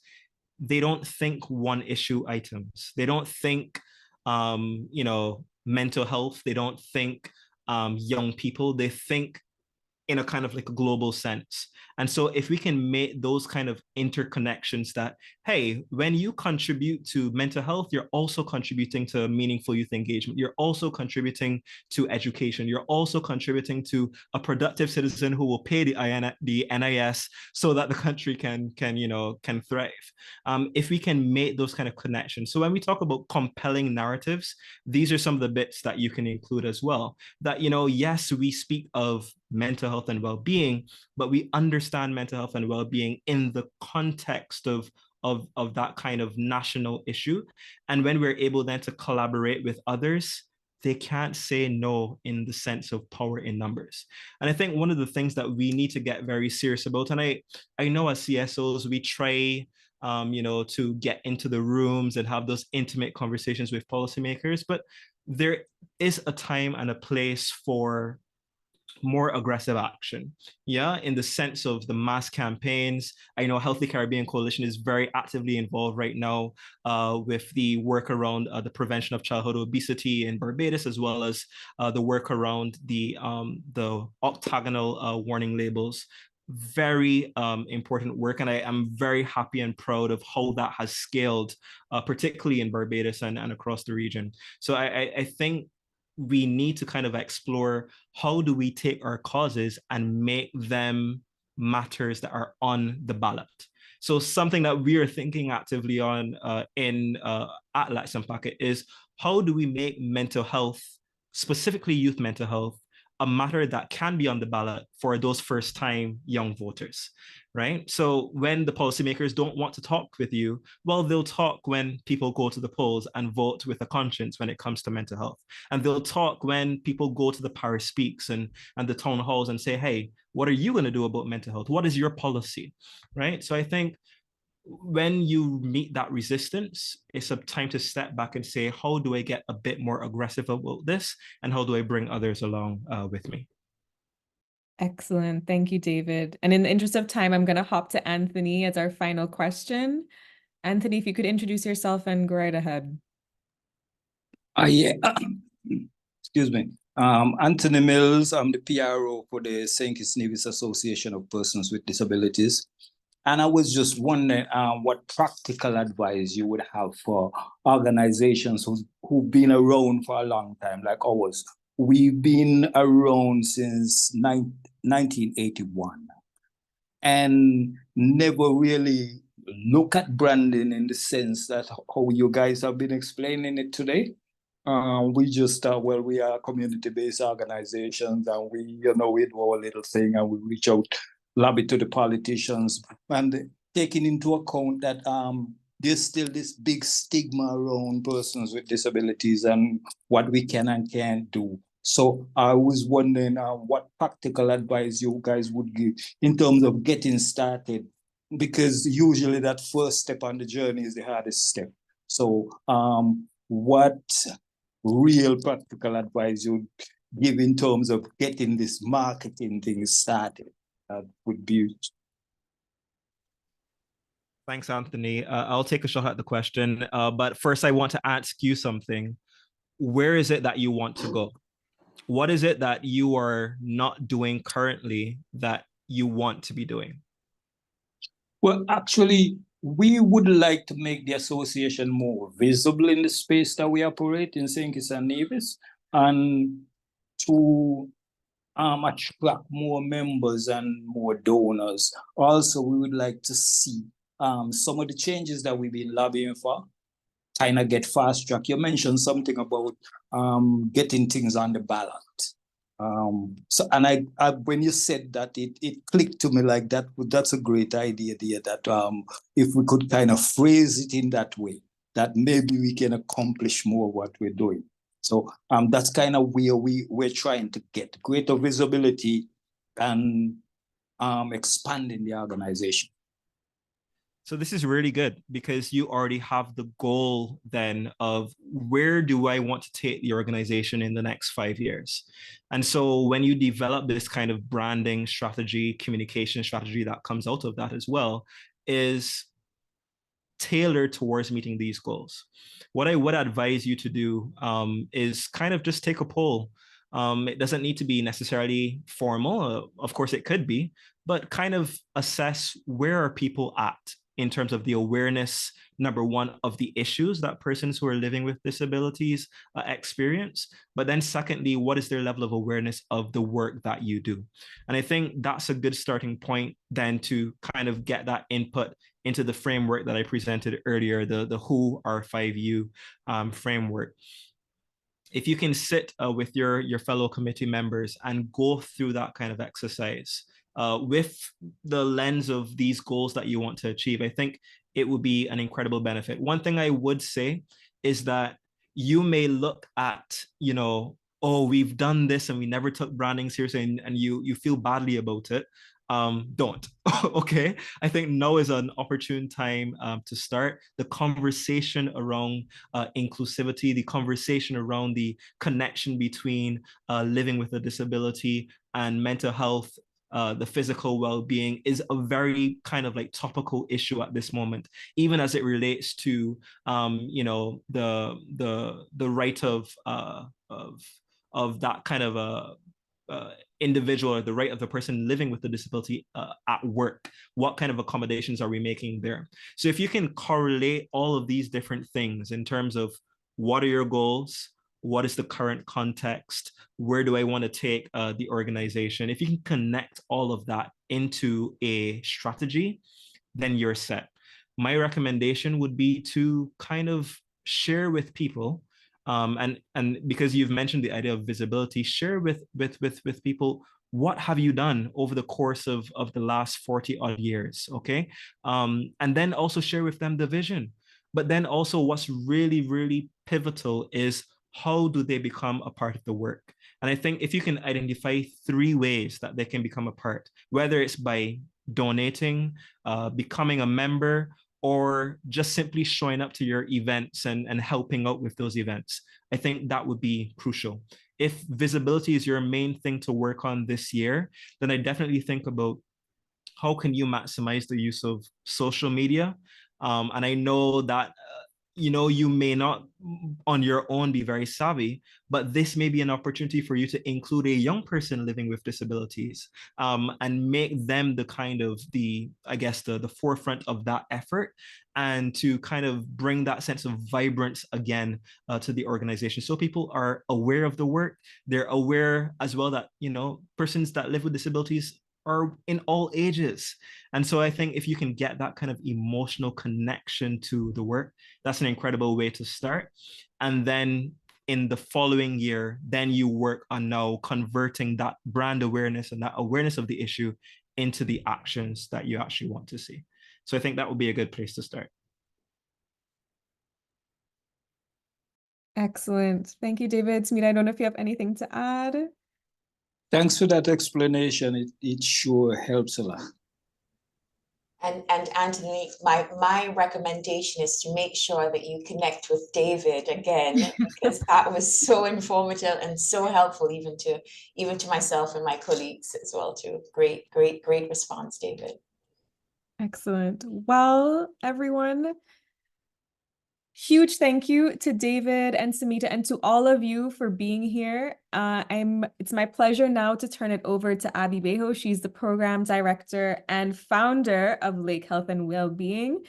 Speaker 7: they don't think one issue items. They don't think, you know, mental health. They don't think young people. They think in a kind of like a global sense. And so if we can make those kind of interconnections that, hey, when you contribute to mental health, you're also contributing to meaningful youth engagement. You're also contributing to education. You're also contributing to a productive citizen who will pay the NIS so that the country can thrive. If we can make those kind of connections. So when we talk about compelling narratives, these are some of the bits that you can include as well. That, you know, yes, we speak of mental health and well-being, but we understand mental health and well-being in the context of that kind of national issue. And when we're able then to collaborate with others, they can't say no in the sense of power in numbers. And I think one of the things that we need to get very serious about, and I know as CSOs, we try to get into the rooms and have those intimate conversations with policymakers, but there is a time and a place for more aggressive action, in the sense of the mass campaigns. I know Healthy Caribbean Coalition is very actively involved right now with the work around the prevention of childhood obesity in Barbados, as well as the work around the octagonal warning labels. Very important work, and I am very happy and proud of how that has scaled, particularly in Barbados and across the region. So I think we need to kind of explore how do we take our causes and make them matters that are on the ballot. So something that we are thinking actively on at Let's Unpack It is how do we make mental health, specifically youth mental health, a matter that can be on the ballot for those first-time young voters, right? So when the policymakers don't want to talk with you, well, they'll talk when people go to the polls and vote with a conscience when it comes to mental health. And they'll talk when people go to the Paris Speaks and the town halls and say, hey, what are you going to do about mental health? What is your policy, right? So I think when you meet that resistance, it's a time to step back and say, how do I get a bit more aggressive about this? And how do I bring others along with me?
Speaker 11: Excellent. Thank you, David. And in the interest of time, I'm going to hop to Anthony as our final question. Anthony, if you could introduce yourself and go right ahead.
Speaker 8: Yeah. Excuse me. Anthony Mills. I'm the PRO for the St. Kitts Nevis Association of Persons with Disabilities. And I was just wondering what practical advice you would have for organizations who've been around for a long time, like ours. We've been around since 1981 and never really look at branding in the sense that how you guys have been explaining it today. We just, we are community-based organizations and we do our little thing and we reach out, lobby to the politicians, and taking into account that there's still this big stigma around persons with disabilities and what we can and can't do. So I was wondering what practical advice you guys would give in terms of getting started, because usually that first step on the journey is the hardest step. So what real practical advice you'd give in terms of getting this marketing thing started. That would be.
Speaker 7: Thanks, Anthony. I'll take a shot at the question, but first I want to ask you something. Where is it that you want to go? What is it that you are not doing currently that you want to be doing?
Speaker 8: Well, actually, we would like to make the association more visible in the space that we operate in St. Kitts and Nevis, and to attract more members and more donors. Also, we would like to see some of the changes that we've been lobbying for kind of get fast track. You mentioned something about getting things on the ballot. So, and I when you said that, it clicked to me like that. That's a great idea there, that if we could kind of phrase it in that way, that maybe we can accomplish more what we're doing. So that's kind of where we're trying to get greater visibility and expanding the organization.
Speaker 7: So this is really good because you already have the goal then of where do I want to take the organization in the next 5 years? And so when you develop this kind of branding strategy, communication strategy that comes out of that as well, is tailored towards meeting these goals. What I would advise you to do is kind of just take a poll. It doesn't need to be necessarily formal. Of course, it could be, but kind of assess where are people at in terms of the awareness, number one, of the issues that persons who are living with disabilities experience. But then secondly, what is their level of awareness of the work that you do? And I think that's a good starting point then to kind of get that input into the framework that I presented earlier, the WHO R5U framework. If you can sit with your fellow committee members and go through that kind of exercise with the lens of these goals that you want to achieve, I think it would be an incredible benefit. One thing I would say is that you may look at, oh, we've done this and we never took branding seriously, and you feel badly about it. Don't. Okay. I think now is an opportune time to start the conversation around inclusivity, the conversation around the connection between living with a disability and mental health. The physical well-being is a very kind of like topical issue at this moment, even as it relates to the right of that kind of individual, or the right of the person living with the disability at work. What kind of accommodations are we making there? So if you can correlate all of these different things in terms of what are your goals, what is the current context, where do I want to take the organization? If you can connect all of that into a strategy, then you're set. My recommendation would be to kind of share with people, and because you've mentioned the idea of visibility, share with people, what have you done over the course of the last 40 odd years, okay? And then also share with them the vision. But then also what's really, really pivotal is, how do they become a part of the work? And I think if you can identify 3 ways that they can become a part, whether it's by donating, becoming a member, or just simply showing up to your events and helping out with those events, I think that would be crucial. If visibility is your main thing to work on this year, then I definitely think about how can you maximize the use of social media. And I know that you may not on your own be very savvy, but this may be an opportunity for you to include a young person living with disabilities, and make them the kind of the forefront of that effort, and to kind of bring that sense of vibrance again to the organization. So people are aware of the work. They're aware as well that, persons that live with disabilities are in all ages. And so I think if you can get that kind of emotional connection to the work, that's an incredible way to start. And then in the following year, then you work on now converting that brand awareness and that awareness of the issue into the actions that you actually want to see. So I think that would be a good place to start.
Speaker 11: Excellent. Thank you, David. Smita, I don't know if you have anything to add.
Speaker 8: Thanks for that explanation. It sure helps a lot.
Speaker 13: And Anthony, my recommendation is to make sure that you connect with David again, because that was so informative and so helpful even to myself and my colleagues as well too. Great response, David.
Speaker 11: Excellent. Well, everyone, huge thank you to David and Samita and to all of you for being here. It's my pleasure now to turn it over to Abby Bejo. She's the program director and founder of Lake Health and Wellbeing,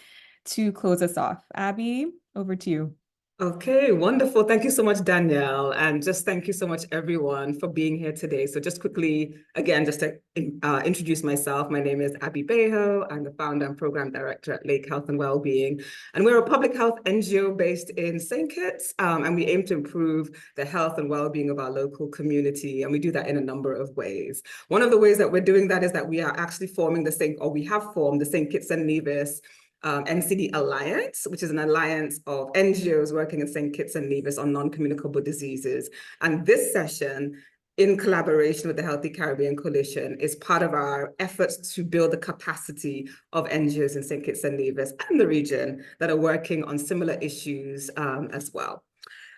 Speaker 11: to close us off. Abby, over to you.
Speaker 14: Okay, wonderful. Thank you so much, Danielle. And just thank you so much, everyone, for being here today. So just quickly, again, just to introduce myself, my name is Abby Bejo. I'm the founder and program director at Lake Health and Wellbeing. And we're a public health NGO based in St. Kitts, and we aim to improve the health and wellbeing of our local community. And we do that in a number of ways. One of the ways that we're doing that is that we are actually we have formed the St. Kitts and Nevis NCD Alliance, which is an alliance of NGOs working in St. Kitts and Nevis on non-communicable diseases. And this session, in collaboration with the Healthy Caribbean Coalition, is part of our efforts to build the capacity of NGOs in St. Kitts and Nevis and the region that are working on similar issues as well.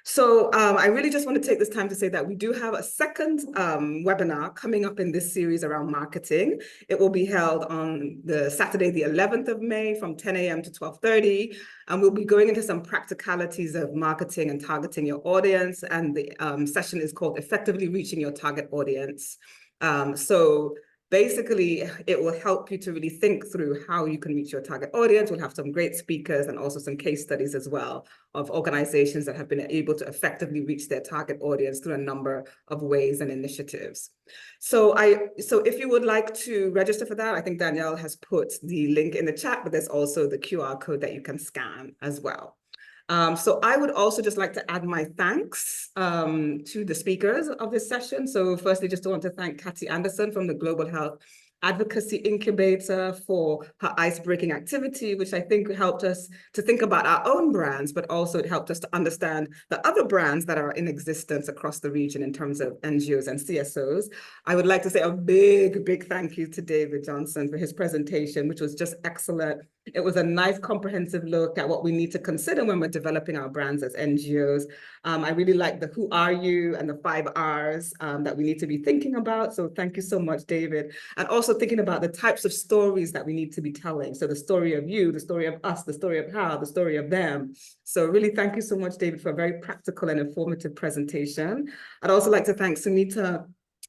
Speaker 14: So I really just want to take this time to say that we do have a second webinar coming up in this series around marketing. It will be held on the Saturday, the 11th of May from 10 a.m. to 12:30. And we'll be going into some practicalities of marketing and targeting your audience. And the session is called Effectively Reaching Your Target Audience. So basically, it will help you to really think through how you can reach your target audience. We'll have some great speakers and also some case studies as well of organizations that have been able to effectively reach their target audience through a number of ways and initiatives. So if you would like to register for that, I think Danielle has put the link in the chat, but there's also the QR code that you can scan as well. So I would also just like to add my thanks to the speakers of this session. So firstly, just want to thank Kathy Anderson from the Global Health Advocacy Incubator for her icebreaking activity, which I think helped us to think about our own brands, but also it helped us to understand the other brands that are in existence across the region in terms of NGOs and CSOs. I would like to say a big thank you to David Johnson for his presentation, which was just excellent. It was a nice comprehensive look at what we need to consider when we're developing our brands as NGOs. I really like the who are you and the 5 R's that we need to be thinking about. So thank you so much, David. And also thinking about the types of stories that we need to be telling. So the story of you, the story of us, the story of how, the story of them. So really thank you so much, David, for a very practical and informative presentation. I'd also like to thank Sunita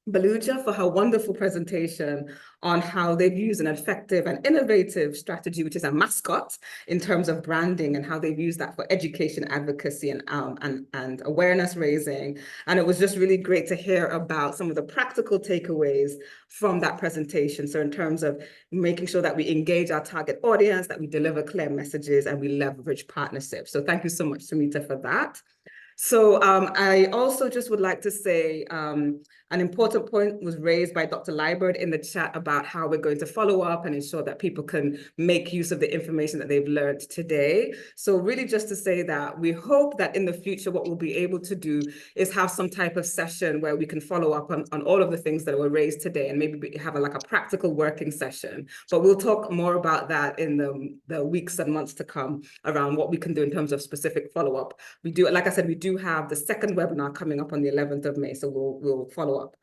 Speaker 14: Baluja for her wonderful presentation on how they've used an effective and innovative strategy, which is a mascot in terms of branding, and how they've used that for education, advocacy, and awareness raising. And it was just really great to hear about some of the practical takeaways from that presentation. So in terms of making sure that we engage our target audience, that we deliver clear messages, and we leverage partnerships. So thank you so much, Sumita, for that. So I also just would like to say an important point was raised by Dr. Liebert in the chat about how we're going to follow up and ensure that people can make use of the information that they've learned today. So really just to say that we hope that in the future, what we'll be able to do is have some type of session where we can follow up on all of the things that were raised today, and maybe have like a practical working session. But we'll talk more about that in the weeks and months to come around what we can do in terms of specific follow-up. We do, like I said, we do have the second webinar coming up on the 11th of May, so we'll follow up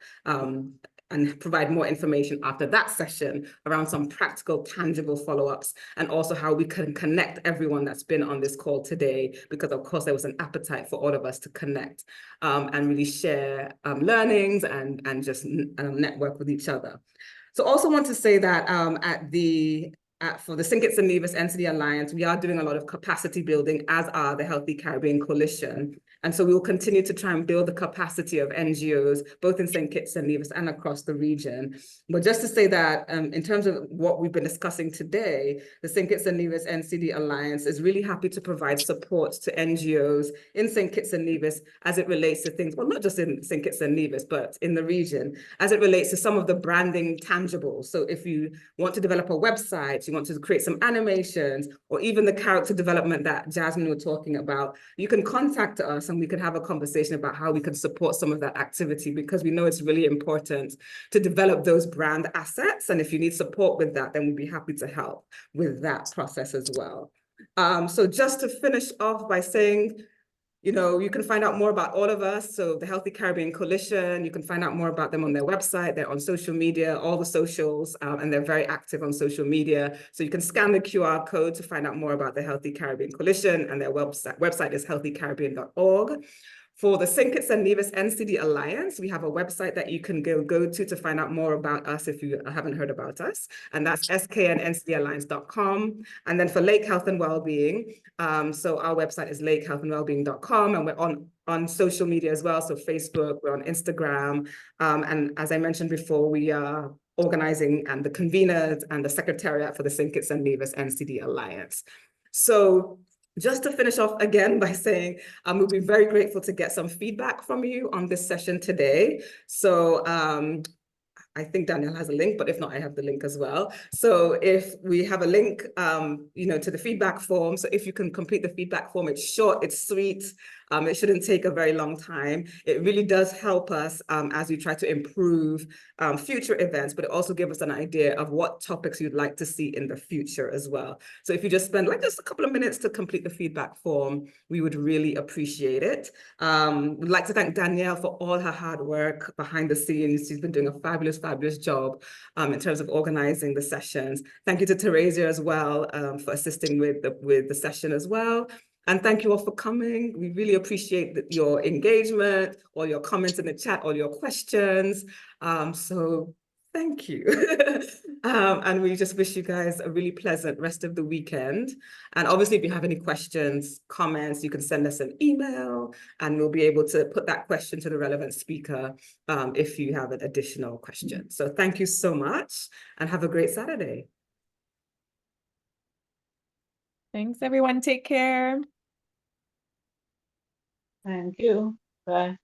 Speaker 14: and provide more information after that session around some practical, tangible follow-ups, and also how we can connect everyone that's been on this call today, because of course there was an appetite for all of us to connect and really share learnings and just network with each other. So also want to say that for the St. Kitts and Nevis NCD Alliance, we are doing a lot of capacity building, as are the Healthy Caribbean Coalition. And so we will continue to try and build the capacity of NGOs, both in St. Kitts and Nevis and across the region. But just to say that in terms of what we've been discussing today, the St. Kitts and Nevis NCD Alliance is really happy to provide support to NGOs in St. Kitts and Nevis as it relates to things, well, not just in St. Kitts and Nevis, but in the region, as it relates to some of the branding tangibles. So if you want to develop a website, you you want to create some animations, or even the character development that Jasmine was talking about, you can contact us and we can have a conversation about how we can support some of that activity, because we know it's really important to develop those brand assets. And if you need support with that, then we'd be happy to help with that process as well. So just to finish off by saying, you can find out more about all of us. So the Healthy Caribbean Coalition, you can find out more about them on their website. They're on social media, all the socials, and they're very active on social media. So you can scan the QR code to find out more about the Healthy Caribbean Coalition, and their website is healthycaribbean.org. For the St. Kitts and Nevis NCD Alliance, we have a website that you can go to find out more about us if you haven't heard about us, and that's sknncdalliance.com. And then for Lake Health and Wellbeing, so our website is lakehealthandwellbeing.com, and we're on social media as well, so Facebook, we're on Instagram, and as I mentioned before, we are organizing and the conveners and the secretariat for the St. Kitts and Nevis NCD Alliance. So just to finish off again by saying, we'll be very grateful to get some feedback from you on this session today. So I think Danielle has a link, but if not, I have the link as well. So if we have a link, to the feedback form. So if you can complete the feedback form, it's short, it's sweet. It shouldn't take a very long time. It really does help us as we try to improve future events, but it also gives us an idea of what topics you'd like to see in the future as well. So if you just spend just a couple of minutes to complete the feedback form, we would really appreciate it. We'd like to thank Danielle for all her hard work behind the scenes. She's been doing a fabulous job in terms of organizing the sessions. Thank you to Teresia as well for assisting with the session as well. And thank you all for coming. We really appreciate your engagement, all your comments in the chat, all your questions. So thank you. And we just wish you guys a really pleasant rest of the weekend. And obviously, if you have any questions, comments, you can send us an email and we'll be able to put that question to the relevant speaker if you have an additional question. So thank you so much and have a great Saturday.
Speaker 11: Thanks, everyone. Take care.
Speaker 15: Thank you. Bye.